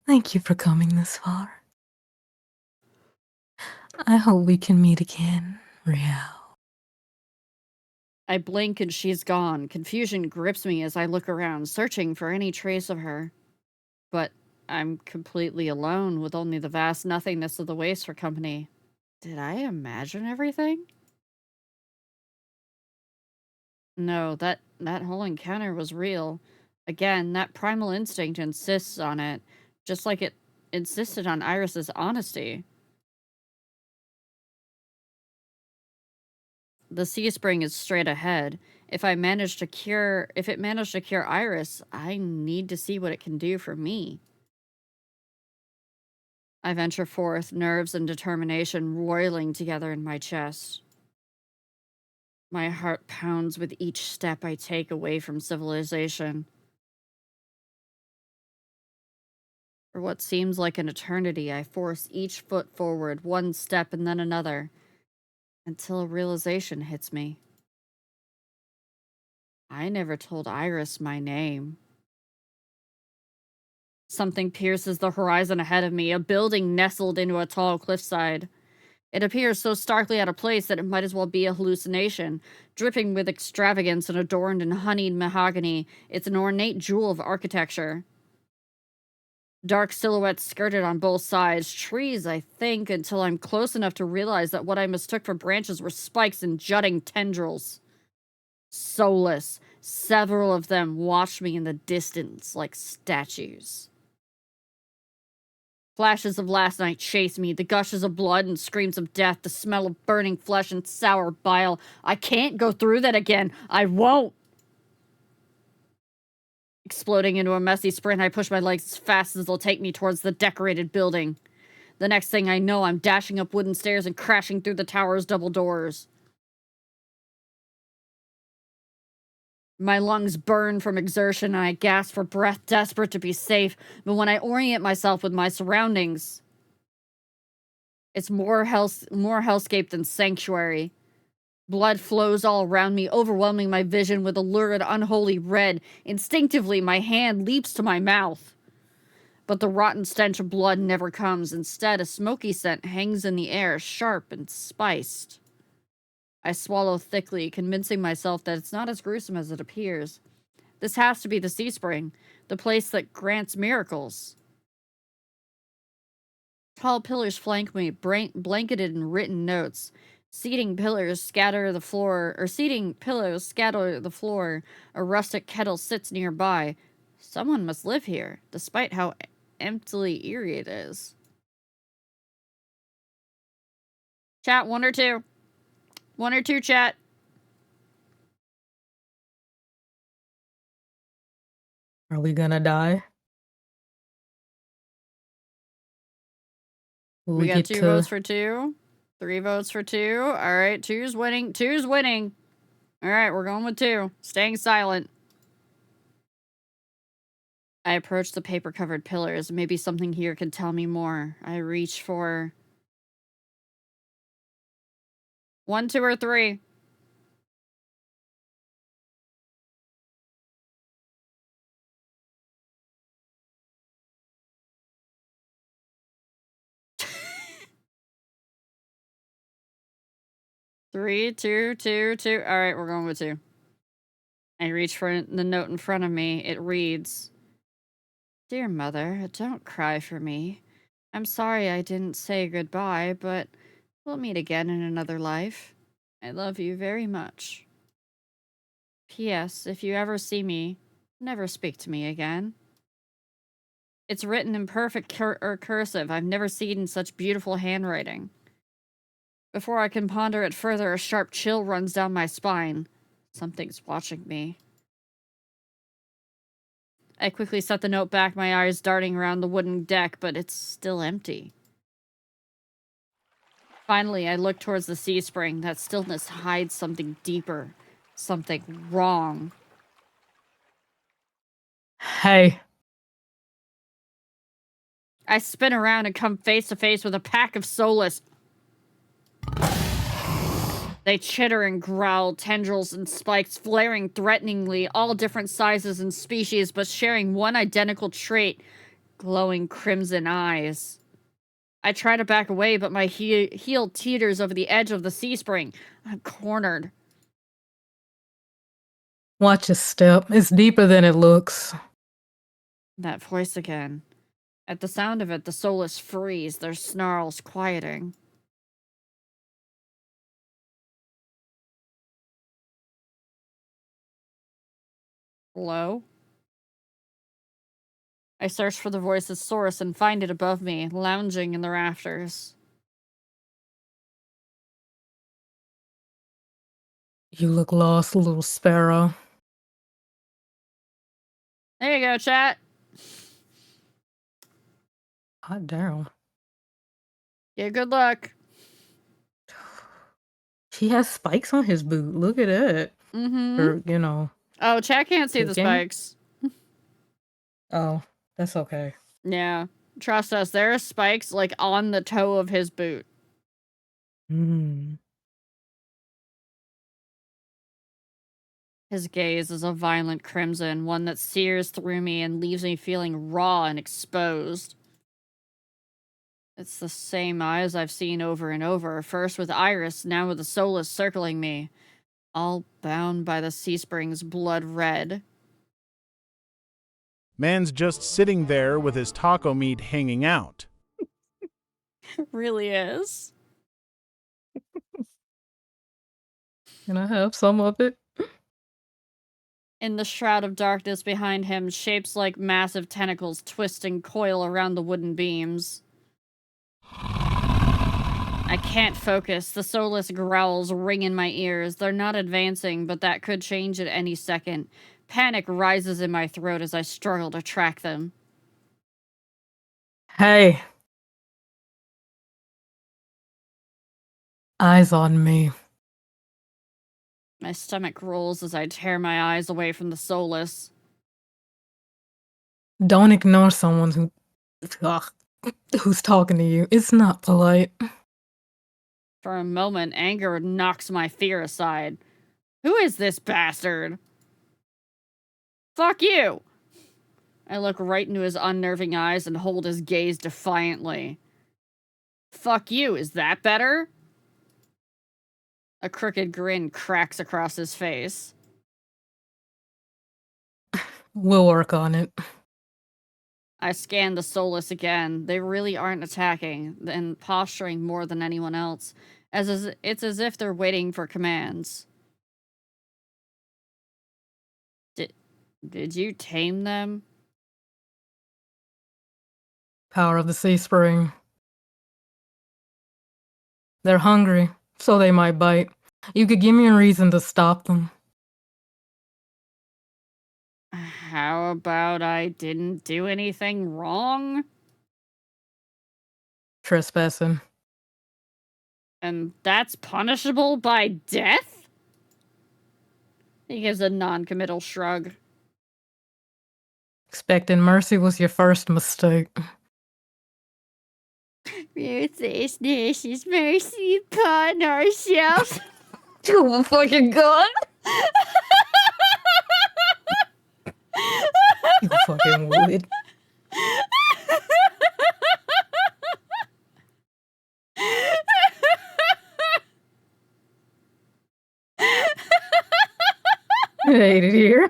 Thank you for coming this far. I hope we can meet again, Riao. I blink and she's gone. Confusion grips me as I look around, searching for any trace of her. But I'm completely alone, with only the vast nothingness of the waste for company. Did I imagine everything? No, that whole encounter was real. Again, that primal instinct insists on it, just like it insisted on Iris's honesty. The sea spring is straight ahead. If it managed to cure Iris, I need to see what it can do for me. I venture forth, nerves and determination roiling together in my chest. My heart pounds with each step I take away from civilization. For what seems like an eternity, I force each foot forward, one step and then another, until a realization hits me. I never told Iris my name. Something pierces the horizon ahead of me, a building nestled into a tall cliffside. It appears so starkly out of place that it might as well be a hallucination. Dripping with extravagance and adorned in honeyed mahogany, it's an ornate jewel of architecture. Dark silhouettes skirted on both sides, trees, I think, until I'm close enough to realize that what I mistook for branches were spikes and jutting tendrils. Soulless, several of them watch me in the distance like statues. Flashes of last night chase me, the gushes of blood and screams of death, the smell of burning flesh and sour bile. I can't go through that again. I won't. Exploding into a messy sprint, I push my legs as fast as they'll take me towards the decorated building. The next thing I know, I'm dashing up wooden stairs and crashing through the tower's double doors. My lungs burn from exertion and I gasp for breath, desperate to be safe. But when I orient myself with my surroundings, it's more hellscape than sanctuary. Blood flows all around me, overwhelming my vision with a lurid, unholy red. Instinctively, my hand leaps to my mouth. But the rotten stench of blood never comes. Instead, a smoky scent hangs in the air, sharp and spiced. I swallow thickly, convincing myself that it's not as gruesome as it appears. This has to be the Sea Spring, the place that grants miracles. Tall pillars flank me, blanketed in written notes. Seating pillows scatter the floor. A rustic kettle sits nearby. Someone must live here, despite how emptily eerie it is. Chat, one or two. One or two, chat. Are we gonna die? Will We got get 2 votes for 2. 3 votes for 2. All right, 2's winning. 2's winning. All right, we're going with 2. Staying silent. I approach the paper-covered pillars. Maybe something here can tell me more. I reach for 1, 2, or 3. Three, two, two, two. All right, we're going with 2. I reach for the note in front of me. It reads, "Dear Mother, don't cry for me. I'm sorry I didn't say goodbye, but we'll meet again in another life. I love you very much. P.S. If you ever see me, never speak to me again." It's written in perfect cursive. I've never seen such beautiful handwriting. Before I can ponder it further, a sharp chill runs down my spine. Something's watching me. I quickly set the note back, my eyes darting around the wooden deck, but it's still empty. Finally, I look towards the Sea Spring. That stillness hides something deeper. Something wrong. Hey. I spin around and come face to face with a pack of soulless. They chitter and growl, tendrils and spikes flaring threateningly, all different sizes and species, but sharing one identical trait, glowing crimson eyes. I try to back away, but my heel teeters over the edge of the Sea Spring. I'm cornered. Watch your step. It's deeper than it looks. That voice again. At the sound of it, the soulless freeze, their snarls quieting. Hello? I search for the voice's source and find it above me, lounging in the rafters. You look lost, little sparrow. There you go, chat. Hot damn. Yeah, good luck. He has spikes on his boot. Look at it. Mm-hmm. Or, you know. Oh, chat can't see the Kicking? spikes. Oh, that's okay. Yeah. Trust us, there are spikes, like, on the toe of his boot. Hmm. His gaze is a violent crimson, one that sears through me and leaves me feeling raw and exposed. It's the same eyes I've seen over and over, first with Iris, now with the Solus circling me, all bound by the sea spring's blood red. Man's just sitting there with his taco meat hanging out. It really is. Can I have some of it? In the shroud of darkness behind him, shapes like massive tentacles twist and coil around the wooden beams. I can't focus. The soulless growls ring in my ears. They're not advancing, but that could change at any second. Panic rises in my throat as I struggle to track them. Hey. Eyes on me. My stomach rolls as I tear my eyes away from the soulless. Don't ignore someone who's talking to you. It's not polite. For a moment, anger knocks my fear aside. Who is this bastard? Fuck you! I look right into his unnerving eyes and hold his gaze defiantly. Fuck you, is that better? A crooked grin cracks across his face. We'll work on it. I scan the soulless again. They really aren't attacking, and posturing more than anyone else. It's as if they're waiting for commands. Did you tame them? Power of the sea spring. They're hungry, so they might bite. You could give me a reason to stop them. How about I didn't do anything wrong? Trespassing. And that's punishable by death? He gives a non-committal shrug. Expecting mercy was your first mistake. Ruthlessness is mercy upon ourselves. Oh fucking god! You fucking would. I hate it here.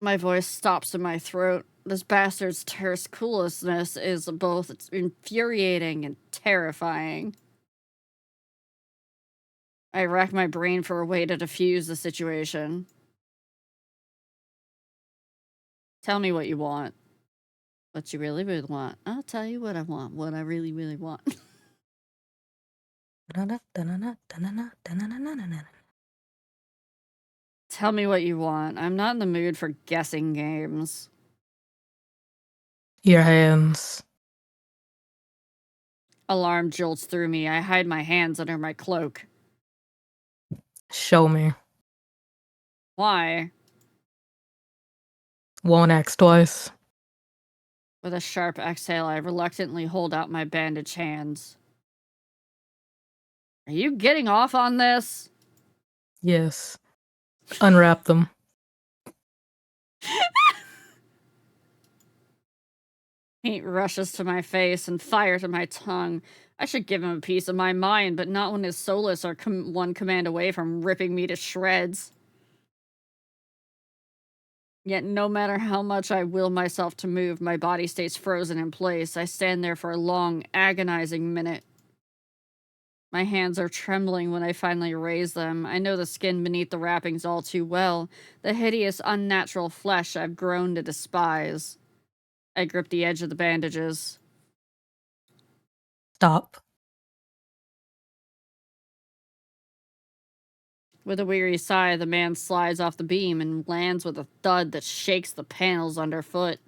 My voice stops in my throat. This bastard's terse coolness is both infuriating and terrifying. I rack my brain for a way to defuse the situation. Tell me what you want. What you really, really want. I'll tell you what I want. What I really, really want. Tell me what you want. I'm not in the mood for guessing games. Your hands. Alarm jolts through me. I hide my hands under my cloak. Show me. Why? Won't ask twice. With a sharp exhale, I reluctantly hold out my bandaged hands. Are you getting off on this? Yes. Unwrap them. Heat rushes to my face and fire to my tongue. I should give him a piece of my mind, but not when his soulless are one command away from ripping me to shreds. Yet no matter how much I will myself to move, my body stays frozen in place. I stand there for a long, agonizing minute. My hands are trembling when I finally raise them. I know the skin beneath the wrappings all too well, the hideous, unnatural flesh I've grown to despise. I grip the edge of the bandages. Stop. With a weary sigh, the man slides off the beam and lands with a thud that shakes the panels underfoot.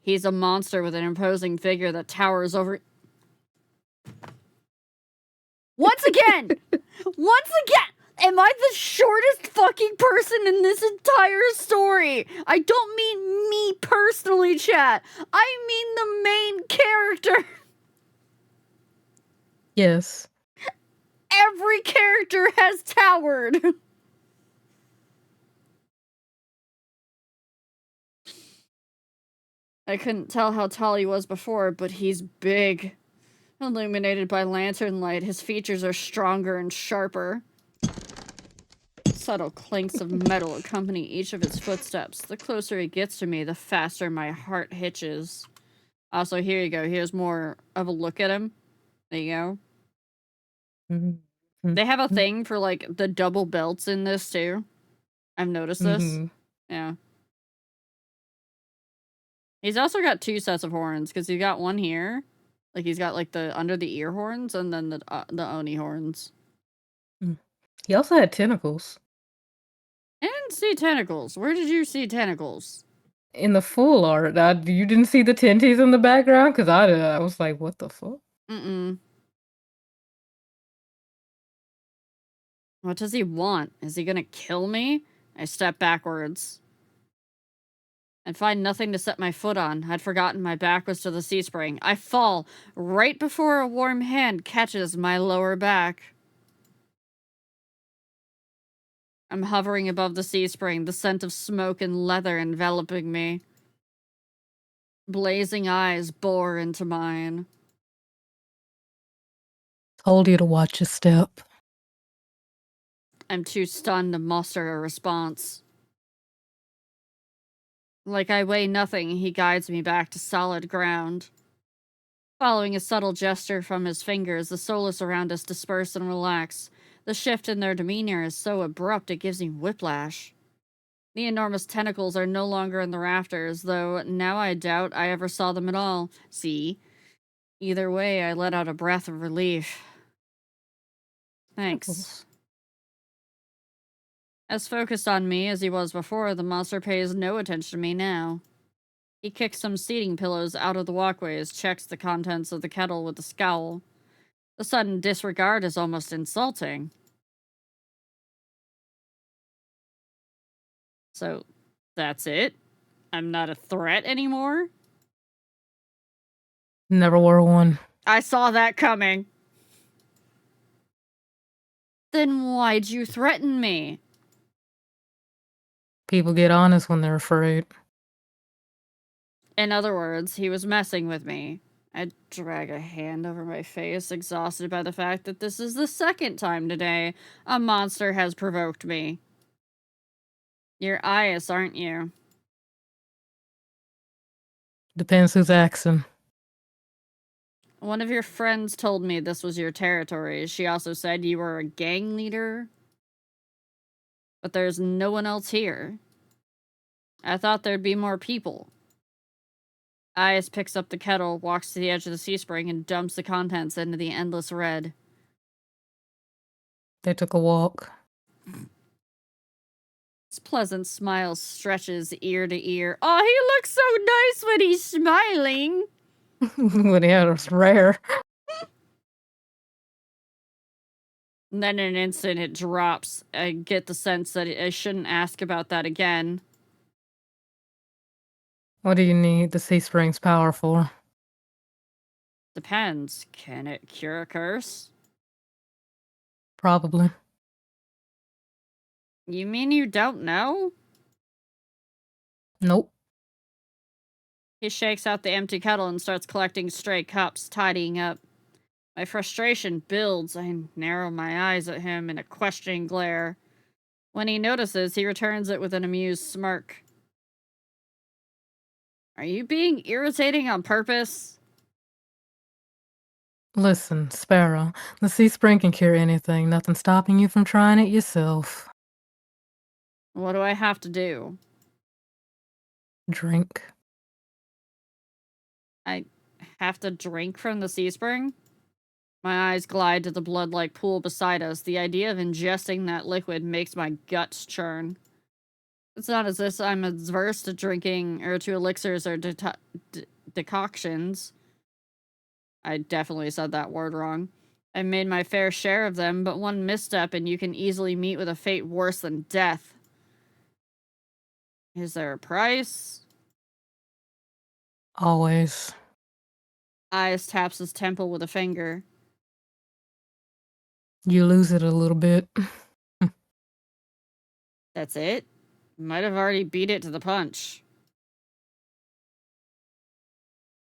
He's a monster with an imposing figure that towers over... Once again! Am I the shortest fucking person in this entire story? I don't mean me personally, chat. I mean the main character. Yes. Every character has towered. I couldn't tell how tall he was before, but he's big. Illuminated by lantern light, his features are stronger and sharper. Subtle clinks of metal accompany each of his footsteps. The closer he gets to me, the faster my heart hitches. Also, here you go. Here's more of a look at him. There you go. Mm-hmm. They have a thing for, like, the double belts in this, too. I've noticed this. Mm-hmm. Yeah. He's also got 2 sets of horns, because he got one here. Like, he's got, like, the under the ear horns, and then the Oni horns. He also had tentacles. I didn't see tentacles. Where did you see tentacles? In the full art, you didn't see the tenties in the background? Because I was like, what the fuck? Mm-mm. What does he want? Is he gonna kill me? I step backwards. And find nothing to set my foot on. I'd forgotten my back was to the C-spring. I fall right before a warm hand catches my lower back. I'm hovering above the C-spring, the scent of smoke and leather enveloping me. Blazing eyes bore into mine. Told you to watch your step. I'm too stunned to muster a response. Like I weigh nothing, he guides me back to solid ground. Following a subtle gesture from his fingers, the soulless around us disperse and relax. The shift in their demeanor is so abrupt it gives me whiplash. The enormous tentacles are no longer in the rafters, though now I doubt I ever saw them at all. See? Either way, I let out a breath of relief. Thanks. Tentacles. As focused on me as he was before, the monster pays no attention to me now. He kicks some seating pillows out of the walkways, checks the contents of the kettle with a scowl. The sudden disregard is almost insulting. So, that's it? I'm not a threat anymore? Never were one. I saw that coming. Then why'd you threaten me? People get honest when they're afraid. In other words, he was messing with me. I drag a hand over my face, exhausted by the fact that this is the second time today a monster has provoked me. You're Ias, aren't you? Depends who's asking. One of your friends told me this was your territory. She also said you were a gang leader. But there's no one else here. I thought there'd be more people. Ias picks up the kettle, walks to the edge of the C-spring, and dumps the contents into the endless red. They took a walk. His pleasant smile stretches ear to ear. Oh, he looks so nice when he's smiling. When he had us rare. And then in an instant, it drops. I get the sense that I shouldn't ask about that again. What do you need the C-spring's power for? Depends. Can it cure a curse? Probably. You mean you don't know? Nope. He shakes out the empty kettle and starts collecting stray cups, tidying up. My frustration builds. I narrow my eyes at him in a questioning glare. When he notices, he returns it with an amused smirk. Are you being irritating on purpose? Listen, Sparrow, the C-spring can cure anything. Nothing stopping you from trying it yourself. What do I have to do? Drink. I have to drink from the C-spring? My eyes glide to the blood-like pool beside us. The idea of ingesting that liquid makes my guts churn. It's not as if I'm averse to drinking or to elixirs or decoctions. I definitely said that word wrong. I've made my fair share of them, but one misstep and you can easily meet with a fate worse than death. Is there a price? Always. Ayas taps his temple with a finger. You lose it a little bit. That's it? Might have already beat it to the punch.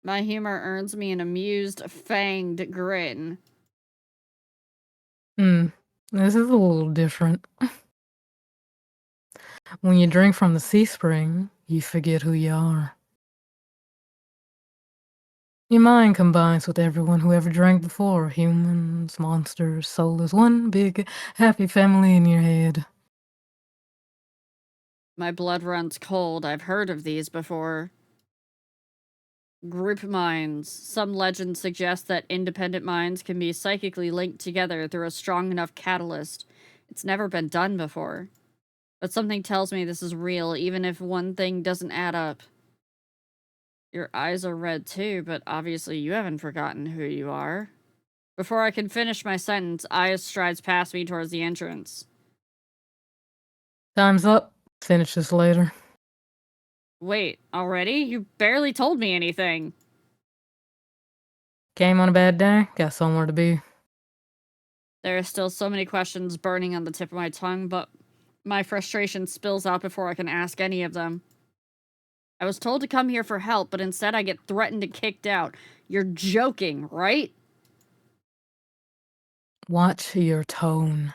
My humor earns me an amused, fanged grin. This is a little different. When you drink from the sea spring, you forget who you are. Your mind combines with everyone who ever drank before. Humans, monsters, soulless. One big, happy family in your head. My blood runs cold. I've heard of these before. Group minds. Some legends suggest that independent minds can be psychically linked together through a strong enough catalyst. It's never been done before. But something tells me this is real, even if one thing doesn't add up. Your eyes are red too, but obviously you haven't forgotten who you are. Before I can finish my sentence, Ayas strides past me towards the entrance. Time's up. Finish this later. Wait, already? You barely told me anything. Came on a bad day. Got somewhere to be. There are still so many questions burning on the tip of my tongue, but my frustration spills out before I can ask any of them. I was told to come here for help, but instead I get threatened and kicked out. You're joking, right? Watch your tone.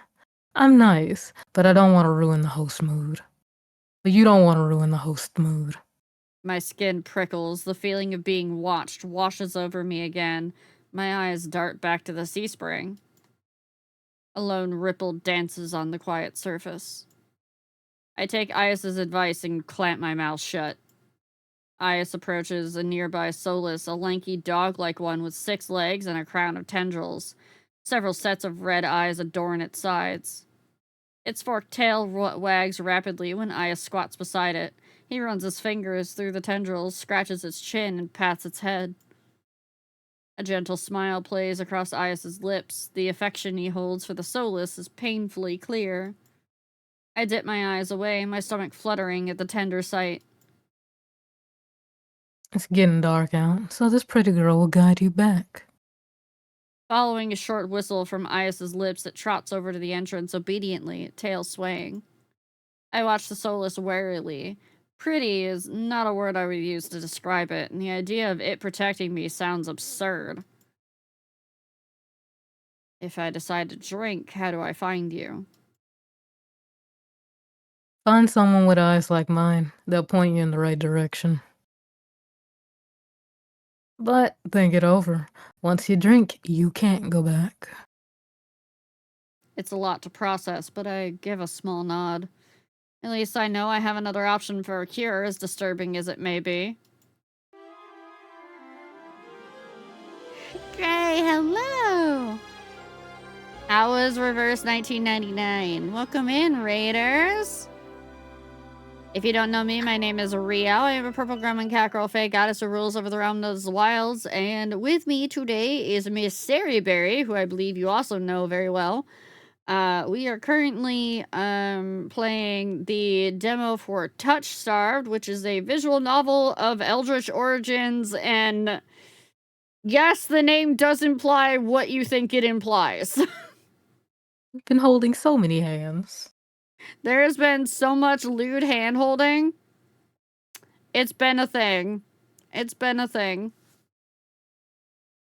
I'm nice, but I don't want to ruin the host mood. But you don't want to ruin the host mood. My skin prickles. The feeling of being watched washes over me again. My eyes dart back to the sea spring. A lone ripple dances on the quiet surface. I take Ayas's advice and clamp my mouth shut. Ayas approaches a nearby Solus, a lanky dog-like one with 6 legs and a crown of tendrils. Several sets of red eyes adorn its sides. Its forked tail wags rapidly when Ayas squats beside it. He runs his fingers through the tendrils, scratches its chin, and pats its head. A gentle smile plays across Ayas's lips. The affection he holds for the Solus is painfully clear. I dip my eyes away, my stomach fluttering at the tender sight. It's getting dark out, so this pretty girl will guide you back. Following a short whistle from Ayas's lips, it trots over to the entrance obediently, tail swaying. I watch the Solus warily. Pretty is not a word I would use to describe it, and the idea of it protecting me sounds absurd. If I decide to drink, how do I find you? Find someone with eyes like mine. They'll point you in the right direction. But think it over. Once you drink, you can't go back. It's a lot to process, but I give a small nod. At least I know I have another option for a cure, as disturbing as it may be. Gray, hello! How was Reverse 1999? Welcome in, Raiders! If you don't know me, my name is Rio. I am a purple gremlin cat girl fae goddess who rules over the realm of the wilds, and with me today is Miss Berry, who I believe you also know very well. We are currently playing the demo for Touchstarved, which is a visual novel of eldritch origins, and yes, the name does imply what you think it implies. You've been holding so many hands. There has been so much lewd hand-holding. It's been a thing. It's been a thing.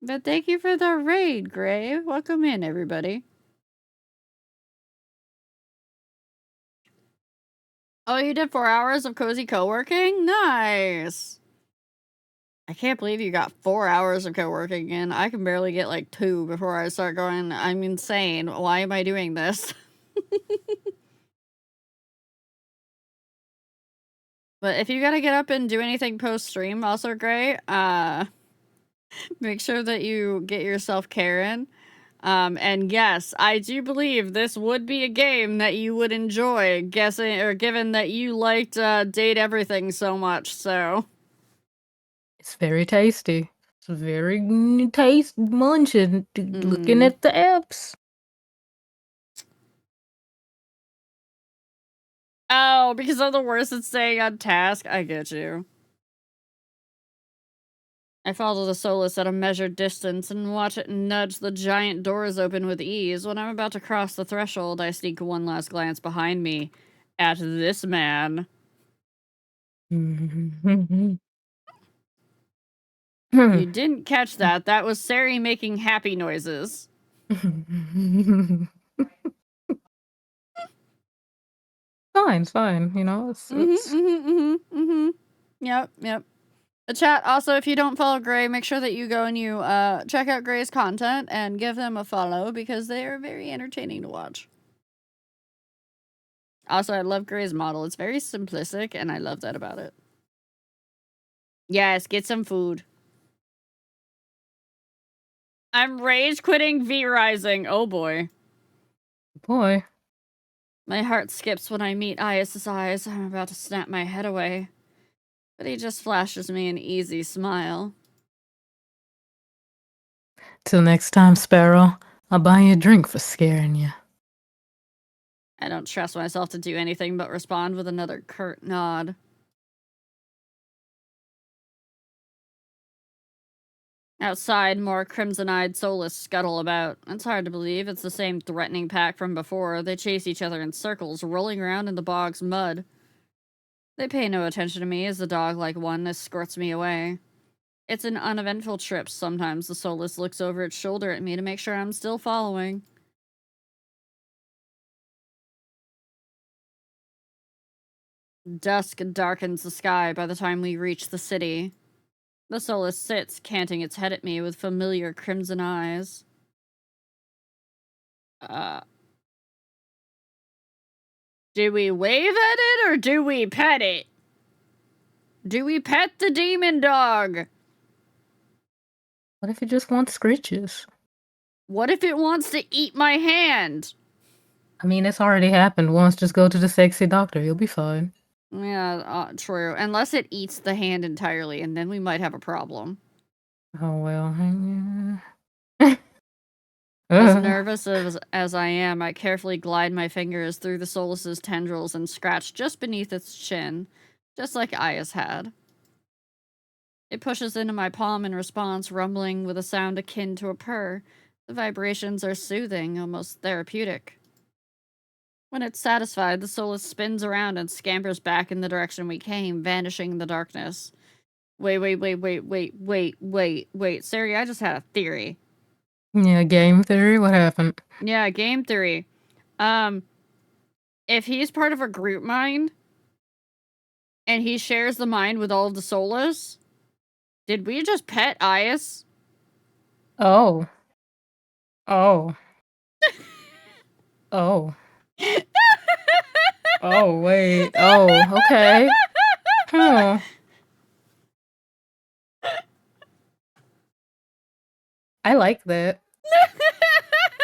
But thank you for the raid, Gray. Welcome in, everybody. Oh, you did 4 hours of cozy co-working? Nice. I can't believe you got 4 hours of co-working in. I can barely get like 2 before I start going, I'm insane. Why am I doing this? But if you gotta get up and do anything post-stream, also great, make sure that you get your self-care in. And yes, I do believe this would be a game that you would enjoy, given that you liked Date Everything so much, so. It's very tasty. It's very munching. Looking at the apps. Oh, because of the worst at staying on task? I get you. I follow the Solus at a measured distance and watch it nudge the giant doors open with ease. When I'm about to cross the threshold, I sneak one last glance behind me at this man. You didn't catch that. That was Sari making happy noises. Fine, it's fine. You know, it's Yep. The chat, also, if you don't follow Gray, make sure that you go and you check out Gray's content and give them a follow because they are very entertaining to watch. Also, I love Gray's model. It's very simplistic, and I love that about it. Yes, get some food. I'm rage quitting V-Rising. Oh boy. boy. My heart skips when I meet Ias's eyes. I'm about to snap my head away. But he just flashes me an easy smile. Till next time, Sparrow. I'll buy you a drink for scaring you. I don't trust myself to do anything but respond with another curt nod. Outside, more crimson-eyed Solus scuttle about. It's hard to believe it's the same threatening pack from before. They chase each other in circles, rolling around in the bog's mud. They pay no attention to me as the dog-like one escorts me away. It's an uneventful trip. Sometimes the Solus looks over its shoulder at me to make sure I'm still following. Dusk darkens the sky by the time we reach the city. The Solus sits, canting its head at me with familiar crimson eyes. Do we wave at it or do we pet it? Do we pet the demon dog? What if it just wants scritches? What if it wants to eat my hand? I mean, it's already happened once. Just go to the sexy doctor. You'll be fine. Yeah, true. Unless it eats the hand entirely, and then we might have a problem. Oh, well. As nervous as I am, I carefully glide my fingers through the Solus's tendrils and scratch just beneath its chin, just like Aya's had. It pushes into my palm in response, rumbling with a sound akin to a purr. The vibrations are soothing, almost therapeutic. When it's satisfied, the Solus spins around and scampers back in the direction we came, vanishing in the darkness. Wait. Sari, I just had a theory. Yeah, game theory? What happened? Yeah, game theory. If he's part of a group mind, and he shares the mind with all of the Solus, did we just pet Ias? Oh. Oh. Oh. Oh, wait. Oh, okay. I like that.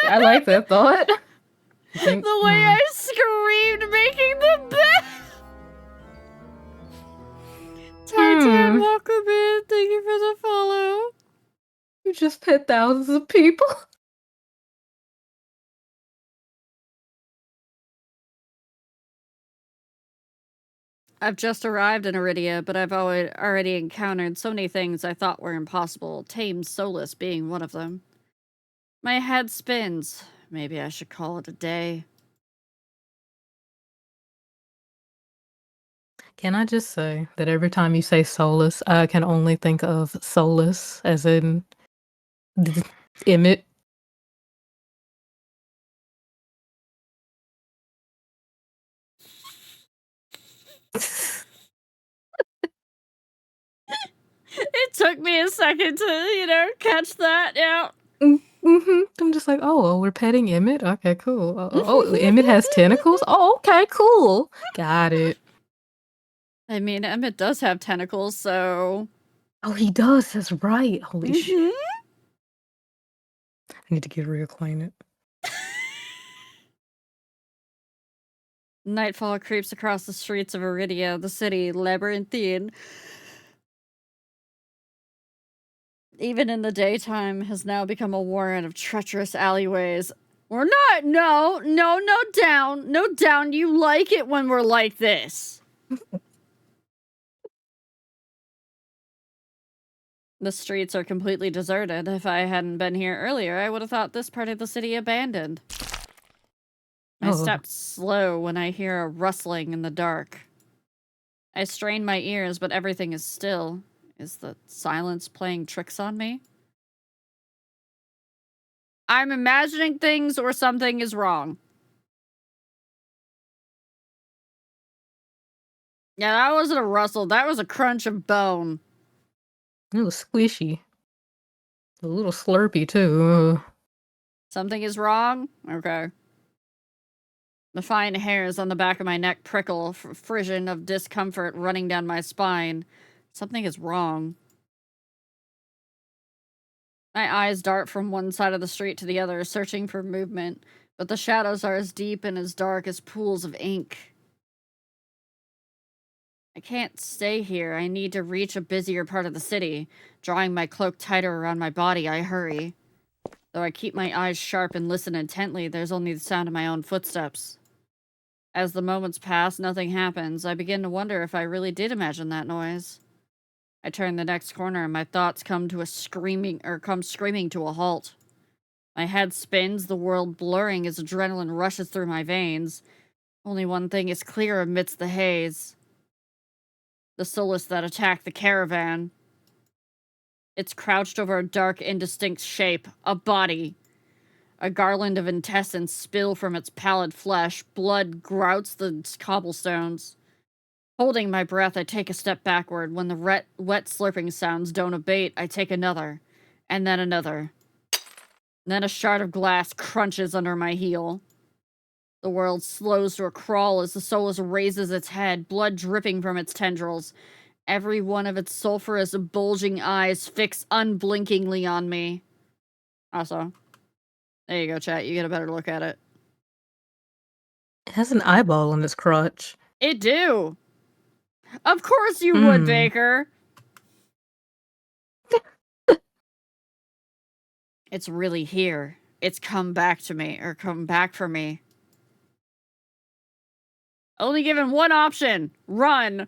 I like that thought. The way I screamed making the bed. Titan, welcome in. Thank you for the follow. You just pet thousands of people. I've just arrived in Iridia, but I've already encountered so many things I thought were impossible, tamed Solus being one of them. My head spins. Maybe I should call it a day. Can I just say that every time you say Solus, I can only think of Solus, as in Emmett. It took me a second to, catch that, yeah. I'm just like, oh, we're petting Emmett? Okay, cool. Oh, Emmett has tentacles? Oh, okay, cool. Got it. I mean, Emmett does have tentacles, so... Oh, he does. That's right. Holy shit. I need to get reacquainted. Nightfall creeps across the streets of Iridia, the city labyrinthine. Even in the daytime, has now become a warren of treacherous alleyways. We're not. No, down. No, down. You like it when we're like this. The streets are completely deserted. If I hadn't been here earlier, I would have thought this part of the city abandoned. I stepped slow when I hear a rustling in the dark. I strain my ears, but everything is still. Is the silence playing tricks on me? I'm imagining things or something is wrong. Yeah, that wasn't a rustle. That was a crunch of bone. It was squishy. A little slurpy, too. Something is wrong? Okay. The fine hairs on the back of my neck prickle, frisson of discomfort running down my spine. Something is wrong. My eyes dart from one side of the street to the other, searching for movement, but the shadows are as deep and as dark as pools of ink. I can't stay here. I need to reach a busier part of the city. Drawing my cloak tighter around my body, I hurry. Though I keep my eyes sharp and listen intently, there's only the sound of my own footsteps. As the moments pass, nothing happens. I begin to wonder if I really did imagine that noise. I turn the next corner and my thoughts come screaming to a halt. My head spins, the world blurring as adrenaline rushes through my veins. Only one thing is clear amidst the haze. The solace that attacked the caravan. It's crouched over a dark, indistinct shape, a body. A garland of intestines spill from its pallid flesh. Blood grouts the cobblestones. Holding my breath, I take a step backward. When the wet slurping sounds don't abate, I take another. And then another. Then a shard of glass crunches under my heel. The world slows to a crawl as the Solus raises its head, blood dripping from its tendrils. Every one of its sulphurous, bulging eyes fix unblinkingly on me. Also, there you go, chat. You get a better look at it. It has an eyeball on its crotch. It do. Of course you would, Baker. It's really here. It's come back to me, or come back for me. Only given one option. Run.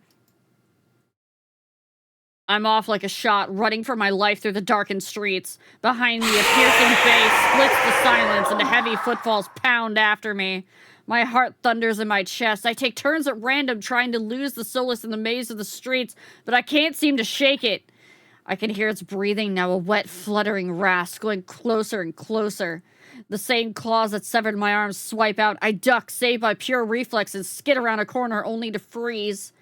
I'm off like a shot, running for my life through the darkened streets. Behind me, a piercing bass splits the silence, and heavy footfalls pound after me. My heart thunders in my chest. I take turns at random trying to lose the solace in the maze of the streets, but I can't seem to shake it. I can hear its breathing now, a wet, fluttering rasp, going closer and closer. The same claws that severed my arms swipe out. I duck, saved by pure reflexes, skid around a corner only to freeze.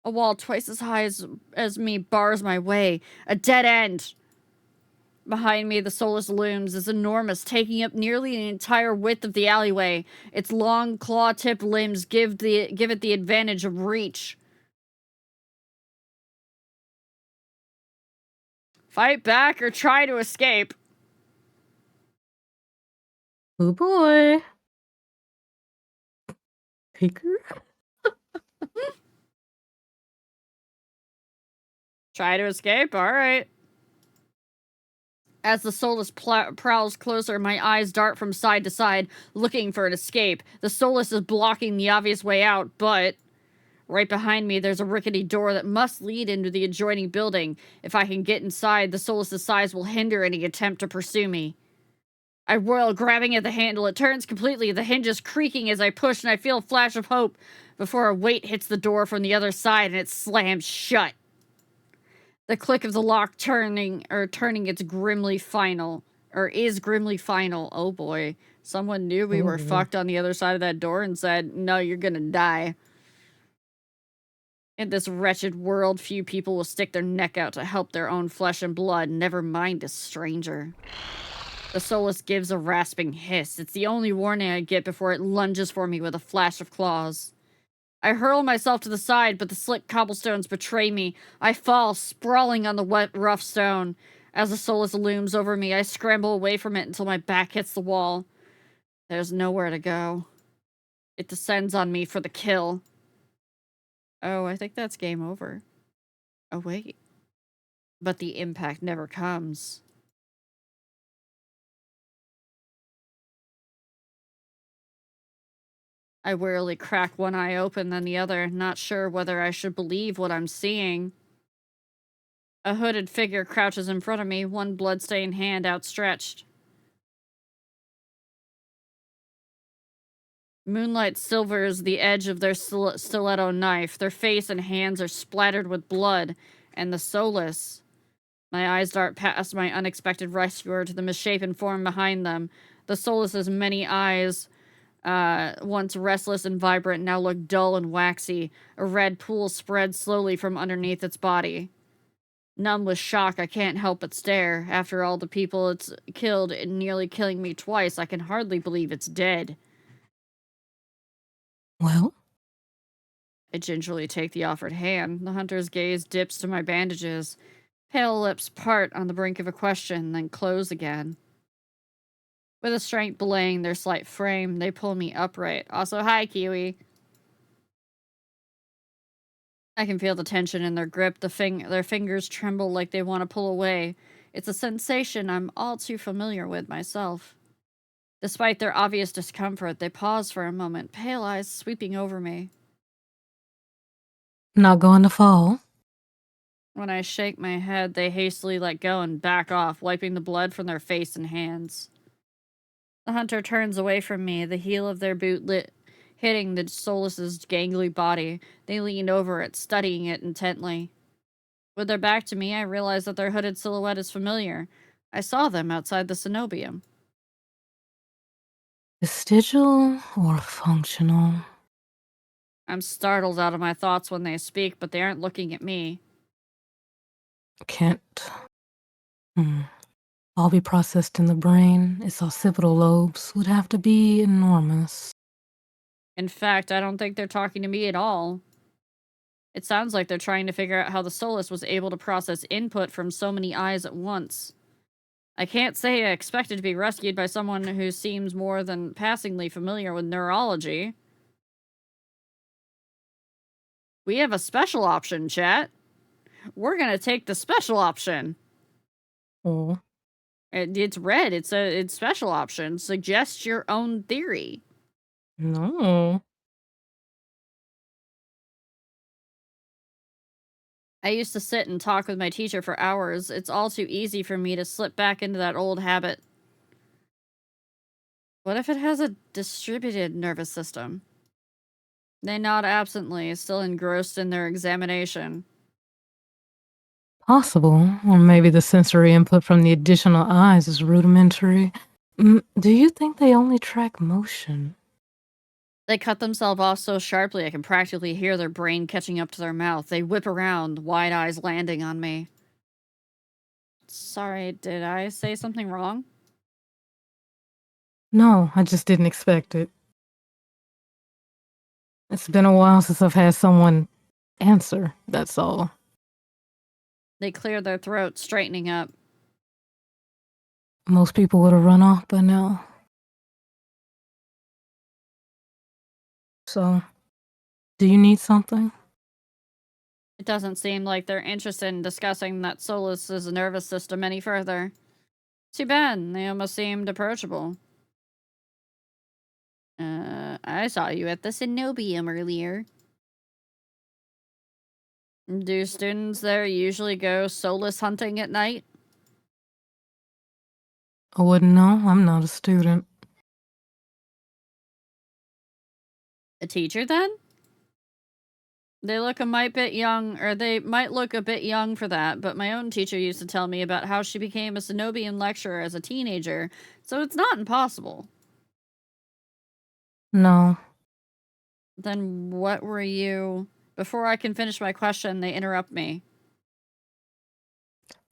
A wall twice as high as me bars my way. A dead end. Behind me, the Solus looms, is enormous, taking up nearly the entire width of the alleyway. Its long, claw-tipped limbs give it the advantage of reach. Fight back or try to escape. Oh boy. Baker? Try to escape? Alright. As the Solus prowls closer, my eyes dart from side to side, looking for an escape. The Solus is blocking the obvious way out, but right behind me, there's a rickety door that must lead into the adjoining building. If I can get inside, the Solus's size will hinder any attempt to pursue me. I whirl, grabbing at the handle. It turns completely, the hinges creaking as I push, and I feel a flash of hope before a weight hits the door from the other side and it slams shut. The click of the lock turning its grimly final, or is grimly final. Oh boy. Someone knew we were fucked on the other side of that door and said, no, you're gonna die. In this wretched world, few people will stick their neck out to help their own flesh and blood, never mind a stranger. The Solus gives a rasping hiss. It's the only warning I get before it lunges for me with a flash of claws. I hurl myself to the side, but the slick cobblestones betray me. I fall, sprawling on the wet, rough stone. As the soulless looms over me, I scramble away from it until my back hits the wall. There's nowhere to go. It descends on me for the kill. Oh, I think that's game over. Oh, wait. But the impact never comes. I wearily crack one eye open, then the other, not sure whether I should believe what I'm seeing. A hooded figure crouches in front of me, one bloodstained hand outstretched. Moonlight silvers the edge of their stiletto knife. Their face and hands are splattered with blood, and the soulless. My eyes dart past my unexpected rescuer to the misshapen form behind them. The soulless's many eyes, once restless and vibrant, now look dull and waxy. A red pool spreads slowly from underneath its body. Numb with shock, I can't help but stare. After all the people it's killed, nearly killing me twice, I can hardly believe it's dead. Well? I gingerly take the offered hand. The hunter's gaze dips to my bandages. Pale lips part on the brink of a question, then close again. With a strength belaying their slight frame, they pull me upright. Also, hi, Kiwi. I can feel the tension in their grip. Their fingers tremble like they want to pull away. It's a sensation I'm all too familiar with myself. Despite their obvious discomfort, they pause for a moment, pale eyes sweeping over me. Not going to fall? When I shake my head, they hastily let go and back off, wiping the blood from their face and hands. The hunter turns away from me, the heel of their boot hitting the soulless's gangly body. They lean over it, studying it intently. With their back to me, I realize that their hooded silhouette is familiar. I saw them outside the cenobium. Vestigial or functional? I'm startled out of my thoughts when they speak, but they aren't looking at me. Can't. All be processed in the brain. Its occipital lobes would have to be enormous. In fact, I don't think they're talking to me at all. It sounds like they're trying to figure out how the Solus was able to process input from so many eyes at once. I can't say I expected to be rescued by someone who seems more than passingly familiar with neurology. We have a special option, chat. We're gonna take the special option. Oh. It's red. It's special option. Suggest your own theory. No. I used to sit and talk with my teacher for hours. It's all too easy for me to slip back into that old habit. What if it has a distributed nervous system? They nod absently, still engrossed in their examination. Possible. Or maybe the sensory input from the additional eyes is rudimentary. Do you think they only track motion? They cut themselves off so sharply I can practically hear their brain catching up to their mouth. They whip around, wide eyes landing on me. Sorry, did I say something wrong? No, I just didn't expect it. It's been a while since I've had someone answer, that's all. They clear their throats, straightening up. Most people would have run off by now. So, do you need something? It doesn't seem like they're interested in discussing that Solus's nervous system any further. Too bad, they almost seemed approachable. I saw you at the cenobium earlier. Do students there usually go Solus hunting at night? I wouldn't know. I'm not a student. A teacher, then? They look a mite bit young, or they might look a bit young for that, but my own teacher used to tell me about how she became a cenobium lecturer as a teenager, so it's not impossible. No. Then what were you... Before I can finish my question, they interrupt me.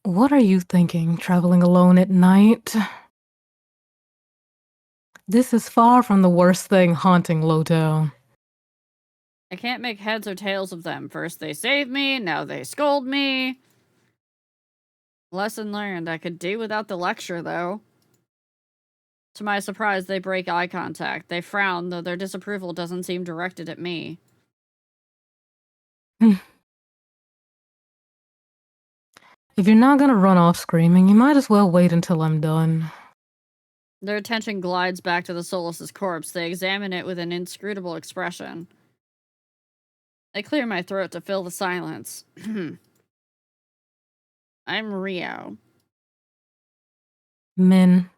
What are you thinking, traveling alone at night? This is far from the worst thing haunting Lowdown. I can't make heads or tails of them. First they save me, now they scold me. Lesson learned. I could do without the lecture, though. To my surprise, they break eye contact. They frown, though their disapproval doesn't seem directed at me. If you're not gonna run off screaming, you might as well wait until I'm done. Their attention glides back to the Solus's corpse. They examine it with an inscrutable expression. I clear my throat to fill the silence. I'm Rio. Min.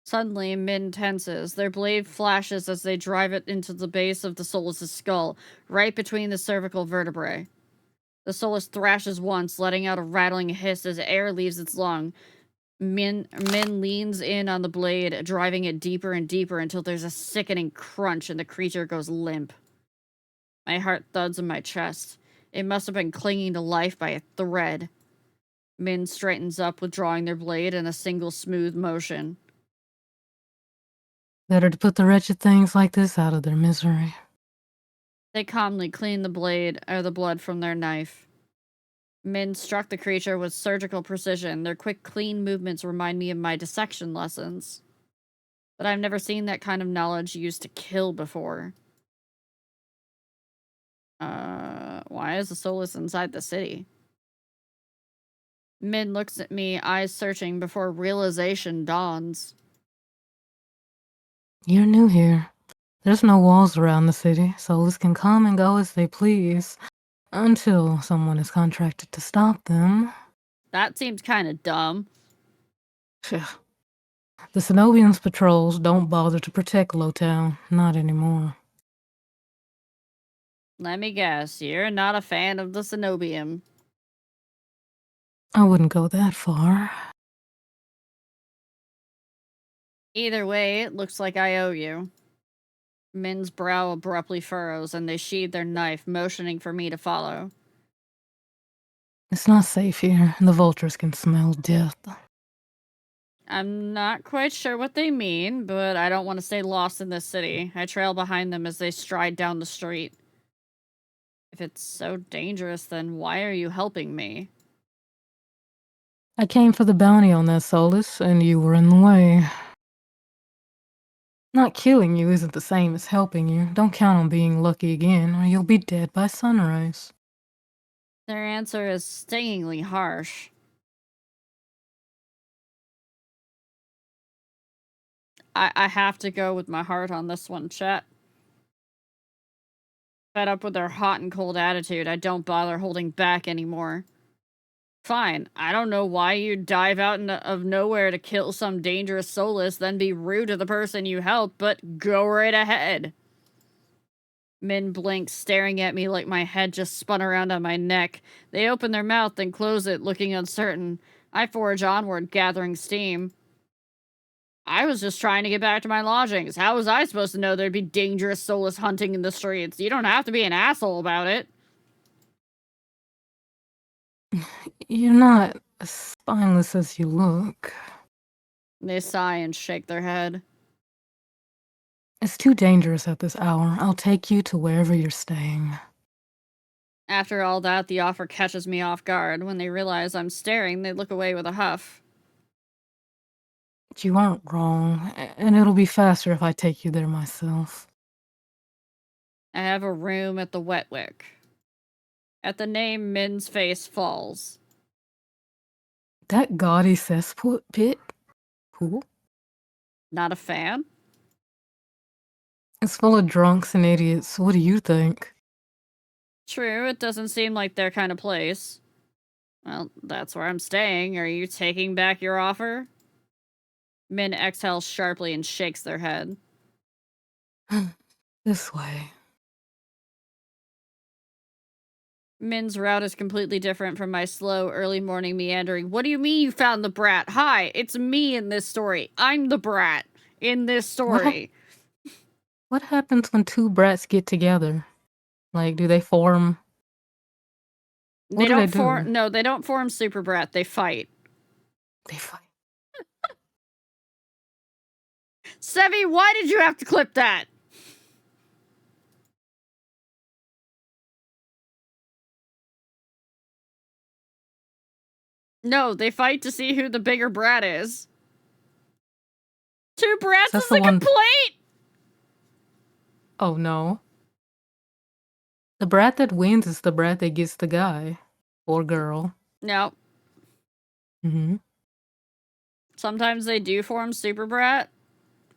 Suddenly, Min tenses. Their blade flashes as they drive it into the base of the Solus's skull, right between the cervical vertebrae. The Solus thrashes once, letting out a rattling hiss as air leaves its lung. Min leans in on the blade, driving it deeper and deeper until there's a sickening crunch and the creature goes limp. My heart thuds in my chest. It must have been clinging to life by a thread. Min straightens up, withdrawing their blade in a single smooth motion. Better to put the wretched things like this out of their misery. They calmly clean the blade or the blood from their knife. Min struck the creature with surgical precision. Their quick, clean movements remind me of my dissection lessons. But I've never seen that kind of knowledge used to kill before. Why is the Solus inside the city? Min looks at me, eyes searching before realization dawns. You're new here. There's no walls around the city, souls can come and go as they please. Until someone is contracted to stop them. That seems kind of dumb. The Cenobians' patrols don't bother to protect Lowtown. Not anymore. Let me guess, you're not a fan of the Cenobium. I wouldn't go that far. Either way, it looks like I owe you. Min's brow abruptly furrows, and they sheathe their knife, motioning for me to follow. It's not safe here. The vultures can smell death. I'm not quite sure what they mean, but I don't want to stay lost in this city. I trail behind them as they stride down the street. If it's so dangerous, then why are you helping me? I came for the bounty on that Solus, and you were in the way. Not killing you isn't the same as helping you. Don't count on being lucky again, or you'll be dead by sunrise. Their answer is stingingly harsh. I have to go with my heart on this one, chat. Fed up with their hot and cold attitude, I don't bother holding back anymore. Fine, I don't know why you'd dive out of nowhere to kill some dangerous Solus, then be rude to the person you helped, but go right ahead. Min blinks, staring at me like my head just spun around on my neck. They open their mouth, then close it, looking uncertain. I forge onward, gathering steam. I was just trying to get back to my lodgings. How was I supposed to know there'd be dangerous Solus hunting in the streets? You don't have to be an asshole about it. You're not as spineless as you look. They sigh and shake their head. It's too dangerous at this hour. I'll take you to wherever you're staying. After all that, the offer catches me off guard. When they realize I'm staring, they look away with a huff. You aren't wrong, and it'll be faster if I take you there myself. I have a room at the Wetwick. At the name, Min's face falls. That gaudy cesspit? Cool. Not a fan? It's full of drunks and idiots. What do you think? True, it doesn't seem like their kind of place. Well, that's where I'm staying. Are you taking back your offer? Min exhales sharply and shakes their head. This way. Min's route is completely different from my slow, early morning meandering. What do you mean you found the brat? Hi, it's me in this story. I'm the brat in this story. What happens when two brats get together? Like, do they form? They don't form. No, they don't form super brat. They fight. They fight. Sevi, why did you have to clip that? No, they fight to see who the bigger brat is. 2 brats That's is the a one- complaint? Oh no. The brat that wins is the brat that gets the guy. Or girl. No. Mm-hmm. Sometimes they do form super brat.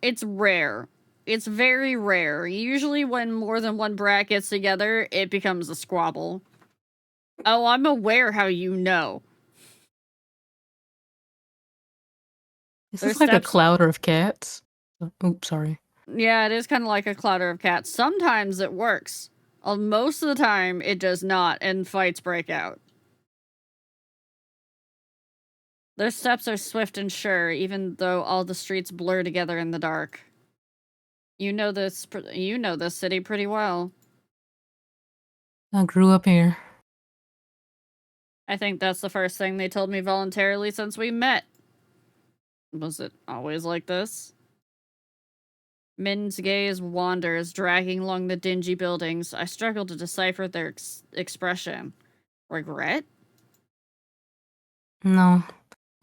It's rare. It's very rare. Usually when more than one brat gets together, it becomes a squabble. Oh, I'm aware how you know. This Their is like a steps- clouder of cats. Oops, sorry. Yeah, it is kind of like a clatter of cats. Sometimes it works. Most of the time, it does not, and fights break out. Their steps are swift and sure, even though all the streets blur together in the dark. You know this city pretty well. I grew up here. I think that's the first thing they told me voluntarily since we met. Was it always like this? Min's gaze wanders, dragging along the dingy buildings. I struggle to decipher their expression. Regret? No.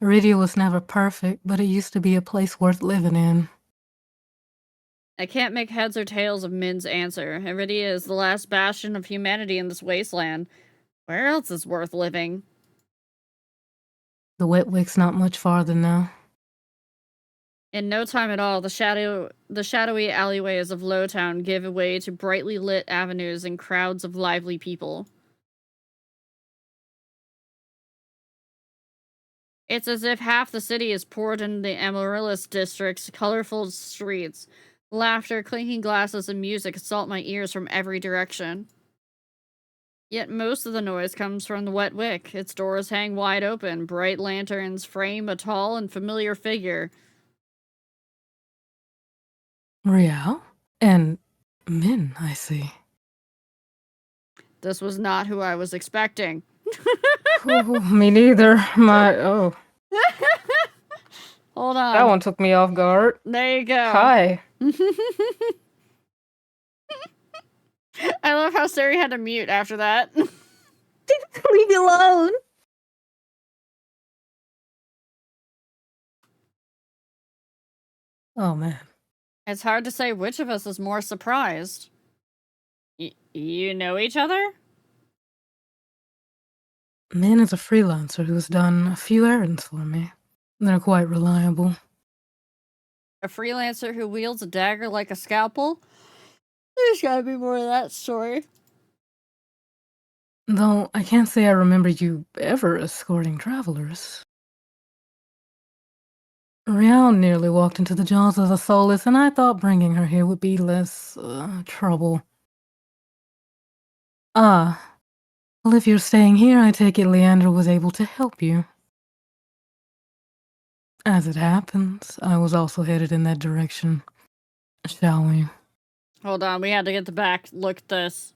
Iridia was never perfect, but it used to be a place worth living in. I can't make heads or tails of Min's answer. Iridia is the last bastion of humanity in this wasteland. Where else is worth living? The Wetwick's not much farther now. In no time at all, the shadowy alleyways of Lowtown give way to brightly lit avenues and crowds of lively people. It's as if half the city is poured into the Amaryllis district's colorful streets. Laughter, clinking glasses, and music assault my ears from every direction. Yet most of the noise comes from the Wetwick. Its doors hang wide open. Bright lanterns frame a tall and familiar figure. Riao? And Min, I see. This was not who I was expecting. Oh, me neither. Oh. Hold on. That one took me off guard. There you go. Hi. I love how Sari had to mute after that. Leave me alone. Oh, man. It's hard to say which of us is more surprised. You know each other? Min is a freelancer who's done a few errands for me. They're quite reliable. A freelancer who wields a dagger like a scalpel? There's gotta be more of that story. Though I can't say I remember you ever escorting travelers. Riao nearly walked into the jaws of the soulless, and I thought bringing her here would be less trouble. Ah. Well, if you're staying here, I take it Leander was able to help you. As it happens, I was also headed in that direction. Shall we? Hold on, we had to get the back. Look at this.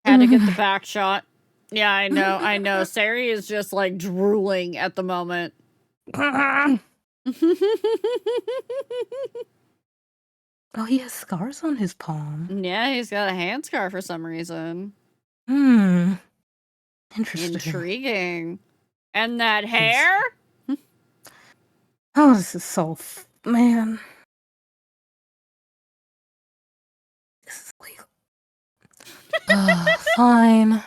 Had to get the back shot. Yeah, I know. Sari is just like drooling at the moment. Oh, he has scars on his palm. Yeah, he's got a hand scar for some reason. Interesting. Intriguing. And that hair? Oh, this is so... man. This is legal. Fine.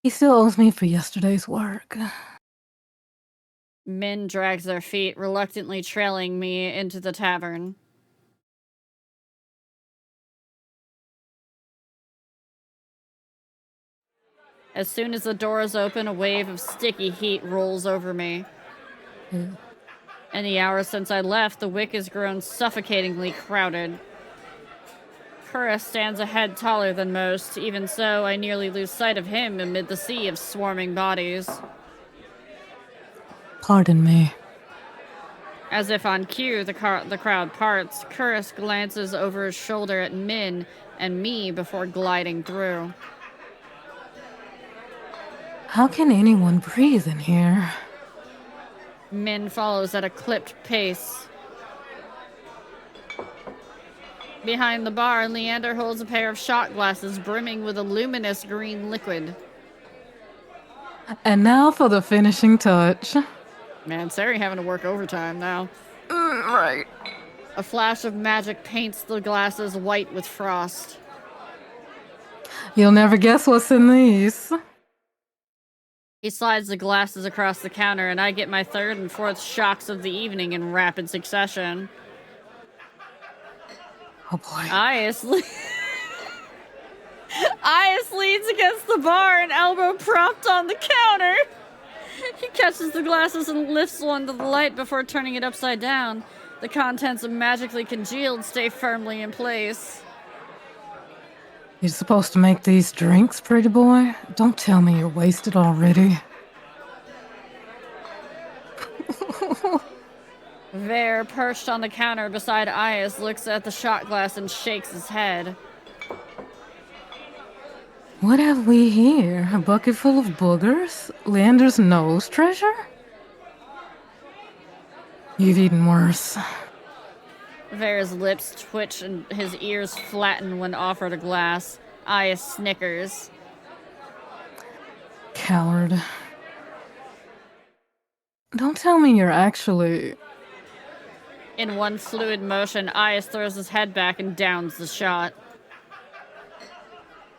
He still owes me for yesterday's work. Min drags their feet, reluctantly trailing me into the tavern. As soon as the doors open, a wave of sticky heat rolls over me. In the hours since I left, the wick has grown suffocatingly crowded. Kura stands a head taller than most. Even so, I nearly lose sight of him amid the sea of swarming bodies. Pardon me. As if on cue, the crowd parts. Kurus glances over his shoulder at Min and me before gliding through. How can anyone breathe in here? Min follows at a clipped pace. Behind the bar, Leander holds a pair of shot glasses brimming with a luminous green liquid. And now for the finishing touch. Man, Sari having to work overtime now. Right. A flash of magic paints the glasses white with frost. You'll never guess what's in these. He slides the glasses across the counter, and I get my third and fourth shocks of the evening in rapid succession. Oh boy. Ias leans against the bar, an elbow propped on the counter. He catches the glasses and lifts one to the light before turning it upside down. The contents of magically congealed stay firmly in place. You're supposed to make these drinks, pretty boy? Don't tell me you're wasted already. Ver, perched on the counter beside Ias, looks at the shot glass and shakes his head. What have we here? A bucket full of boogers? Leander's nose treasure? You've eaten worse. Ver's lips twitch and his ears flatten when offered a glass. Ias snickers. Coward. Don't tell me you're actually... In one fluid motion, Ias throws his head back and downs the shot.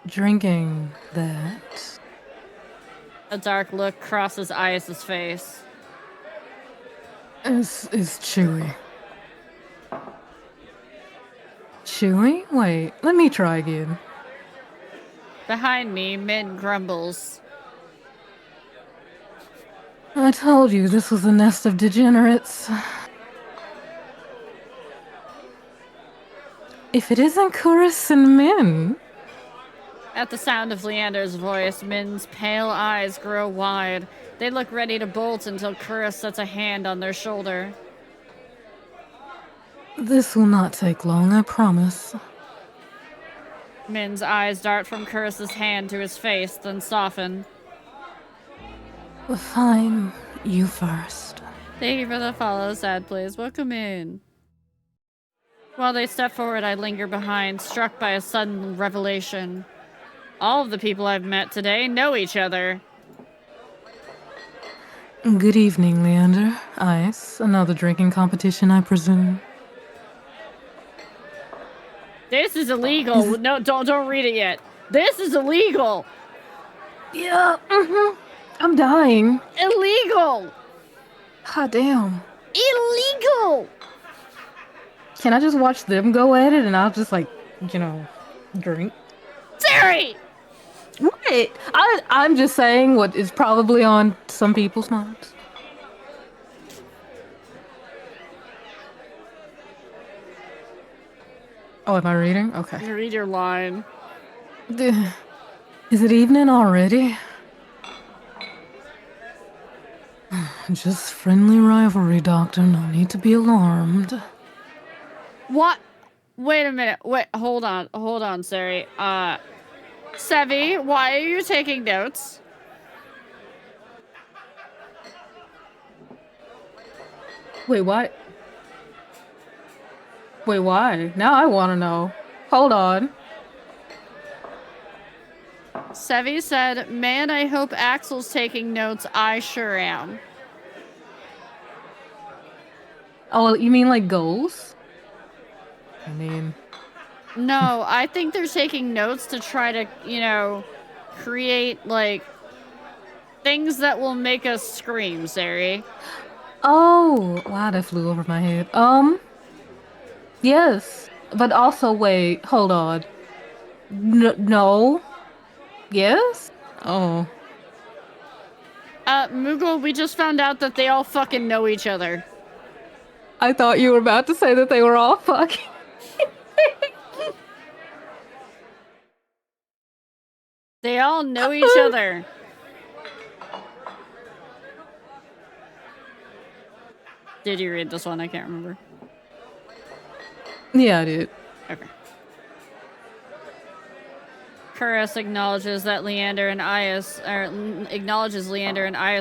drinking that. A dark look crosses Ias's face. Is chewy. Chewy? Wait, let me try again. Behind me, Min grumbles. I told you this was a nest of degenerates. If it isn't Chorus and Min. At the sound of Leander's voice, Min's pale eyes grow wide. They look ready to bolt until Chorus sets a hand on their shoulder. This will not take long, I promise. Min's eyes dart from Chorus's hand to his face, then soften. Fine, you first. Thank you for the follow, sad please. Welcome in. While they step forward, I linger behind, struck by a sudden revelation. All of the people I've met today know each other. Good evening, Leander. Ice. Another drinking competition, I presume. This is illegal. No, don't read it yet. This is illegal. Yeah, I'm dying. Illegal. God damn. Illegal. Can I just watch them go at it and I'll just, like, drink? Sari! What? I'm just saying what is probably on some people's minds. Oh, am I reading? Okay. You read your line. Is it evening already? Just friendly rivalry, Doctor. No need to be alarmed. What? Wait a minute. Wait, hold on, Sari. Sevi, why are you taking notes? Wait, what? Wait, why? Now I want to know. Hold on. Sevi said, man, I hope Axel's taking notes. I sure am. Oh, you mean like goals? I mean... No, I think they're taking notes to try to, create, like, things that will make us scream, Sari. Oh, wow, that flew over my head. Yes. But also, wait, hold on. No. Yes? Oh. Moogle, we just found out that they all fucking know each other. I thought you were about to say that they were all fucking... They all know each other. Did you read this one? I can't remember. Yeah, I did. Okay. Kuras acknowledges Leander and Ias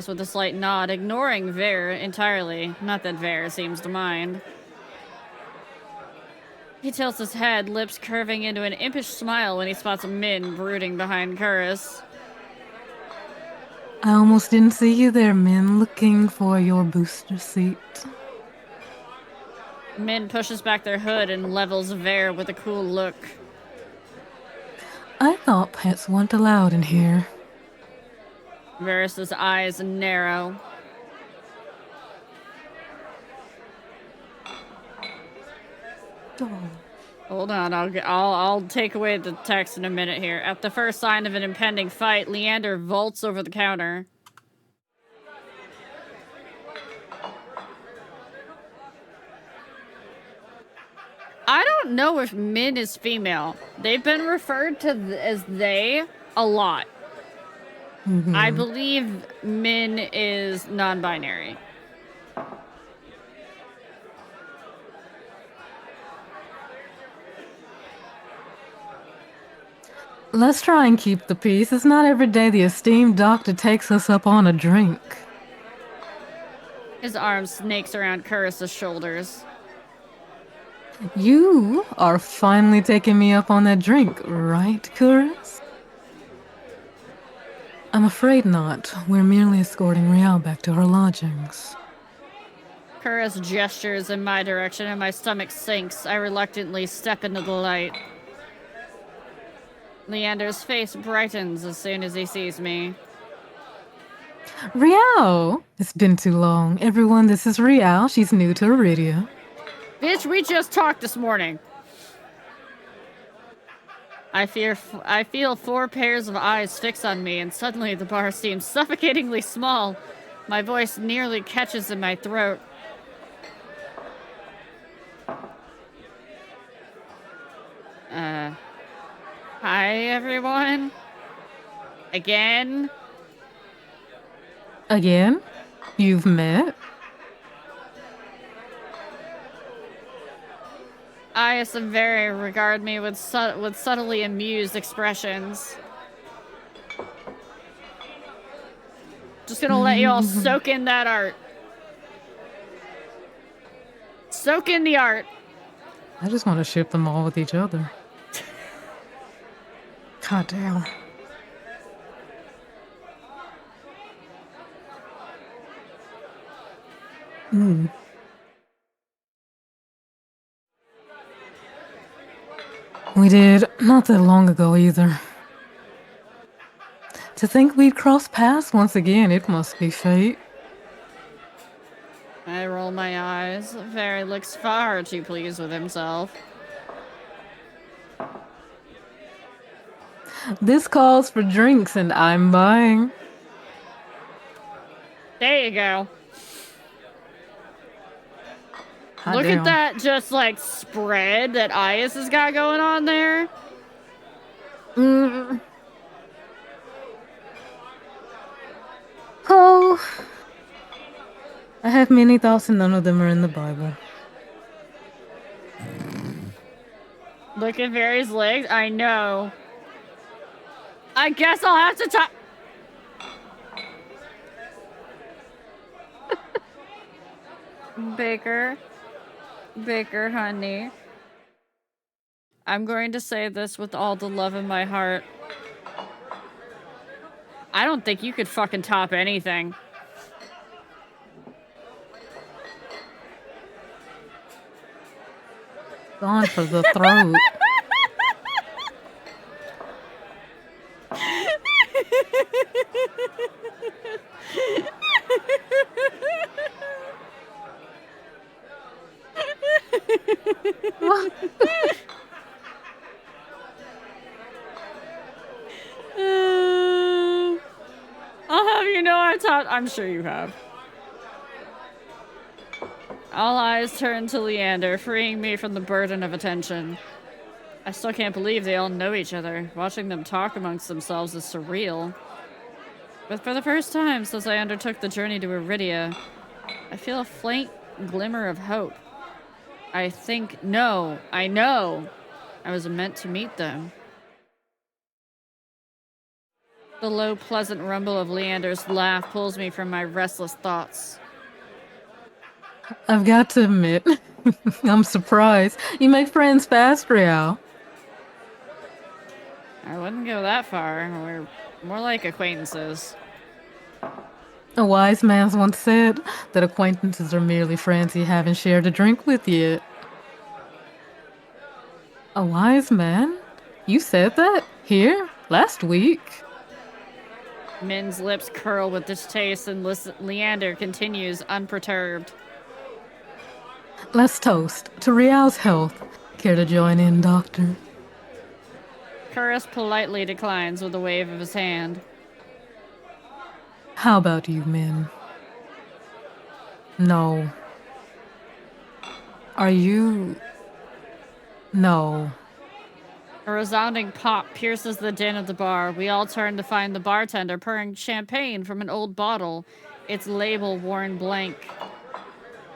with a slight nod, ignoring Ver entirely. Not that Ver seems to mind. He tilts his head, lips curving into an impish smile when he spots Min brooding behind Kuras. I almost didn't see you there, Min, looking for your booster seat. Min pushes back their hood and levels Vare with a cool look. I thought pets weren't allowed in here. Varys' eyes narrow. Oh. Hold on, I'll take away the text in a minute here. At the first sign of an impending fight, Leander vaults over the counter. I don't know if Min is female. They've been referred to as they a lot. Mm-hmm. I believe Min is non-binary. Let's try and keep the peace. It's not every day the esteemed doctor takes us up on a drink. His arm snakes around Curris's shoulders. You are finally taking me up on that drink, right, Curris? I'm afraid not. We're merely escorting Rial back to her lodgings. Curris gestures in my direction and my stomach sinks. I reluctantly step into the light. Leander's face brightens as soon as he sees me. Rial! It's been too long. Everyone, this is Rial. She's new to Iridia. Bitch, we just talked this morning. I feel 4 pairs of eyes fix on me, and suddenly the bar seems suffocatingly small. My voice nearly catches in my throat. Hi, everyone. Again? Again? You've met? Ias and Vare regard me with subtly amused expressions. Just gonna let you all soak in that art. Soak in the art. I just want to ship them all with each other. God damn. We did not that long ago either. To think we'd cross paths once again, it must be fate. I roll my eyes. Vare looks far too pleased with himself. This calls for drinks and I'm buying. There you go. Hot Look damn. at that just like spread that Ias has got going on there. Oh, I have many thoughts and none of them are in the Bible. Look at Vare's legs. I know. I guess I'll have to talk. Baker, honey. I'm going to say this with all the love in my heart. I don't think you could fucking top anything. Gone for the throat. I'll have you know I'm sure you have. All eyes turn to Leander, freeing me from the burden of attention. I still can't believe they all know each other. Watching them talk amongst themselves is surreal. But for the first time since I undertook the journey to Iridia, I feel a faint glimmer of hope. I know I was meant to meet them. The low, pleasant rumble of Leander's laugh pulls me from my restless thoughts. I've got to admit, I'm surprised. You make friends fast, Rial. I wouldn't go that far. We're more like acquaintances. A wise man once said that acquaintances are merely friends you haven't shared a drink with yet. A wise man? You said that? Here? Last week? Min's lips curl with distaste, and Leander continues unperturbed. Let's toast to Rial's health. Care to join in, Doctor? Curris politely declines with a wave of his hand. How about you, Min? No. Are you... No. A resounding pop pierces the din of the bar. We all turn to find the bartender pouring champagne from an old bottle, its label worn blank.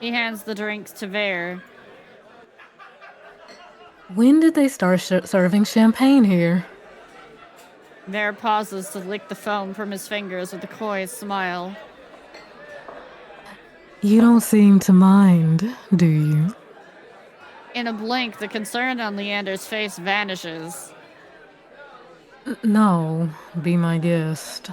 He hands the drinks to Vare. When did they start serving champagne here? Vare pauses to lick the foam from his fingers with a coy smile. You don't seem to mind, do you? In a blink, the concern on Leander's face vanishes. No, be my guest.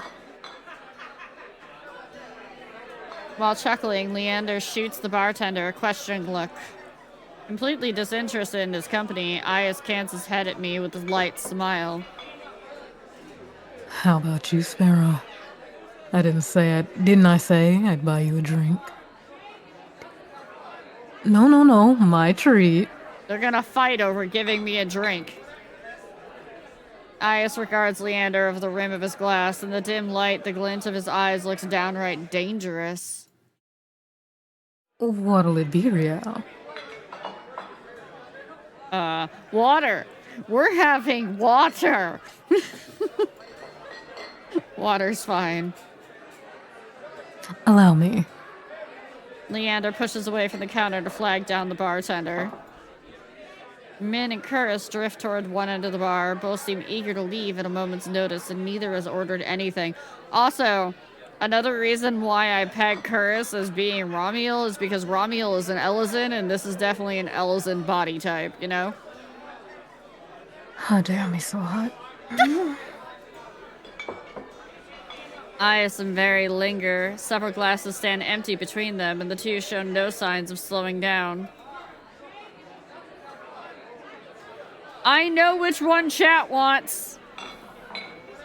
While chuckling, Leander shoots the bartender a questioning look. Completely disinterested in his company, Ayas cants his head at me with a light smile. How about you, Sparrow? Didn't I say I'd buy you a drink? No, my treat. They're gonna fight over giving me a drink. Ayas regards Leander over the rim of his glass. In the dim light, the glint of his eyes looks downright dangerous. What'll it be, Rial? Water! We're having water! Water's fine. Allow me. Leander pushes away from the counter to flag down the bartender. Min and Curtis drift toward one end of the bar. Both seem eager to leave at a moment's notice, and neither has ordered anything. Also, another reason why I peg Curtis as being Romiel is because Romiel is an Ellison, and this is definitely an Ellison body type, you know? How dare me so hot? Ayas and Very linger. Several glasses stand empty between them, and the two show no signs of slowing down. I know which one chat wants.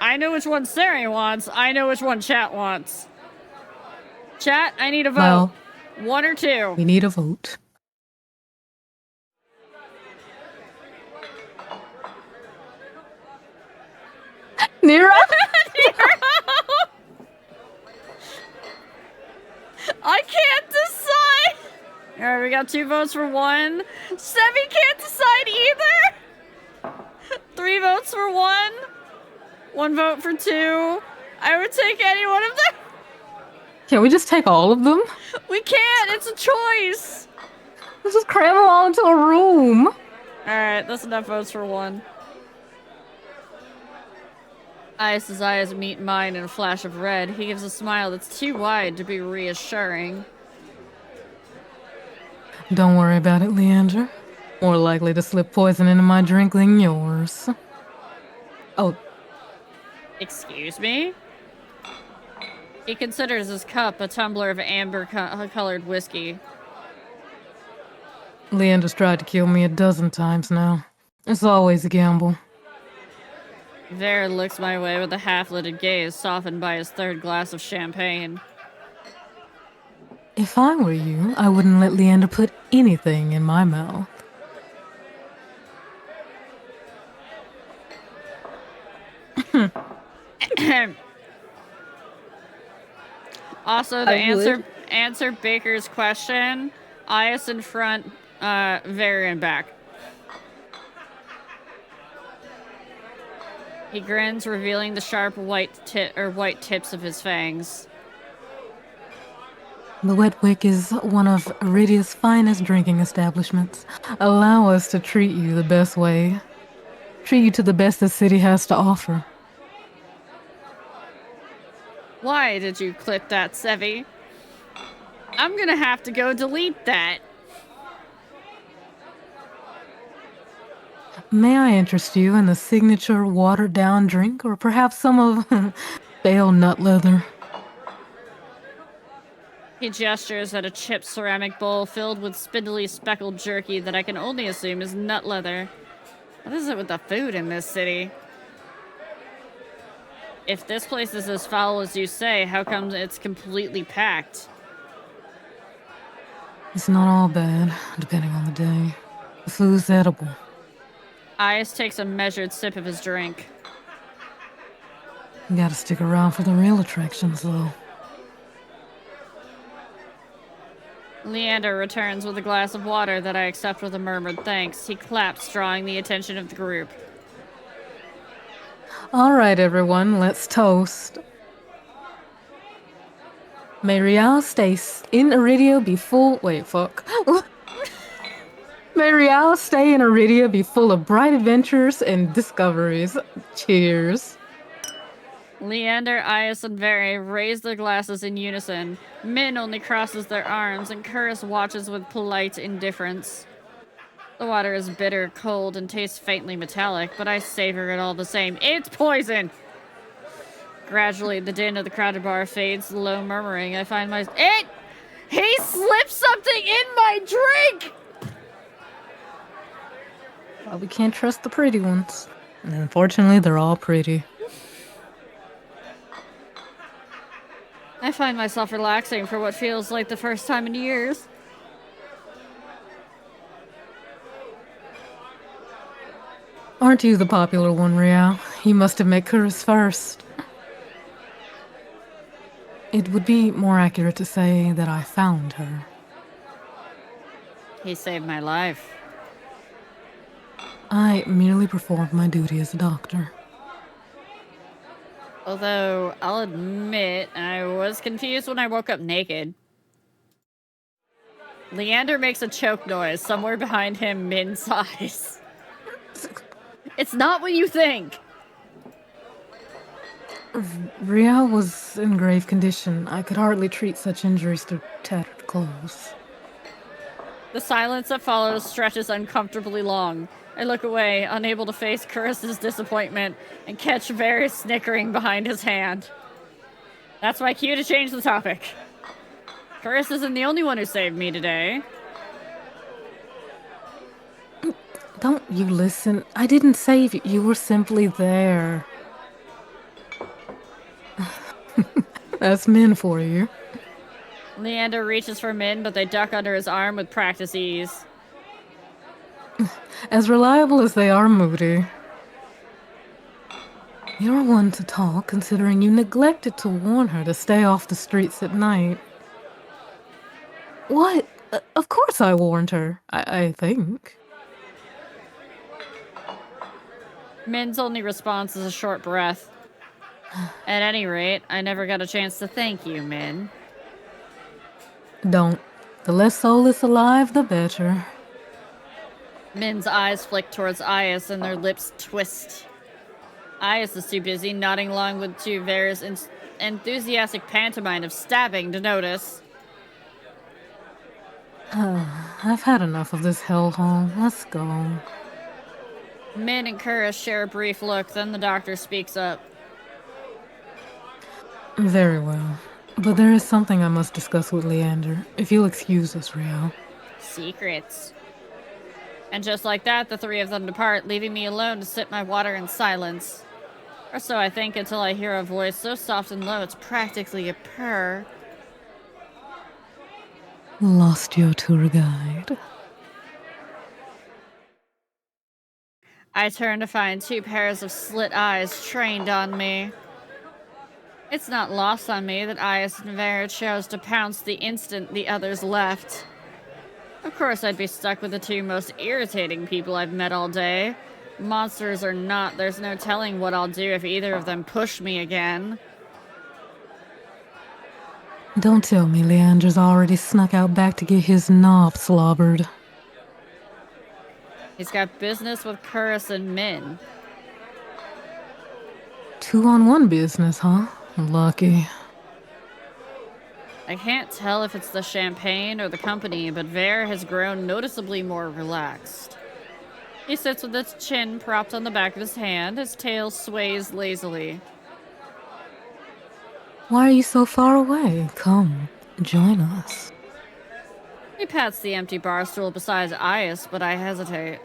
I know which one Sari wants. I know which one chat wants. Chat, I need a vote. Well, one or two. We need a vote. Nero? I can't decide. All right, we got 2 votes for one. Sevi can't decide either. 3 votes for one. 1 vote for 2. I would take any one of them. Can we just take all of them? We can't. It's a choice. Let's just cram them all into a room. All right, that's enough votes for 1. Ayas' eyes meet mine in a flash of red. He gives a smile that's too wide to be reassuring. Don't worry about it, Leander. More likely to slip poison into my drink than yours. Oh. Excuse me? He considers his cup a tumbler of amber-colored whiskey. Leander's tried to kill me a dozen times now. It's always a gamble. Vare looks my way with a half-lidded gaze softened by his 3rd glass of champagne. If I were you, I wouldn't let Leander put anything in my mouth. Also, to answer Baker's question, Ayas in front, Vare in back. He grins, revealing the sharp white tips of his fangs. The Wet Wick is one of Iridia's finest drinking establishments. Allow us to treat you the best way. Treat you to the best the city has to offer. Why did you clip that, Sevi? I'm gonna have to go delete that. May I interest you in the signature watered-down drink, or perhaps some of stale nut leather? He gestures at a chipped ceramic bowl filled with spindly speckled jerky that I can only assume is nut leather. What is it with the food in this city? If this place is as foul as you say, how come it's completely packed? It's not all bad, depending on the day. The food's edible. Ice takes a measured sip of his drink. You gotta stick around for the real attractions, though. Leander returns with a glass of water that I accept with a murmured thanks. He claps, drawing the attention of the group. All right, everyone, let's toast. May Rial stay in Iridia be full... Wait, fuck. May Rial stay in Iridia be full of bright adventures and discoveries. Cheers. Leander, Ias, and Veri raise their glasses in unison. Min only crosses their arms, and Curris watches with polite indifference. The water is bitter, cold, and tastes faintly metallic, but I savor it all the same. It's poison! Gradually, the din of the crowded bar fades to low murmuring. I find my... He slipped something in my drink! Well, we can't trust the pretty ones. And unfortunately, they're all pretty. I find myself relaxing for what feels like the first time in years. Aren't you the popular one, Rial? You must have met Curris first. It would be more accurate to say that I found her. He saved my life. I merely performed my duty as a doctor. Although, I'll admit, I was confused when I woke up naked. Leander makes a choke noise somewhere behind him, Min's eyes. It's not what you think! Rial was in grave condition. I could hardly treat such injuries through tattered clothes. The silence that follows stretches uncomfortably long. I look away, unable to face Curris's disappointment, and catch Veri snickering behind his hand. That's my cue to change the topic. Curris isn't the only one who saved me today. Don't you listen? I didn't save you. You were simply there. That's Min for you. Leander reaches for Min, but they duck under his arm with practice ease. As reliable as they are moody. You're one to talk, considering you neglected to warn her to stay off the streets at night. What? Of course I warned her, I think. Min's only response is a short breath. At any rate, I never got a chance to thank you, Min. Don't. The less soulless alive, the better. Min's eyes flick towards Ias and their lips twist. Ias is too busy nodding along with Veri's enthusiastic pantomime of stabbing to notice. I've had enough of this hellhole. Let's go. Min and Curris share a brief look, then the doctor speaks up. Very well. But there is something I must discuss with Leander, if you'll excuse us, Rial. Secrets. And just like that, the three of them depart, leaving me alone to sip my water in silence. Or so I think, until I hear a voice so soft and low it's practically a purr. Lost your tour guide. I turn to find two pairs of slit eyes trained on me. It's not lost on me that Ias and Vera chose to pounce the instant the others left. Of course I'd be stuck with the two most irritating people I've met all day. Monsters or not, there's no telling what I'll do if either of them push me again. Don't tell me Leander's already snuck out back to get his knob slobbered. He's got business with Curris and Min. 2-on-1 business, huh? Lucky. I can't tell if it's the champagne or the company, but Ver has grown noticeably more relaxed. He sits with his chin propped on the back of his hand, his tail sways lazily. Why are you so far away? Come, Join us. He pats the empty bar stool beside Ias, but I hesitate.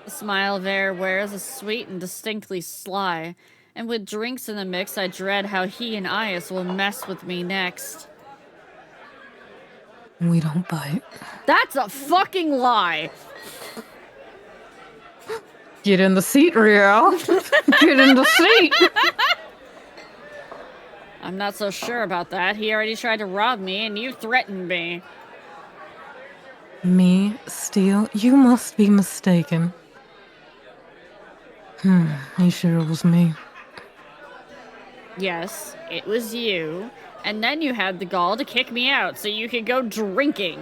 The smile Ver wears is sweet and distinctly sly, and with drinks in the mix, I dread how he and Ias will mess with me next. We don't bite. That's a fucking lie! Get in the seat, Rio. Get in the seat. I'm not so sure about that. He already tried to rob me, and you threatened me. Me steal? You must be mistaken. You sure it was me? Yes, it was you. And then you had the gall to kick me out so you could go drinking.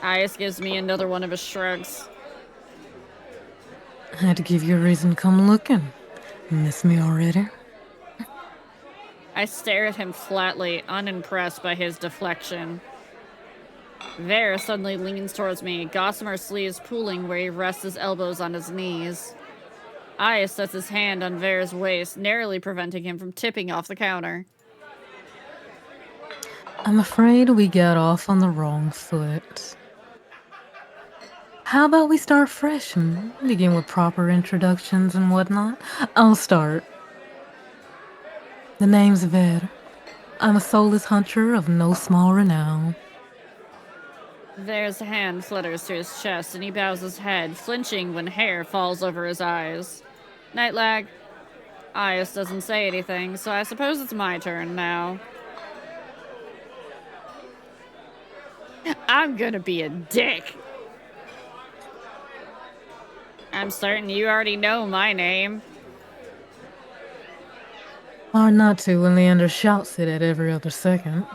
Ias gives me another one of his shrugs. Had to give you a reason to come looking. Miss me already? I stare at him flatly, unimpressed by his deflection. Ver suddenly leans towards me, gossamer sleeves pooling where he rests his elbows on his knees. Ias sets his hand on Ver's waist, narrowly preventing him from tipping off the counter. I'm afraid we got off on the wrong foot. How about we start fresh and begin with proper introductions and whatnot? I'll start. The name's Ver. I'm a soulless hunter of no small renown. Ver's hand flutters to his chest and he bows his head, flinching when hair falls over his eyes. Night lag. Ias doesn't say anything, so I suppose it's my turn now. I'm gonna be a dick. I'm certain you already know my name. Hard not to when Leander shouts it at every other second.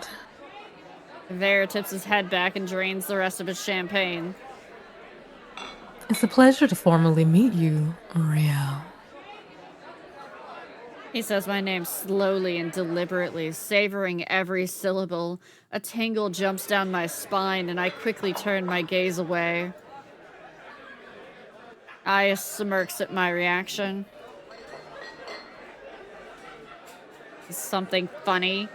Ver tips his head back and drains the rest of his champagne. It's a pleasure to formally meet you, Rio. He says my name slowly and deliberately, savoring every syllable. A tingle jumps down my spine, and I quickly turn my gaze away. Ias smirks at my reaction. Is something funny?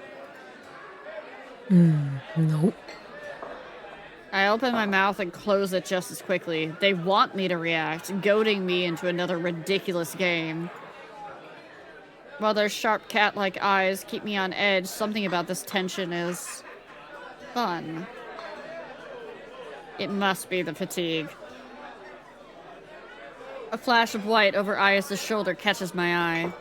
Nope. I open my mouth and close it just as quickly. They want me to react, goading me into another ridiculous game. While their sharp cat-like eyes keep me on edge, something about this tension is fun. It must be the fatigue. A flash of white over Ias' shoulder catches my eye.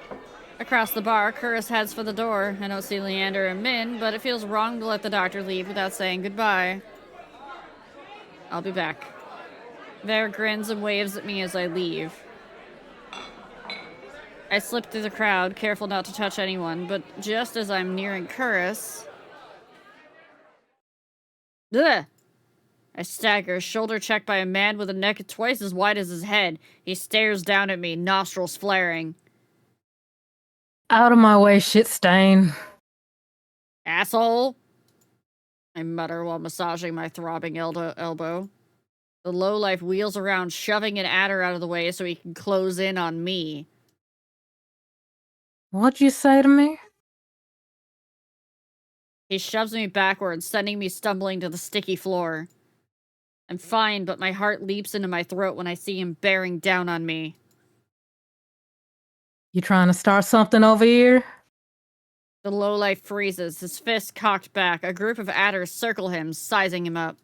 Across the bar, Curtis heads for the door. I don't see Leander and Min, but it feels wrong to let the doctor leave without saying goodbye. I'll be back. Ver grins and waves at me as I leave. I slip through the crowd, careful not to touch anyone, but just as I'm nearing Curtis... Ugh! I stagger, shoulder checked by a man with a neck twice as wide as his head. He stares down at me, nostrils flaring. Out of my way, shit stain. Asshole! I mutter while massaging my throbbing elbow. The lowlife wheels around, shoving an adder out of the way so he can close in on me. What'd you say to me? He shoves me backwards, sending me stumbling to the sticky floor. I'm fine, but my heart leaps into my throat when I see him bearing down on me. You trying to start something over here? The lowlife freezes, his fist cocked back. A group of adders circle him, sizing him up.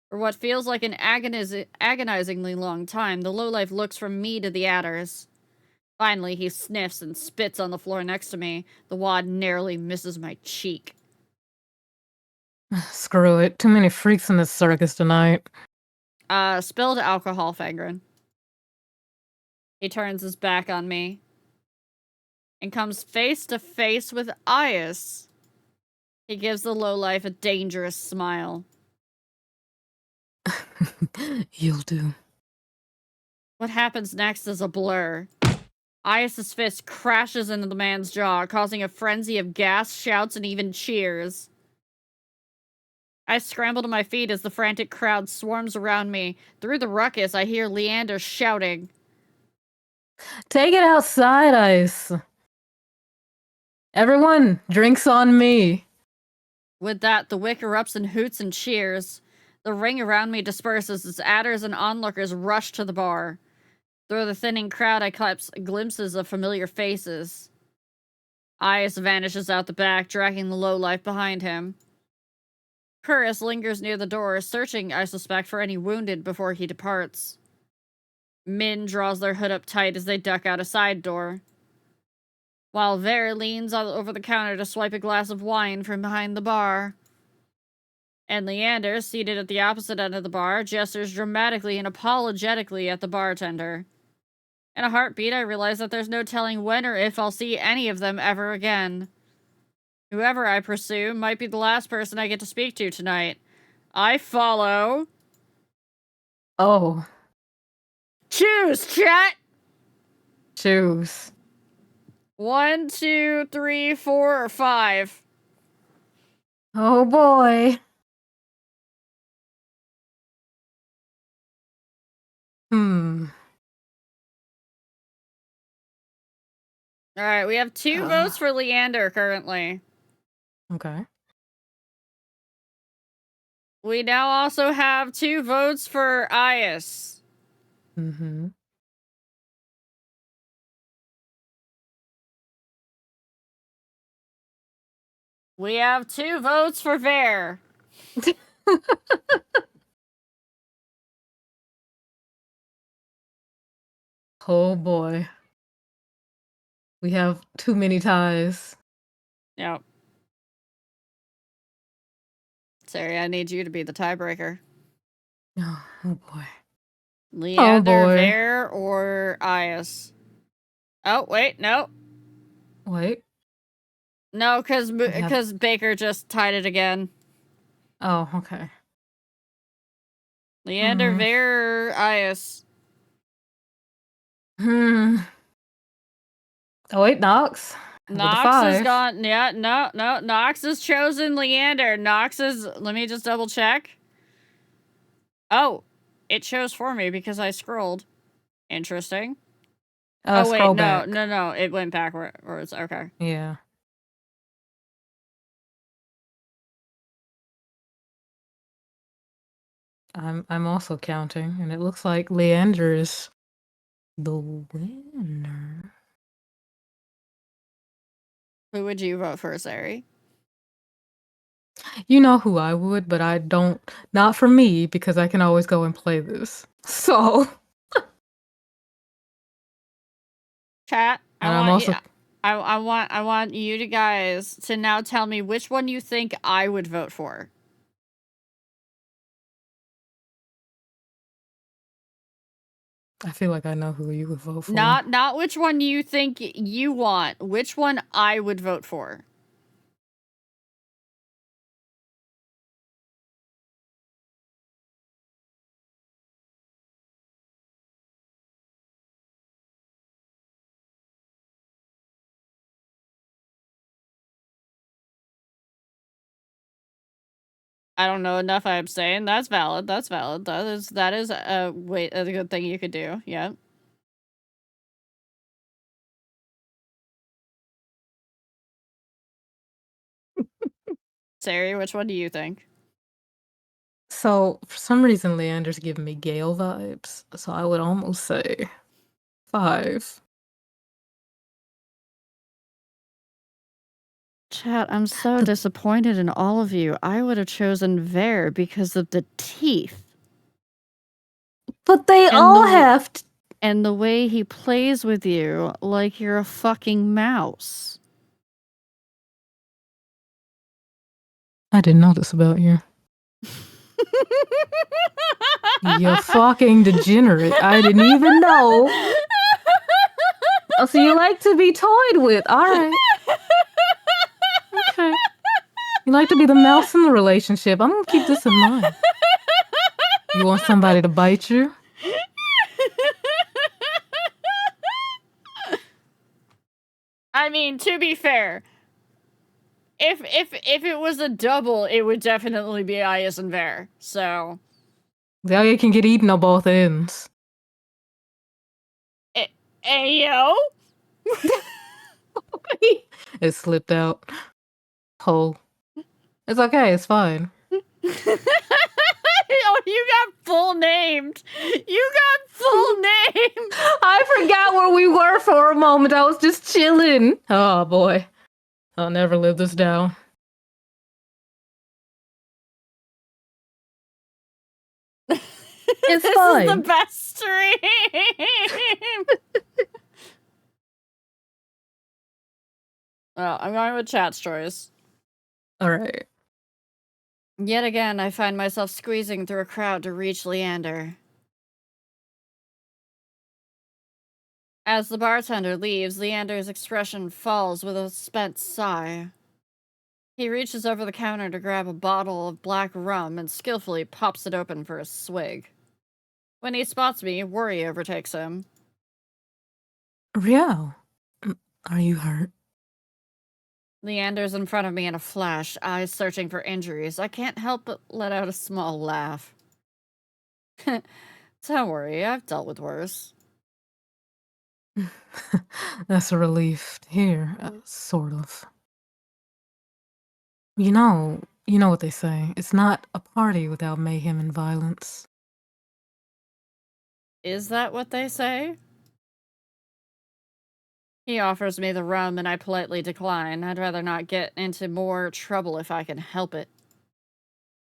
For what feels like an agonizingly long time, the lowlife looks from me to the adders. Finally, he sniffs and spits on the floor next to me. The wad narrowly misses my cheek. Screw it. Too many freaks in this circus tonight. Spilled alcohol, Fangren. He turns his back on me and comes face to face with Ias. He gives the lowlife a dangerous smile. You'll do. What happens next is a blur. Ias' fist crashes into the man's jaw, causing a frenzy of gas, shouts, and even cheers. I scramble to my feet as the frantic crowd swarms around me. Through the ruckus, I hear Leander shouting. Take it outside, Ice. Everyone, drinks on me. With that, the wick erupts in hoots and cheers. The ring around me disperses as adders and onlookers rush to the bar. Through the thinning crowd, I catch glimpses of familiar faces. Ias vanishes out the back, dragging the lowlife behind him. Curtis lingers near the door, searching, I suspect, for any wounded before he departs. Min draws their hood up tight as they duck out a side door, while Ver leans over the counter to swipe a glass of wine from behind the bar. And Leander, seated at the opposite end of the bar, gestures dramatically and apologetically at the bartender. In a heartbeat, I realize that there's no telling when or if I'll see any of them ever again. Whoever I pursue might be the last person I get to speak to tonight. I follow. Oh, Choose, chat! choose. 1, 2, 3, 4, or 5. Oh boy. Alright, we have 2 votes for Leander currently. Okay. We now also have 2 votes for Ias. Mm-hmm. We have 2 votes for Ver. Oh boy. We have too many ties. Yep. Sorry, I need you to be the tiebreaker. Oh boy. Leander, boy. Ver, or Ias. Oh, wait, no. Wait. No, because have- Baker just tied it again. Oh, okay. Leander, Ver, or Ias. Oh wait, Knox. With the Knox 5. has gone. Yeah, no. Knox has chosen Leander. Knox is. Let me just double check. Oh, it chose for me because I scrolled. Interesting. Oh, wait, Scroll no. back. It went backwards. Okay. Yeah. I'm also counting, and it looks like Leander is the winner. Who would you vote for, Sari? You know who I would, but I don't. Not for me, because I can always go and play this. So. Chat. And I'm also. I want you to guys to now tell me which one you think I would vote for. I feel like I know who you would vote for. Not which one you think you want. Which one I would vote for. I don't know enough. I abstain. That's valid. That is a good thing you could do. Yeah. Sari, which one do you think? So, for some reason, Leander's giving me Gale vibes. So I would almost say 5. Chat, I'm so disappointed in all of you. I would have chosen Ver because of the teeth. But they all have. And the way he plays with you like you're a fucking mouse. I didn't know this about you. You fucking degenerate. I didn't even know. Oh, so you like to be toyed with. Alright. Okay. You like to be the mouse in the relationship. I'm gonna keep this in mind. You want somebody to bite you? I mean, to be fair, if it was a double, it would definitely be Ias and Ver. So They can get eaten on both ends. Ayo. It slipped out. Hole. It's okay. It's fine. Oh, you got full named. You got full named. I forgot where we were for a moment. I was just chilling. Oh boy. I'll never live this down. It's This fine. is the best stream. Well, I'm going with chat stories. All right. Yet again, I find myself squeezing through a crowd to reach Leander. As the bartender leaves, Leander's expression falls with a spent sigh. He reaches over the counter to grab a bottle of black rum and skillfully pops it open for a swig. When he spots me, worry overtakes him. Riao, are you hurt? Leander's in front of me in a flash, eyes searching for injuries. I can't help but let out a small laugh. Don't worry, I've dealt with worse. That's a relief to hear, sort of. You know what they say. It's not a party without mayhem and violence. Is that what they say? He offers me the rum and I politely decline. I'd rather not get into more trouble if I can help it.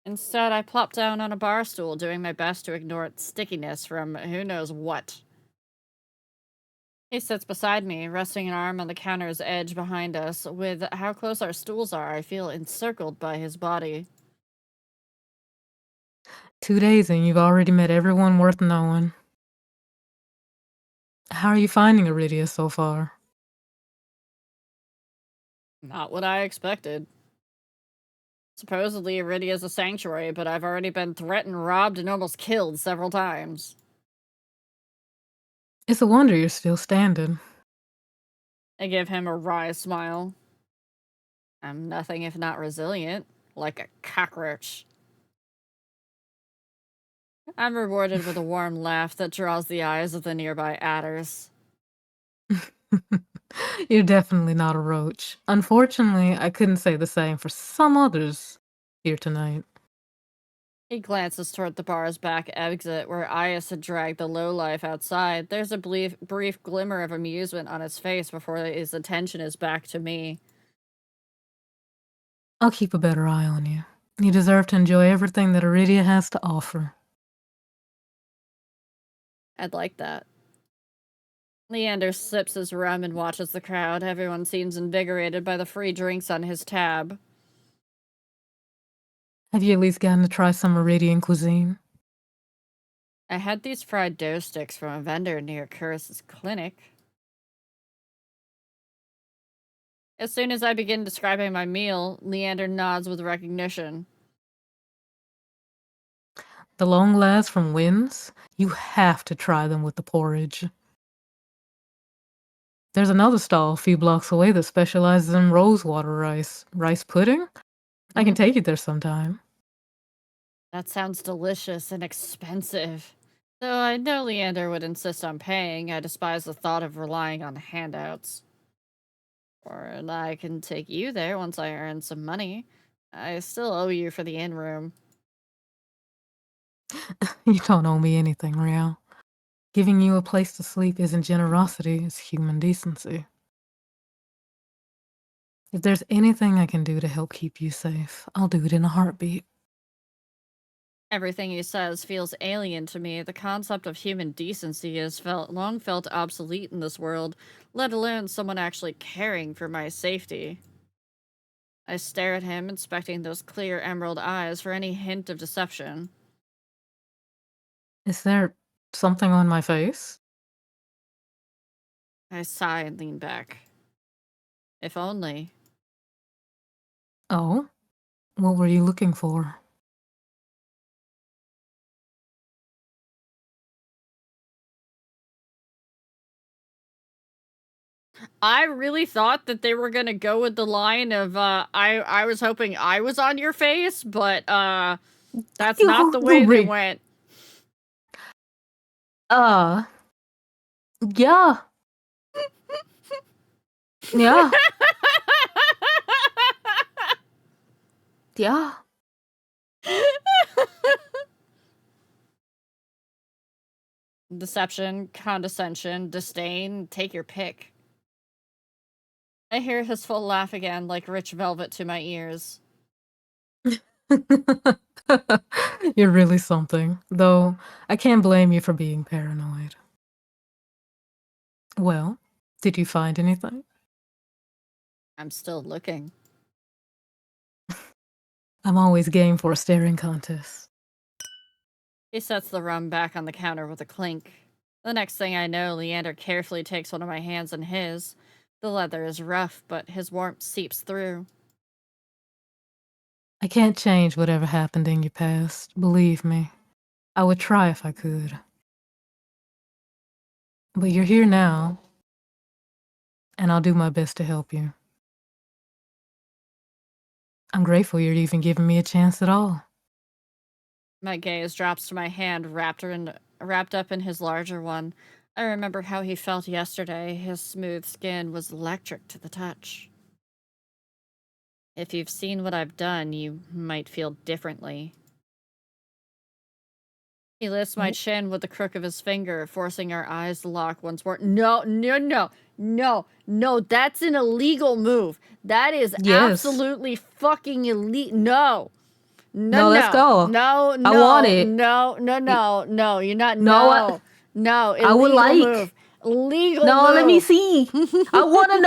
Instead, I plop down on a bar stool, doing my best to ignore its stickiness from who knows what. He sits beside me, resting an arm on the counter's edge behind us. With how close our stools are, I feel encircled by his body. 2 days and you've already met everyone worth knowing. How are you finding Iridia so far? Not what I expected. Supposedly, Iridia's a sanctuary, but I've already been threatened, robbed, and almost killed several times. It's a wonder you're still standing. I give him a wry smile. I'm nothing if not resilient, like a cockroach. I'm rewarded with a warm laugh that draws the eyes of the nearby adders. You're definitely not a roach. Unfortunately, I couldn't say the same for some others here tonight. He glances toward the bar's back exit where Ias had dragged the lowlife outside. There's a brief glimmer of amusement on his face before his attention is back to me. I'll keep a better eye on you. You deserve to enjoy everything that Iridia has to offer. I'd like that. Leander sips his rum and watches the crowd. Everyone seems invigorated by the free drinks on his tab. Have you at least gotten to try some Iridian cuisine? I had these fried dough sticks from a vendor near Curris's clinic. As soon as I begin describing my meal, Leander nods with recognition. The long lads from Winds? You have to try them with the porridge. There's another stall a few blocks away that specializes in rosewater rice. Rice pudding? I can take you there sometime. That sounds delicious and expensive. Though I know Leander would insist on paying, I despise the thought of relying on handouts. Or I can take you there once I earn some money. I still owe you for the inn room. You don't owe me anything, Riao. Giving you a place to sleep isn't generosity, it's human decency. If there's anything I can do to help keep you safe, I'll do it in a heartbeat. Everything he says feels alien to me. The concept of human decency has long felt obsolete in this world, let alone someone actually caring for my safety. I stare at him, inspecting those clear emerald eyes for any hint of deception. Is there something on my face? I sigh and lean back. If only. Oh? What were you looking for? I really thought that they were gonna go with the line of, I was hoping I was on your face, but, that's not the way they went. Yeah. Yeah. Yeah. Deception, condescension, disdain, take your pick. I hear his full laugh again, like rich velvet to my ears. You're really something, though I can't blame you for being paranoid. Well, did you find anything? I'm still looking. I'm always game for a staring contest. He sets the rum back on the counter with a clink. The next thing I know, Leander carefully takes one of my hands in his. The leather is rough, but his warmth seeps through. I can't change whatever happened in your past, believe me. I would try if I could. But you're here now, and I'll do my best to help you. I'm grateful you're even giving me a chance at all. My gaze drops to my hand wrapped up in his larger one. I remember how he felt yesterday. His smooth skin was electric to the touch. If you've seen what I've done, you might feel differently. He lifts my chin with the crook of his finger, forcing our eyes to lock once more. No, that's an illegal move. That is Yes. absolutely fucking illegal. No, No, let's go. No, I want it. No, you're not. No, No, I would illegal like. move. Illegal No, move. let me see. I want to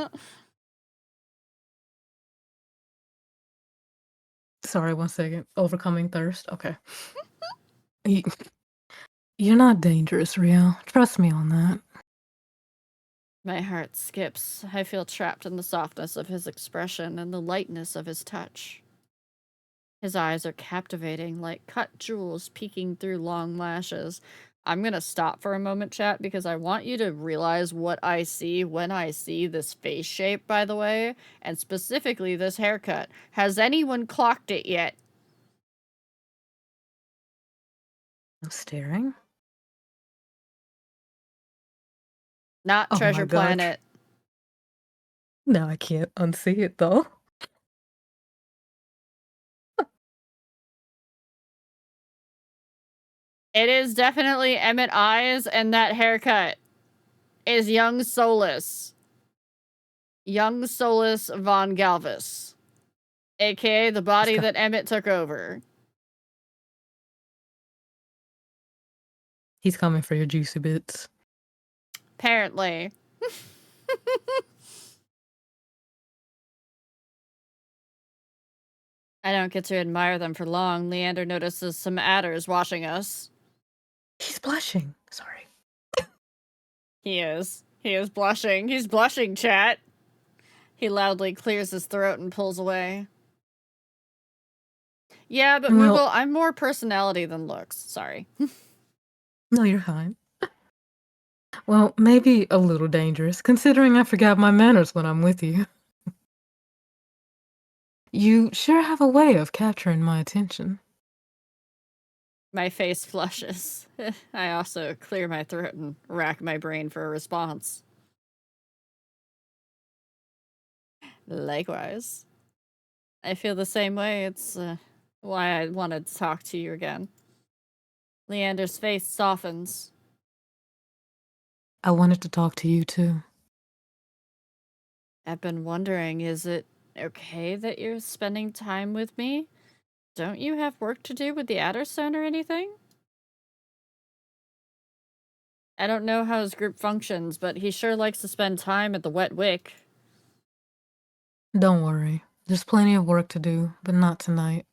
know. Sorry, 1 second. Overcoming thirst. Okay. You're not dangerous, Rio. Trust me on that. My heart skips. I feel trapped in the softness of his expression and the lightness of his touch. His eyes are captivating, like cut jewels peeking through long lashes. I'm going to stop for a moment, chat, because I want you to realize what I see when I see this face shape, by the way, and specifically this haircut. Has anyone clocked it yet? I'm staring. Not Oh my Treasure God. Planet. Now I can't unsee it, though. It is definitely Emmett Eyes, and that haircut is Young Solus. Young Solus von Galvis, aka the body that Emmett took over. He's coming for your juicy bits. Apparently. I don't get to admire them for long. Leander notices some adders watching us. He's blushing. Sorry. He is. He is blushing. He's blushing, chat. He loudly clears his throat and pulls away. Yeah, but Well- Moogle, I'm more personality than looks. Sorry. No, you're fine. Well, maybe a little dangerous, considering I forgot my manners when I'm with you. You sure have a way of capturing my attention. My face flushes. I also clear my throat and rack my brain for a response. Likewise. I feel the same way. It's why I wanted to talk to you again. Leander's face softens. I wanted to talk to you too. I've been wondering, is it okay that you're spending time with me? Don't you have work to do with the Adderstone or anything? I don't know how his group functions, but he sure likes to spend time at the Wet Wick. Don't worry. There's plenty of work to do, but not tonight.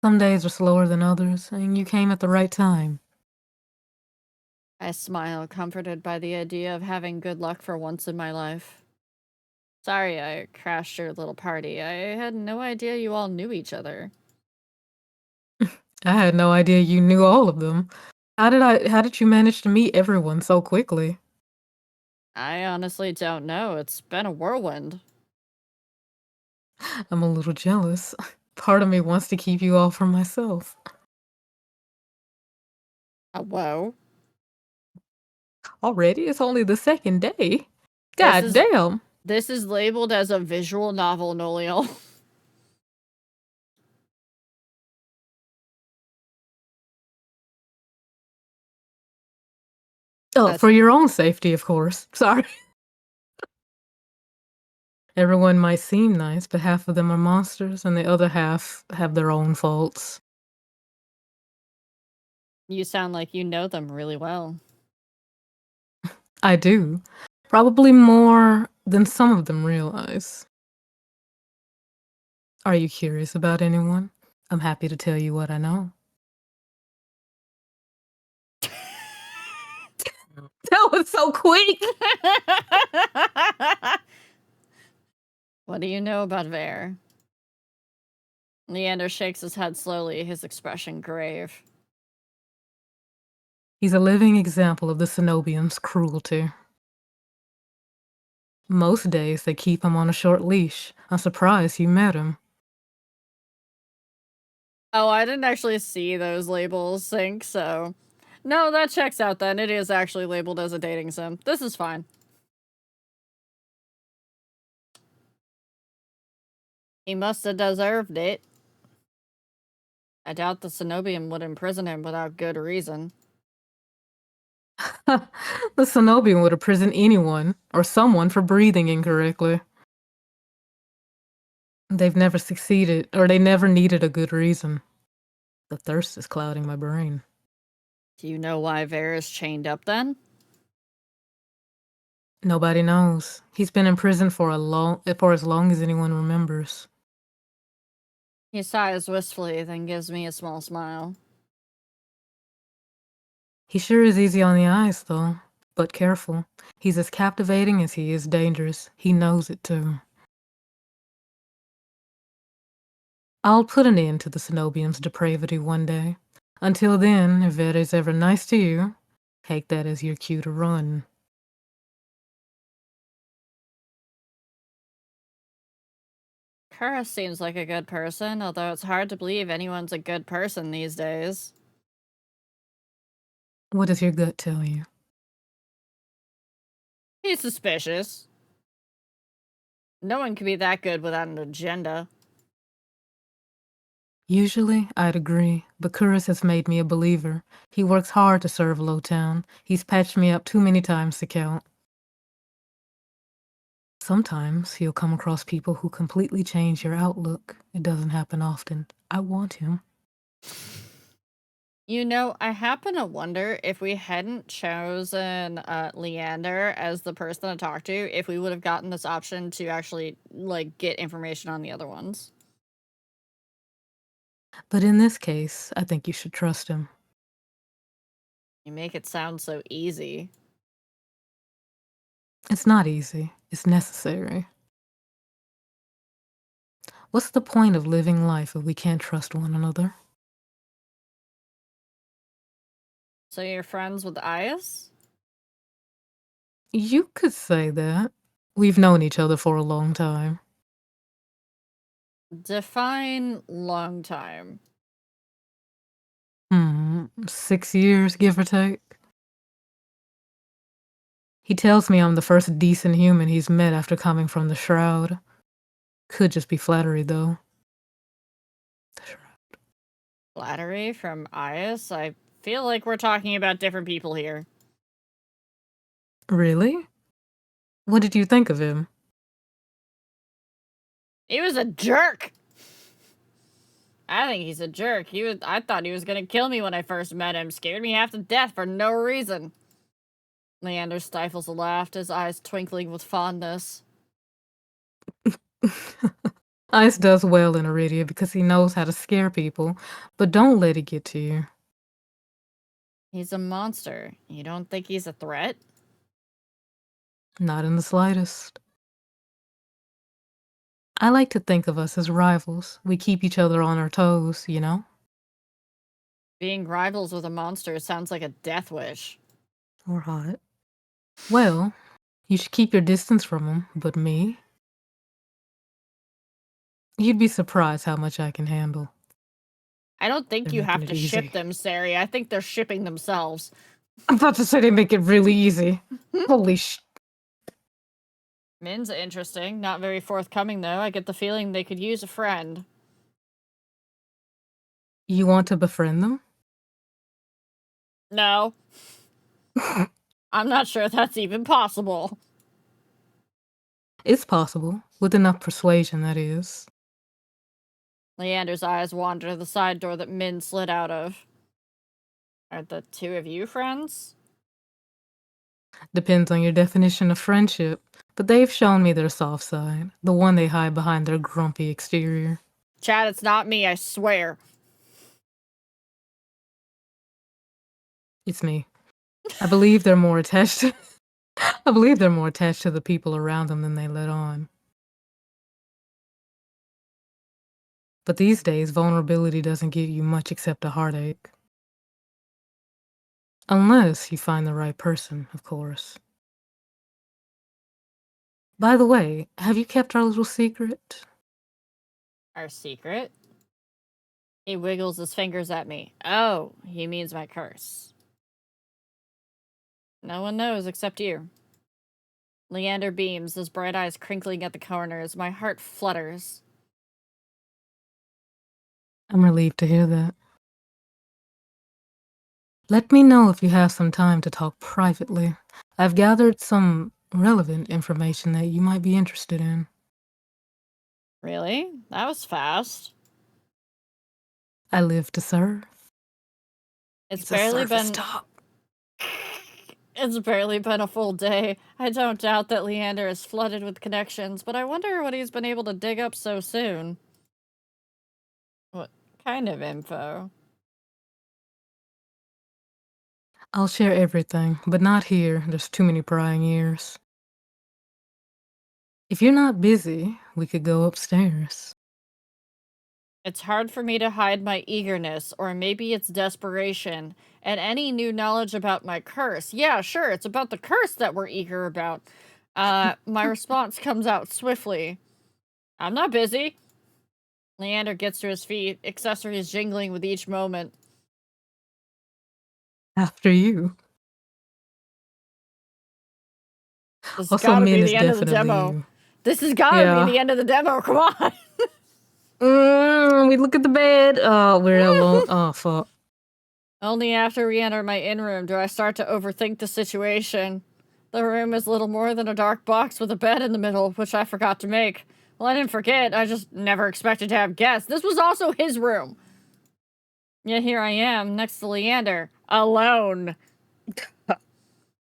Some days are slower than others, and you came at the right time. I smile, comforted by the idea of having good luck for once in my life. Sorry I crashed your little party. I had no idea you all knew each other. I had no idea you knew all of them. How did you manage to meet everyone so quickly? I honestly don't know. It's been a whirlwind. I'm a little jealous. Part of me wants to keep you all for myself. Whoa. Already? It's only the second day. God damn. This is labeled as a visual novel, Noliel. Oh, for your own safety, of course. Sorry. Everyone might seem nice, but half of them are monsters, and the other half have their own faults. You sound like you know them really well. I do. Probably more than some of them realize. Are you curious about anyone? I'm happy to tell you what I know. That was so quick! What do you know about Vare? Leander shakes his head slowly, his expression grave. He's a living example of the Cenobians' cruelty. Most days they keep him on a short leash. I'm surprised you met him. Oh, I didn't actually see those labels sync, so... No, that checks out then. It is actually labeled as a dating sim. This is fine. He must have deserved it. I doubt the Cenobian would imprison him without good reason. The Cenobian would imprison anyone, or someone, for breathing incorrectly. They've never succeeded, or they never needed a good reason. The thirst is clouding my brain. Do you know why Vare is chained up then? Nobody knows. He's been in prison for as long as anyone remembers. He sighs wistfully, then gives me a small smile. He sure is easy on the eyes, though. But careful. He's as captivating as he is dangerous. He knows it, too. I'll put an end to the Cenobian's depravity one day. Until then, if Vere's ever nice to you, take that as your cue to run. Kura seems like a good person, although it's hard to believe anyone's a good person these days. What does your gut tell you? He's suspicious. No one can be that good without an agenda. Usually, I'd agree, but Kuris has made me a believer. He works hard to serve Lowtown. He's patched me up too many times to count. Sometimes he'll come across people who completely change your outlook. It doesn't happen often. I want him. You know, I happen to wonder if we hadn't chosen Leander as the person to talk to, if we would have gotten this option to actually, like, get information on the other ones. But in this case, I think you should trust him. You make it sound so easy. It's not easy. It's necessary. What's the point of living life if we can't trust one another? So you're friends with Ias? You could say that. We've known each other for a long time. Define long time. 6 years, give or take. He tells me I'm the first decent human he's met after coming from the Shroud. Could just be flattery, though. The Shroud. Flattery from Ias? I feel like we're talking about different people here. Really? What did you think of him? He was a jerk! I think he's a jerk. I thought he was gonna kill me when I first met him. Scared me half to death for no reason. Leander stifles a laugh, his eyes twinkling with fondness. Ice does well in Iridia because he knows how to scare people, but don't let it get to you. He's a monster. You don't think he's a threat? Not in the slightest. I like to think of us as rivals. We keep each other on our toes, you know? Being rivals with a monster sounds like a death wish. Or hot. Well, you should keep your distance from him, but me? You'd be surprised how much I can handle. I don't think They're you making have it to ship easy. them, Sari. I think they're shipping themselves. I'm about to say they make it really easy. Holy sh... Min's interesting. Not very forthcoming, though. I get the feeling they could use a friend. You want to befriend them? No. I'm not sure that's even possible. It's possible, with enough persuasion, that is. Leander's eyes wander to the side door that Min slid out of. Are the two of you friends? Depends on your definition of friendship, but they've shown me their soft side, the one they hide behind their grumpy exterior. Chad, it's not me, I swear. It's me. I believe they're more attached to I believe they're more attached to the people around them than they let on. But these days, vulnerability doesn't give you much except a heartache. Unless you find the right person, of course. By the way, have you kept our little secret? Our secret? He wiggles his fingers at me. Oh, he means my curse. No one knows except you. Leander beams, his bright eyes crinkling at the corners. My heart flutters. I'm relieved to hear that. Let me know if you have some time to talk privately. I've gathered some relevant information that you might be interested in. Really? That was fast. I live to serve. It's a barely surface been... talk. It's barely been a full day. I don't doubt that Leander is flooded with connections, but I wonder what he's been able to dig up so soon. What kind of info? I'll share everything, but not here. There's too many prying ears. If you're not busy, we could go upstairs. It's hard for me to hide my eagerness, or maybe it's desperation, and any new knowledge about my curse. Yeah, sure, it's about the curse that we're eager about. My response comes out swiftly. I'm not busy. Leander gets to his feet, accessories jingling with each moment. After you. This has Also, gotta Min be is the end of the definitely demo. you. This has gotta Yeah. be the end of the demo, come on! We look at the bed. Oh, we're alone. Oh, fuck. Only after we enter my in-room do I start to overthink the situation. The room is little more than a dark box with a bed in the middle, which I forgot to make. Well, I didn't forget, I just never expected to have guests. This was also his room. Yet here I am, next to Leander, alone.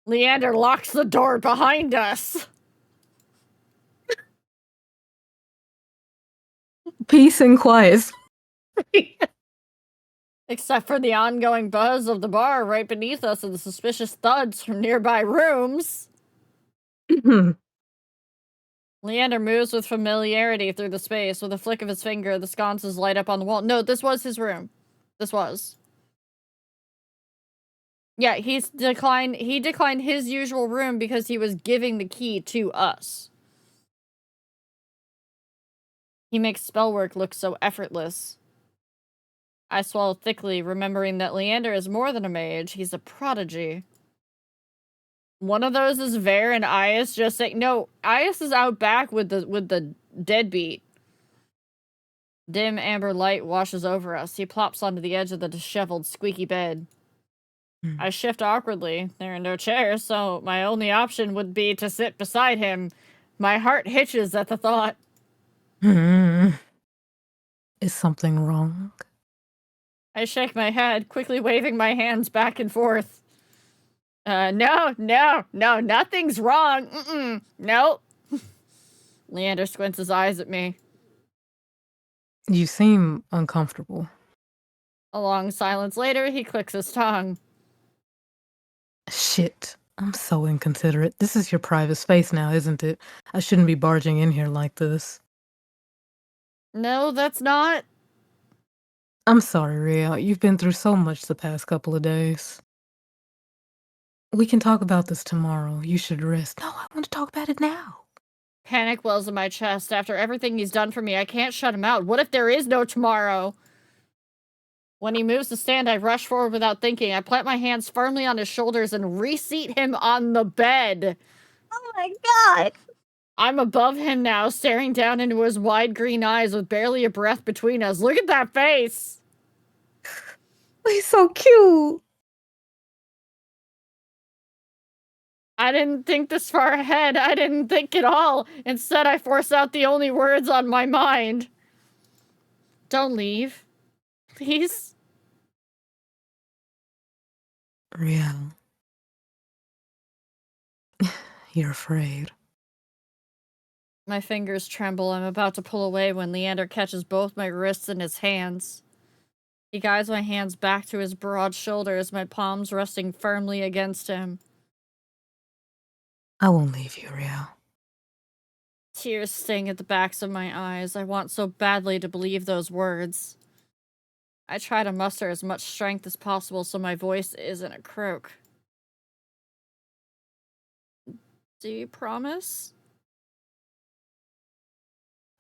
Leander locks the door behind us. Peace and quiet. Except for the ongoing buzz of the bar right beneath us and the suspicious thuds from nearby rooms. Leander moves with familiarity through the space. With a flick of his finger, the sconces light up on the wall. No, this was his room. This was. Yeah, he declined his usual room because he was giving the key to us. He makes spellwork look so effortless. I swallow thickly, remembering that Leander is more than a mage. He's a prodigy. One of those is Vare and Ias just saying, no, Ias is out back with the deadbeat. Dim amber light washes over us. He plops onto the edge of the disheveled, squeaky bed. I shift awkwardly. There are no chairs, so my only option would be to sit beside him. My heart hitches at the thought. Is something wrong? I shake my head, quickly waving my hands back and forth. No, nothing's wrong. No. Leander squints his eyes at me. You seem uncomfortable. A long silence later, he clicks his tongue. Shit. I'm so inconsiderate. This is your private space now, isn't it? I shouldn't be barging in here like this. No, that's not. I'm sorry, Ria. You've been through so much the past couple of days. We can talk about this tomorrow. You should rest. No, I want to talk about it now. Panic wells in my chest. After everything he's done for me, I can't shut him out. What if there is no tomorrow? When he moves to stand, I rush forward without thinking. I plant my hands firmly on his shoulders and reseat him on the bed. Oh my god! I'm above him now, staring down into his wide green eyes with barely a breath between us. Look at that face! He's so cute. I didn't think this far ahead. I didn't think at all. Instead, I force out the only words on my mind. Don't leave. Please? Riel. You're afraid. My fingers tremble. I'm about to pull away when Leander catches both my wrists in his hands. He guides my hands back to his broad shoulders, my palms resting firmly against him. I won't leave you, Riel. Tears sting at the backs of my eyes. I want so badly to believe those words. I try to muster as much strength as possible so my voice isn't a croak. Do you promise?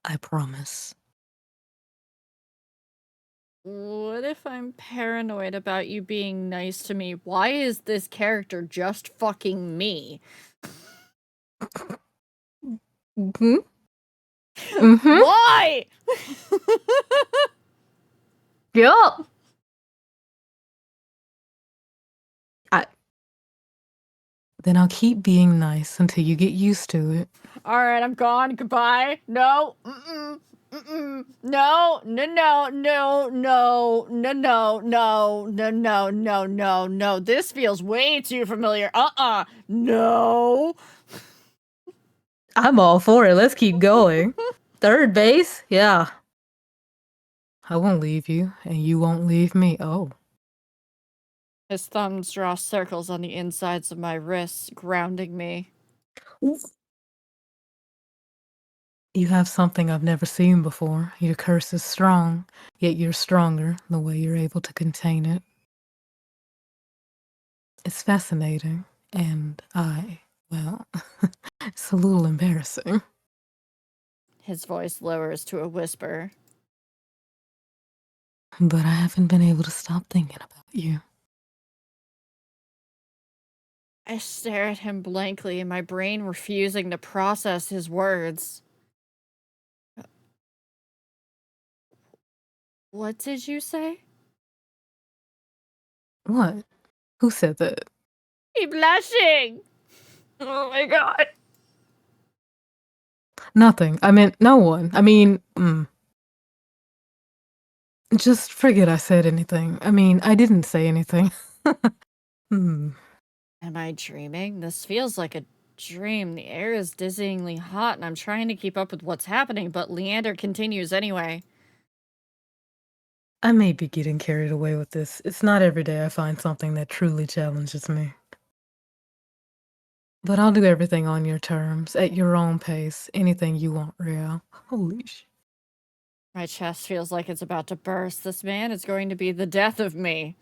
I promise. What if I'm paranoid about you being nice to me? Why is this character just fucking me? Mm-hmm. Mm-hmm. Why? Yup. Then I'll keep being nice until you get used to it. Alright, I'm gone. Goodbye. No. Mm-mm. Mm-mm. No. No, no, no, no, no, no, no, no, no, no, no, no. This feels way too familiar. No. I'm all for it. Let's keep going. Third base? Yeah. I won't leave you, and you won't leave me. Oh. His thumbs draw circles on the insides of my wrists, grounding me. You have something I've never seen before. Your curse is strong, yet you're stronger the way you're able to contain it. It's fascinating, and well, it's a little embarrassing. His voice lowers to a whisper. But I haven't been able to stop thinking about you. I stare at him blankly, my brain refusing to process his words. What did you say? What? Who said that? He's blushing! Oh my god. Nothing. I meant no one. I mean, just forget I said anything. I mean, I didn't say anything. Am I dreaming? This feels like a dream. The air is dizzyingly hot and I'm trying to keep up with what's happening, but Leander continues anyway. I may be getting carried away with this. It's not every day I find something that truly challenges me. But I'll do everything on your terms, at your own pace, anything you want, Riel. Holy sh... My chest feels like it's about to burst. This man is going to be the death of me.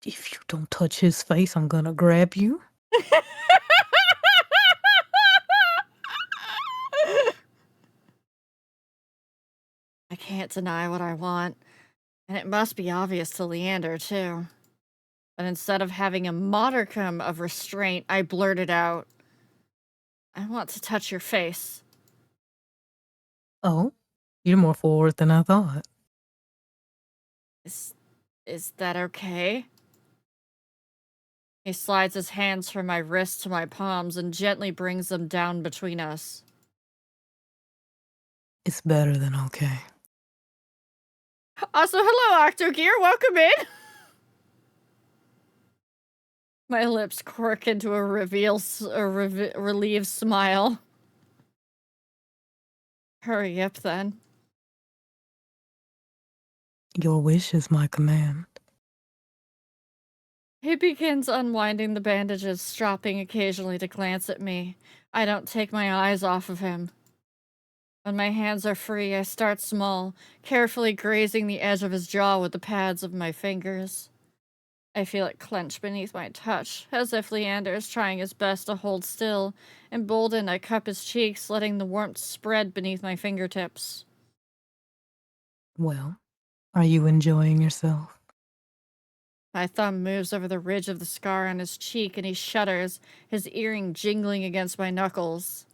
If you don't touch his face, I'm gonna grab you. I can't deny what I want, and it must be obvious to Leander, too. But instead of having a modicum of restraint, I blurted out, I want to touch your face. Oh, you're more forward than I thought. Is that okay? He slides his hands from my wrists to my palms and gently brings them down between us. It's better than okay. Also, hello, Octogear. Welcome in. My lips quirk into a relieved smile. Hurry up, then. Your wish is my command. He begins unwinding the bandages, stopping occasionally to glance at me. I don't take my eyes off of him. When my hands are free, I start small, carefully grazing the edge of his jaw with the pads of my fingers. I feel it clench beneath my touch, as if Leander is trying his best to hold still. Emboldened, I cup his cheeks, letting the warmth spread beneath my fingertips. Well, are you enjoying yourself? My thumb moves over the ridge of the scar on his cheek, and he shudders, his earring jingling against my knuckles.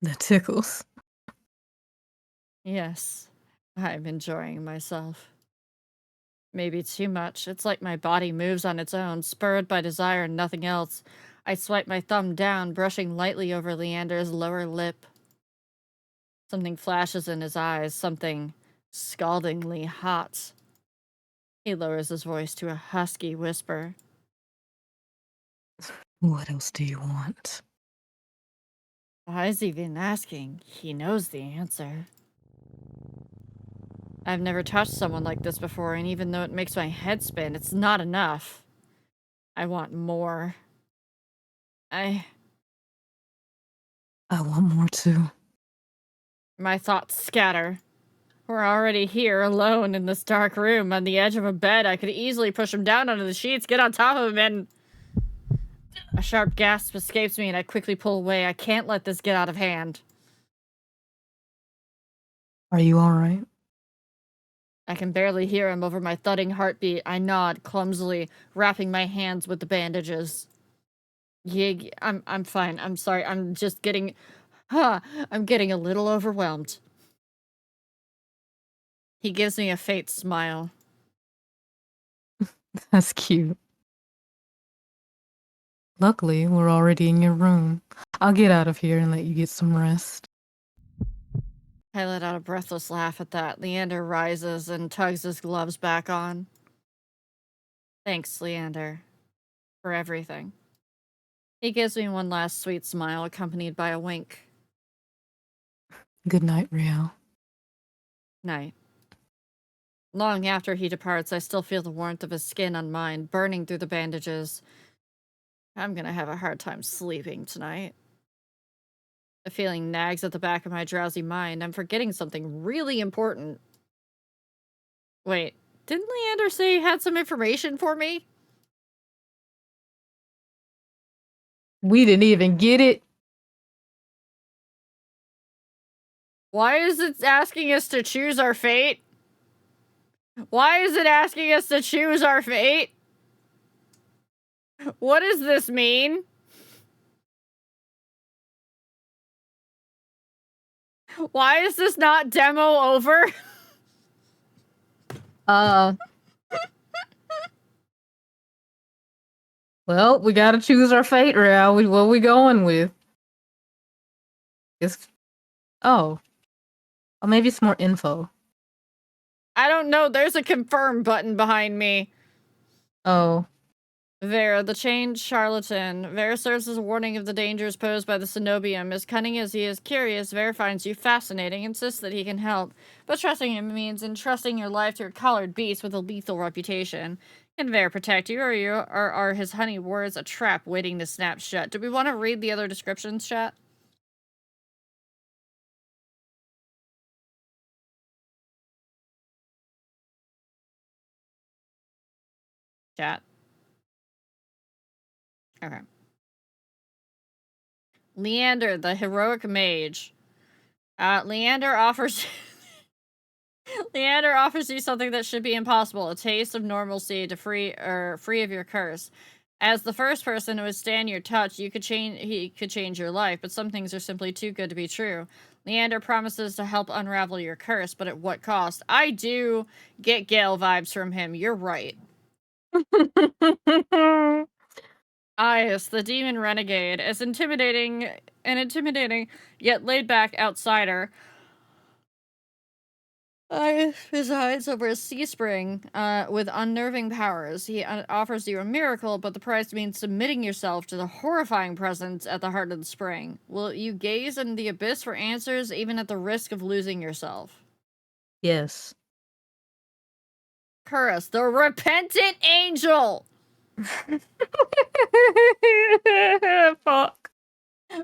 That tickles. Yes, I'm enjoying myself. Maybe too much. It's like my body moves on its own, spurred by desire and nothing else. I swipe my thumb down, brushing lightly over Leander's lower lip. Something flashes in his eyes, something scaldingly hot. He lowers his voice to a husky whisper. What else do you want? Why is he even asking? He knows the answer. I've never touched someone like this before, and even though it makes my head spin, it's not enough. I want more. I want more too. My thoughts scatter. We're already here, alone in this dark room, on the edge of a bed. I could easily push him down onto the sheets, get on top of him, and... A sharp gasp escapes me, and I quickly pull away. I can't let this get out of hand. Are you alright? I can barely hear him over my thudding heartbeat. I nod, clumsily, wrapping my hands with the bandages. Yig, I'm fine. I'm sorry. I'm just getting... I'm getting a little overwhelmed. He gives me a faint smile. That's cute. Luckily, we're already in your room. I'll get out of here and let you get some rest. I let out a breathless laugh at that. Leander rises and tugs his gloves back on. Thanks, Leander, for everything. He gives me one last sweet smile, accompanied by a wink. Good night, Riel. Night. Long after he departs, I still feel the warmth of his skin on mine, burning through the bandages. I'm gonna have a hard time sleeping tonight. The feeling nags at the back of my drowsy mind. I'm forgetting something really important. Wait, didn't Leander say he had some information for me? We didn't even get it. Why is it asking us to choose our fate? Why is it asking us to choose our fate? What does this mean? Why is this not demo over? Well, we gotta choose our fate, Riel. What we going with? Oh, maybe it's more info. I don't know. There's a confirm button behind me. Oh. Vera, the chained charlatan. Vera serves as a warning of the dangers posed by the cenobium. As cunning as he is curious, Vera finds you fascinating, insists that he can help. But trusting him means entrusting your life to a collared beast with a lethal reputation. Can Vera protect you, or are his honey words a trap waiting to snap shut? Do we want to read the other descriptions, chat? Chat. Okay. Leander, the heroic mage. Leander offers... Leander offers you something that should be impossible, a taste of normalcy to free of your curse. As the first person to withstand your touch, he could change your life, but some things are simply too good to be true. Leander promises to help unravel your curse, but at what cost? I do get Gale vibes from him, you're right. Aias, the demon renegade, is intimidating, yet laid-back outsider. Aias presides over a sea spring with unnerving powers. He offers you a miracle, but the price means submitting yourself to the horrifying presence at the heart of the spring. Will you gaze into the abyss for answers, even at the risk of losing yourself? Yes. Curus, the repentant angel! Fuck.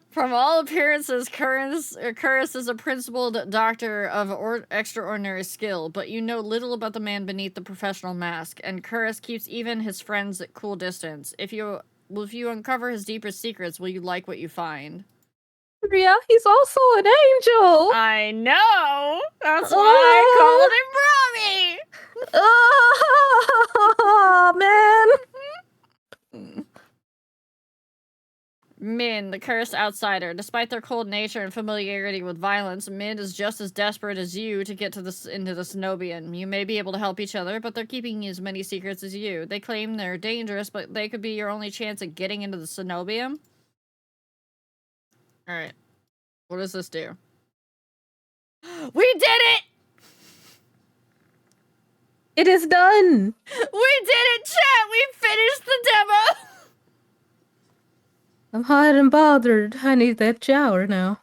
From all appearances, Curus is a principled doctor of extraordinary skill, but you know little about the man beneath the professional mask, and Curus keeps even his friends at cool distance. If you uncover his deepest secrets, will you like what you find? Yeah, he's also an angel! I know! That's why I called him Brahmi! Oh, man! Min, the cursed outsider. Despite their cold nature and familiarity with violence, Min is just as desperate as you to get to into the Cenobian. You may be able to help each other, but they're keeping as many secrets as you. They claim they're dangerous, but they could be your only chance at getting into the Cenobium. Alright. What does this do? We did it! It is done! We did it, chat! We finished the demo! I'm hot and bothered. I need that shower now.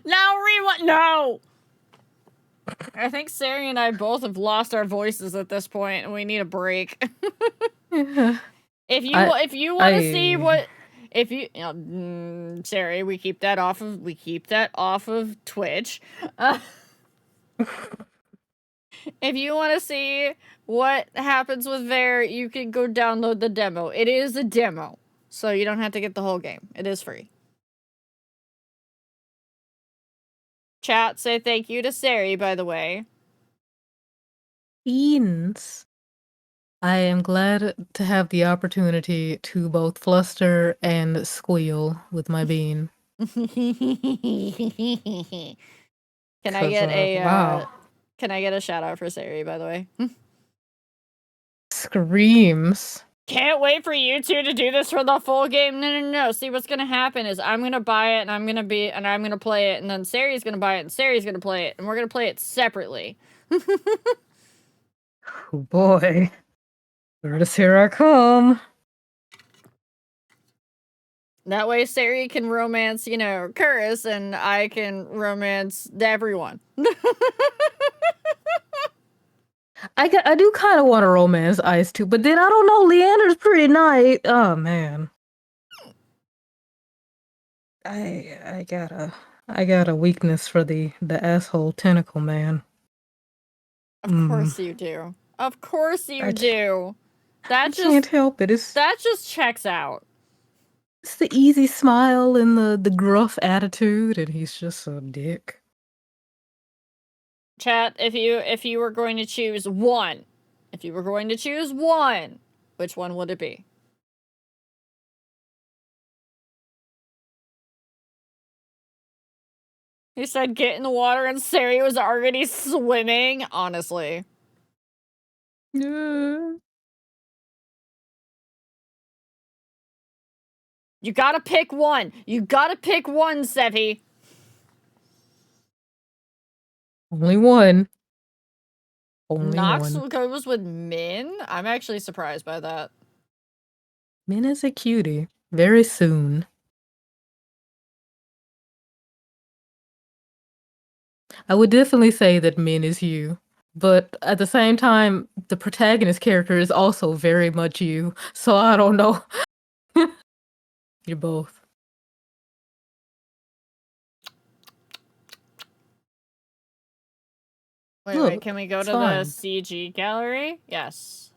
Now rewind. No! I think Sari and I both have lost our voices at this point, and we need a break. If you want to see what, if you, Sari, we keep that off of Twitch. If you want to see what happens with Vare, you can go download the demo. It is a demo, so you don't have to get the whole game. It is free. Chat, say thank you to Sari, by the way. Beans. I am glad to have the opportunity to both fluster and squeal with my bean. Can I get a wow. Can I get a shout out for Sari, by the way? Screams. Can't wait for you two to do this for the full game. No. See, what's gonna happen is I'm gonna buy it and I'm gonna play it, and then Sari's gonna buy it and Sari's gonna play it, and we're gonna play it separately. Oh boy. Curtis, here I come. That way Sari can romance, Curtis, and I can romance everyone. I do kind of want to romance Ice too, but then I don't know. Leander's pretty nice. Oh man. I got a weakness for the asshole tentacle man. Of course you do. Of course you do. I can't help it. That just checks out. It's the easy smile and the gruff attitude, and he's just a dick. Chat, if you were going to choose one, which one would it be? He said get in the water and Sari was already swimming, honestly. Yeah. You gotta pick one. Sevi. Only one. Nox goes with Min? I'm actually surprised by that. Min is a cutie. Very soon. I would definitely say that Min is you. But at the same time, the protagonist character is also very much you. So I don't know. You're both. Wait, can we go to the CG gallery? Yes.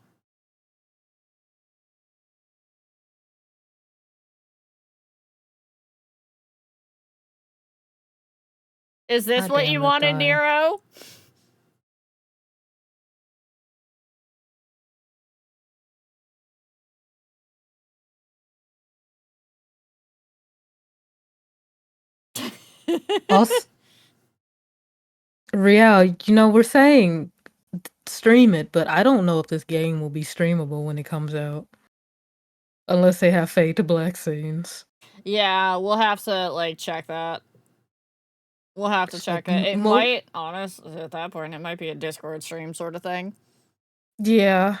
Is this what you wanted, Nero? Also, Real, we're saying stream it, but I don't know if this game will be streamable when it comes out. Unless they have fade to black scenes. Yeah, we'll have to, check that. We'll have to check it. It might, honestly, at that point, it might be a Discord stream sort of thing. Yeah.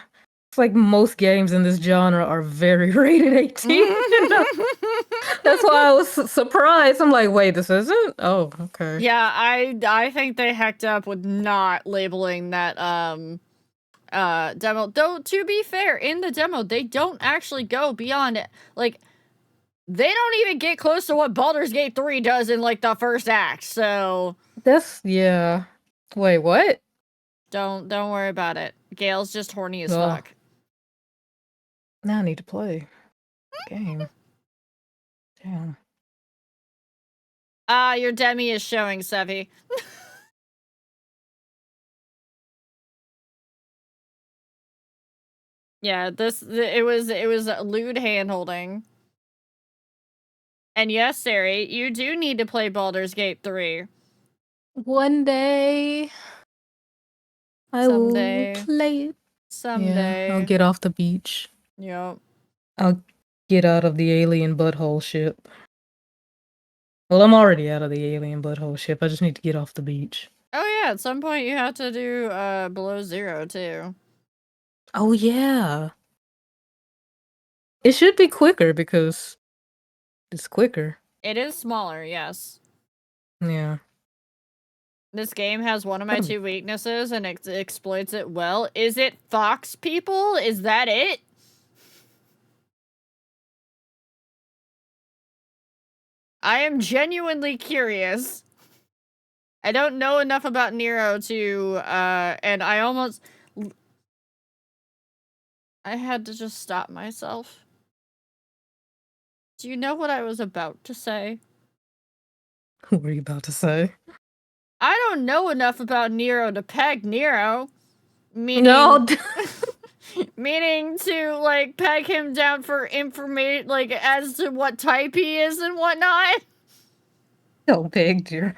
It's like most games in this genre are very rated 18. That's why I was surprised. I'm like, wait, this isn't? Oh, okay. Yeah, I think they hecked up with not labeling that demo. Though, to be fair, in the demo, they don't actually go beyond it. They don't even get close to what Baldur's Gate 3 does in, the first act, so... Yeah. Wait, what? Don't worry about it. Gale's just horny as fuck. Now I need to play game. Damn. Your Demi is showing, Sevi. Yeah, it was lewd hand-holding. And yes, Sari, you do need to play Baldur's Gate 3. One day, I Someday. will play it. Someday. Yeah, I'll get off the beach. Yep. I'll get out of the alien butthole ship. Well, I'm already out of the alien butthole ship. I just need to get off the beach. Oh yeah, at some point you have to do below zero too. Oh yeah. It should be quicker because it's quicker. It is smaller, yes. Yeah. This game has one of my That'll be- 2 weaknesses and it exploits it well. Is it fox people? Is that it? I am genuinely curious. I don't know enough about Nero to, and I almost... I had to just stop myself. Do you know what I was about to say? What were you about to say? I don't know enough about Nero to peg Nero. Meaning... No. meaning to, like, peg him down for information, like, as to what type he is and whatnot. Don't peg, dear.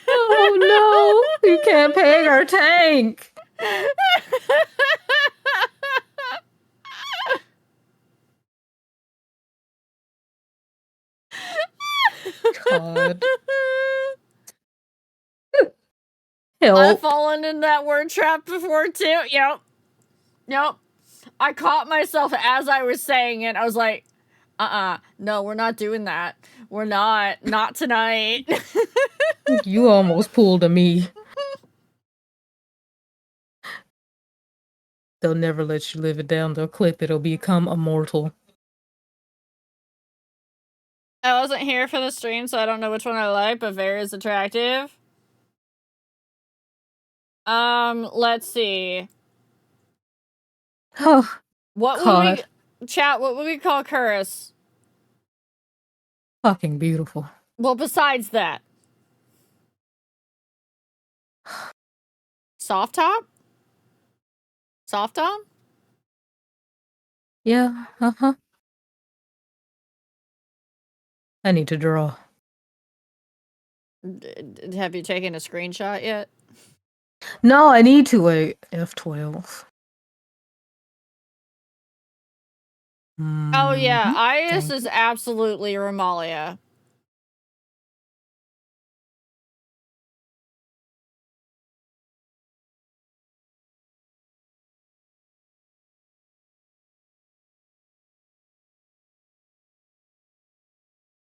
Oh no! You can't peg our tank. God. I've Help. fallen in that word trap before too. Yep. I caught myself as I was saying it. I was like, no, we're not doing that. We're not tonight. You almost pulled a me. They'll never let you live it down. They'll clip it. It'll become immortal. I wasn't here for the stream, so I don't know which one I like, but Vera is attractive. Let's see. Oh, What God. would we... Chat, what would we call Curris? Fucking beautiful. Well, besides that. Soft top? Soft top? Yeah, uh-huh. I need to draw. Have you taken a screenshot yet? No, I need to wait. F12. Oh yeah, Mhm. Ias Thank is you. absolutely Romalia.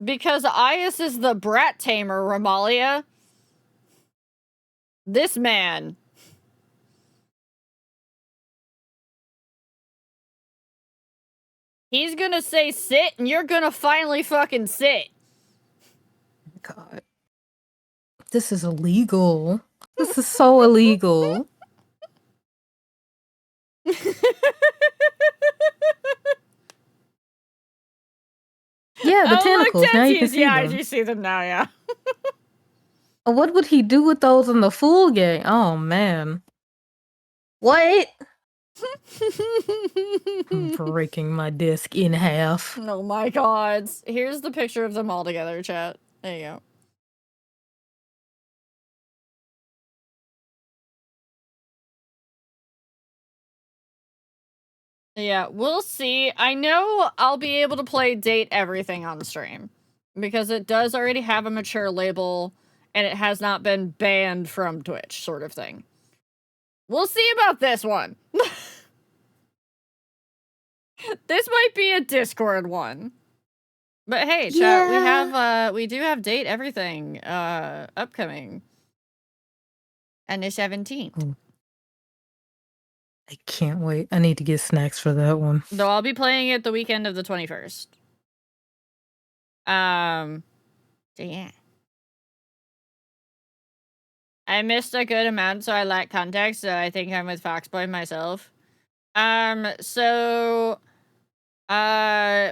Because Ias is the brat tamer, Romalia. This man. He's gonna say sit, and you're gonna finally fucking sit. God. This is illegal. This is so illegal. Yeah, the tentacles. Look, Now you can titties. see Yeah, I them. do see them now, yeah. What would he do with those in the full game? Oh, man. What? I'm breaking my disc in half. Oh my god. Here's the picture of them all together, chat. There you go. Yeah, we'll see. I know I'll be able to play Date Everything on stream. Because it does already have a mature label, and it has not been banned from Twitch, sort of thing. We'll see about this one. This might be a Discord one. But hey, chat, we do have Date Everything upcoming. And the 17th. I can't wait. I need to get snacks for that one. Though I'll be playing it the weekend of the 21st. So yeah. I missed a good amount, so I lack context, so I think I'm with Foxboy myself.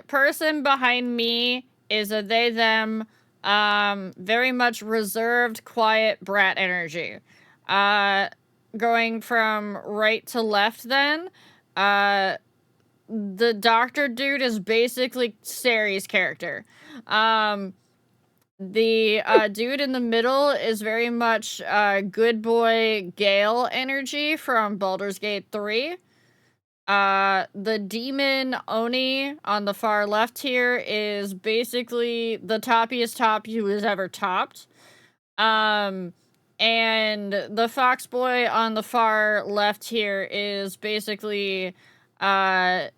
Person behind me is a they, them, Very much reserved, quiet brat energy. Going from right to left then, the doctor dude is basically Sari's character. The dude in the middle is very much good boy Gale energy from Baldur's Gate 3. The demon Oni on the far left here is basically the toppiest top who has ever topped. And the fox boy on the far left here is basically demon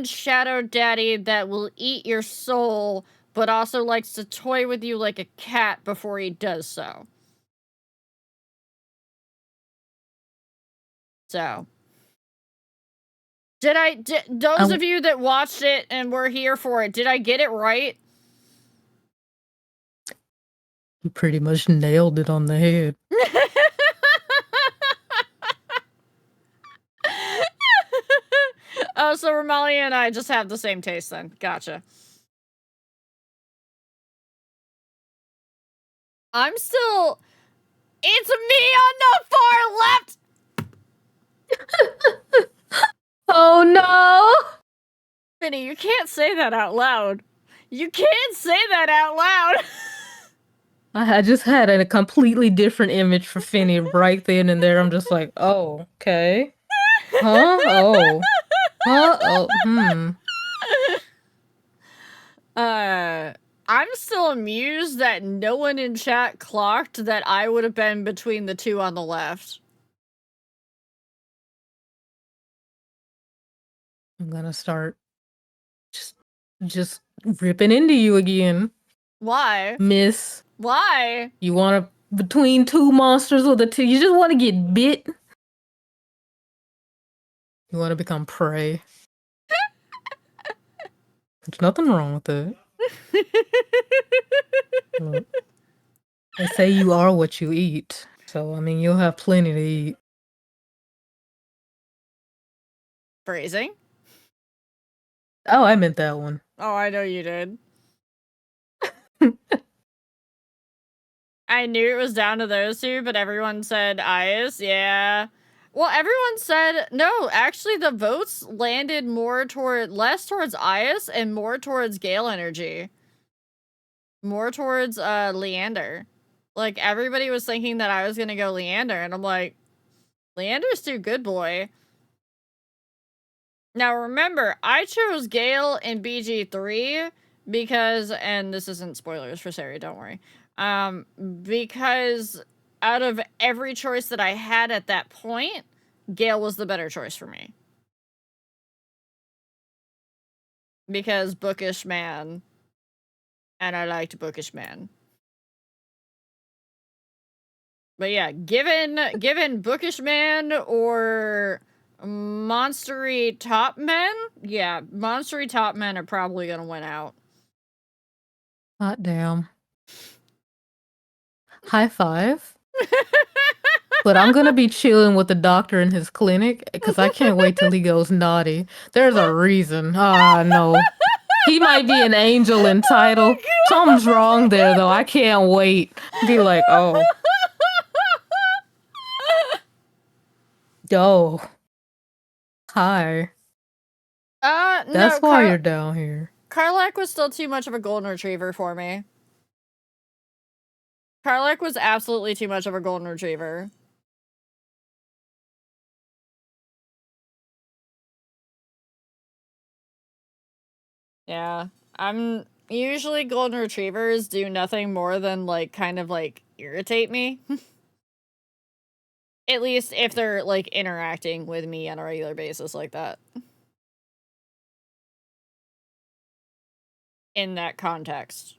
shadow daddy that will eat your soul, but also likes to toy with you like a cat before he does so. So, those of you that watched it and were here for it, did I get it right? You pretty much nailed it on the head. Oh, so Ramalia and I just have the same taste then. Gotcha. I'm still... It's me on the far left! Oh no! Finny, you can't say that out loud. You can't say that out loud! I just had a completely different image for Finny right then and there. I'm just like, oh, okay. Huh? Oh. Huh? Oh, I'm still amused that no one in chat clocked that I would have been between the two on the left. I'm gonna start just ripping into you again. Why? Miss. Why? You wanna between two monsters with you just wanna get bit? You wanna become prey. There's nothing wrong with that. Look, they say you are what you eat. So I mean you'll have plenty to eat. Phrasing? Oh, I meant that one. Oh, I know you did. I knew it was down to those two, but everyone said Ias, yeah. Well, everyone said, no, actually the votes landed less towards Ias and more towards Gale energy. More towards, Leander. Like, everybody was thinking that I was gonna go Leander, and I'm like, Leander's too good, boy. Now, remember, I chose Gale in BG3 because, and this isn't spoilers for Sari, don't worry. Because out of every choice that I had at that point, Gale was the better choice for me. Because bookish man. And I liked bookish man. But yeah, given bookish man or monstery top men, yeah, monstery top men are probably gonna win out. Hot damn. High five. But I'm gonna be chilling with the doctor in his clinic because I can't wait till he goes naughty. There's a reason. Ah, no. He might be an angel in title. Something's wrong there, though. I can't wait. Be like, oh. Oh. Hi. No, That's why you're down here. Karlach was still too much of a golden retriever for me. Karlach was absolutely too much of a golden retriever. Yeah. Usually golden retrievers do nothing more than, like, kind of, like, irritate me. At least if they're, like, interacting with me on a regular basis like that. In that context.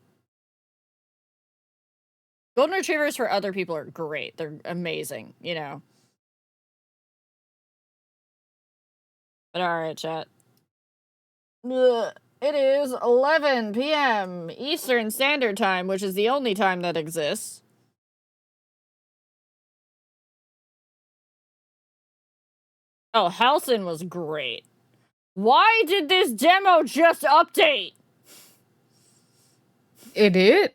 Golden retrievers for other people are great. They're amazing, you know. But alright, chat. Ugh. It is 11 p.m. Eastern Standard Time, which is the only time that exists. Oh, Halcyon was great. Why did this demo just update? It did?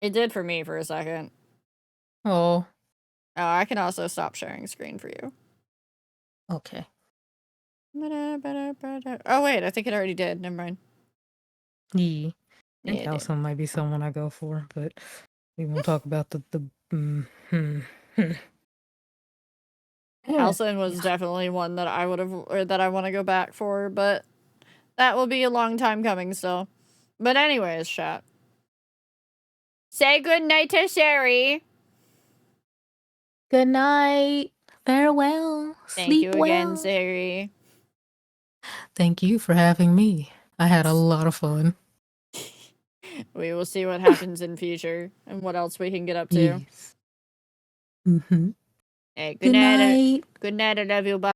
It did for me for a second. Oh, Oh, I can also stop sharing screen for you. okay. Oh, wait, I think it already did. Never mind. Yeah. I Yeah, think it did. Allison might be someone I go for, but we won't talk about the Allison was definitely one that I would have, or that I want to go back for, but that will be a long time coming still. But anyways, chat. Say goodnight to Sherry. Good night. Farewell. Thank Sleep you again, well. Sherry. Thank you for having me. I had a lot of fun. We will see what happens in future and what else we can get up to. Yes. Mm-hmm. Hey, Good night. Good night, I love you, bye.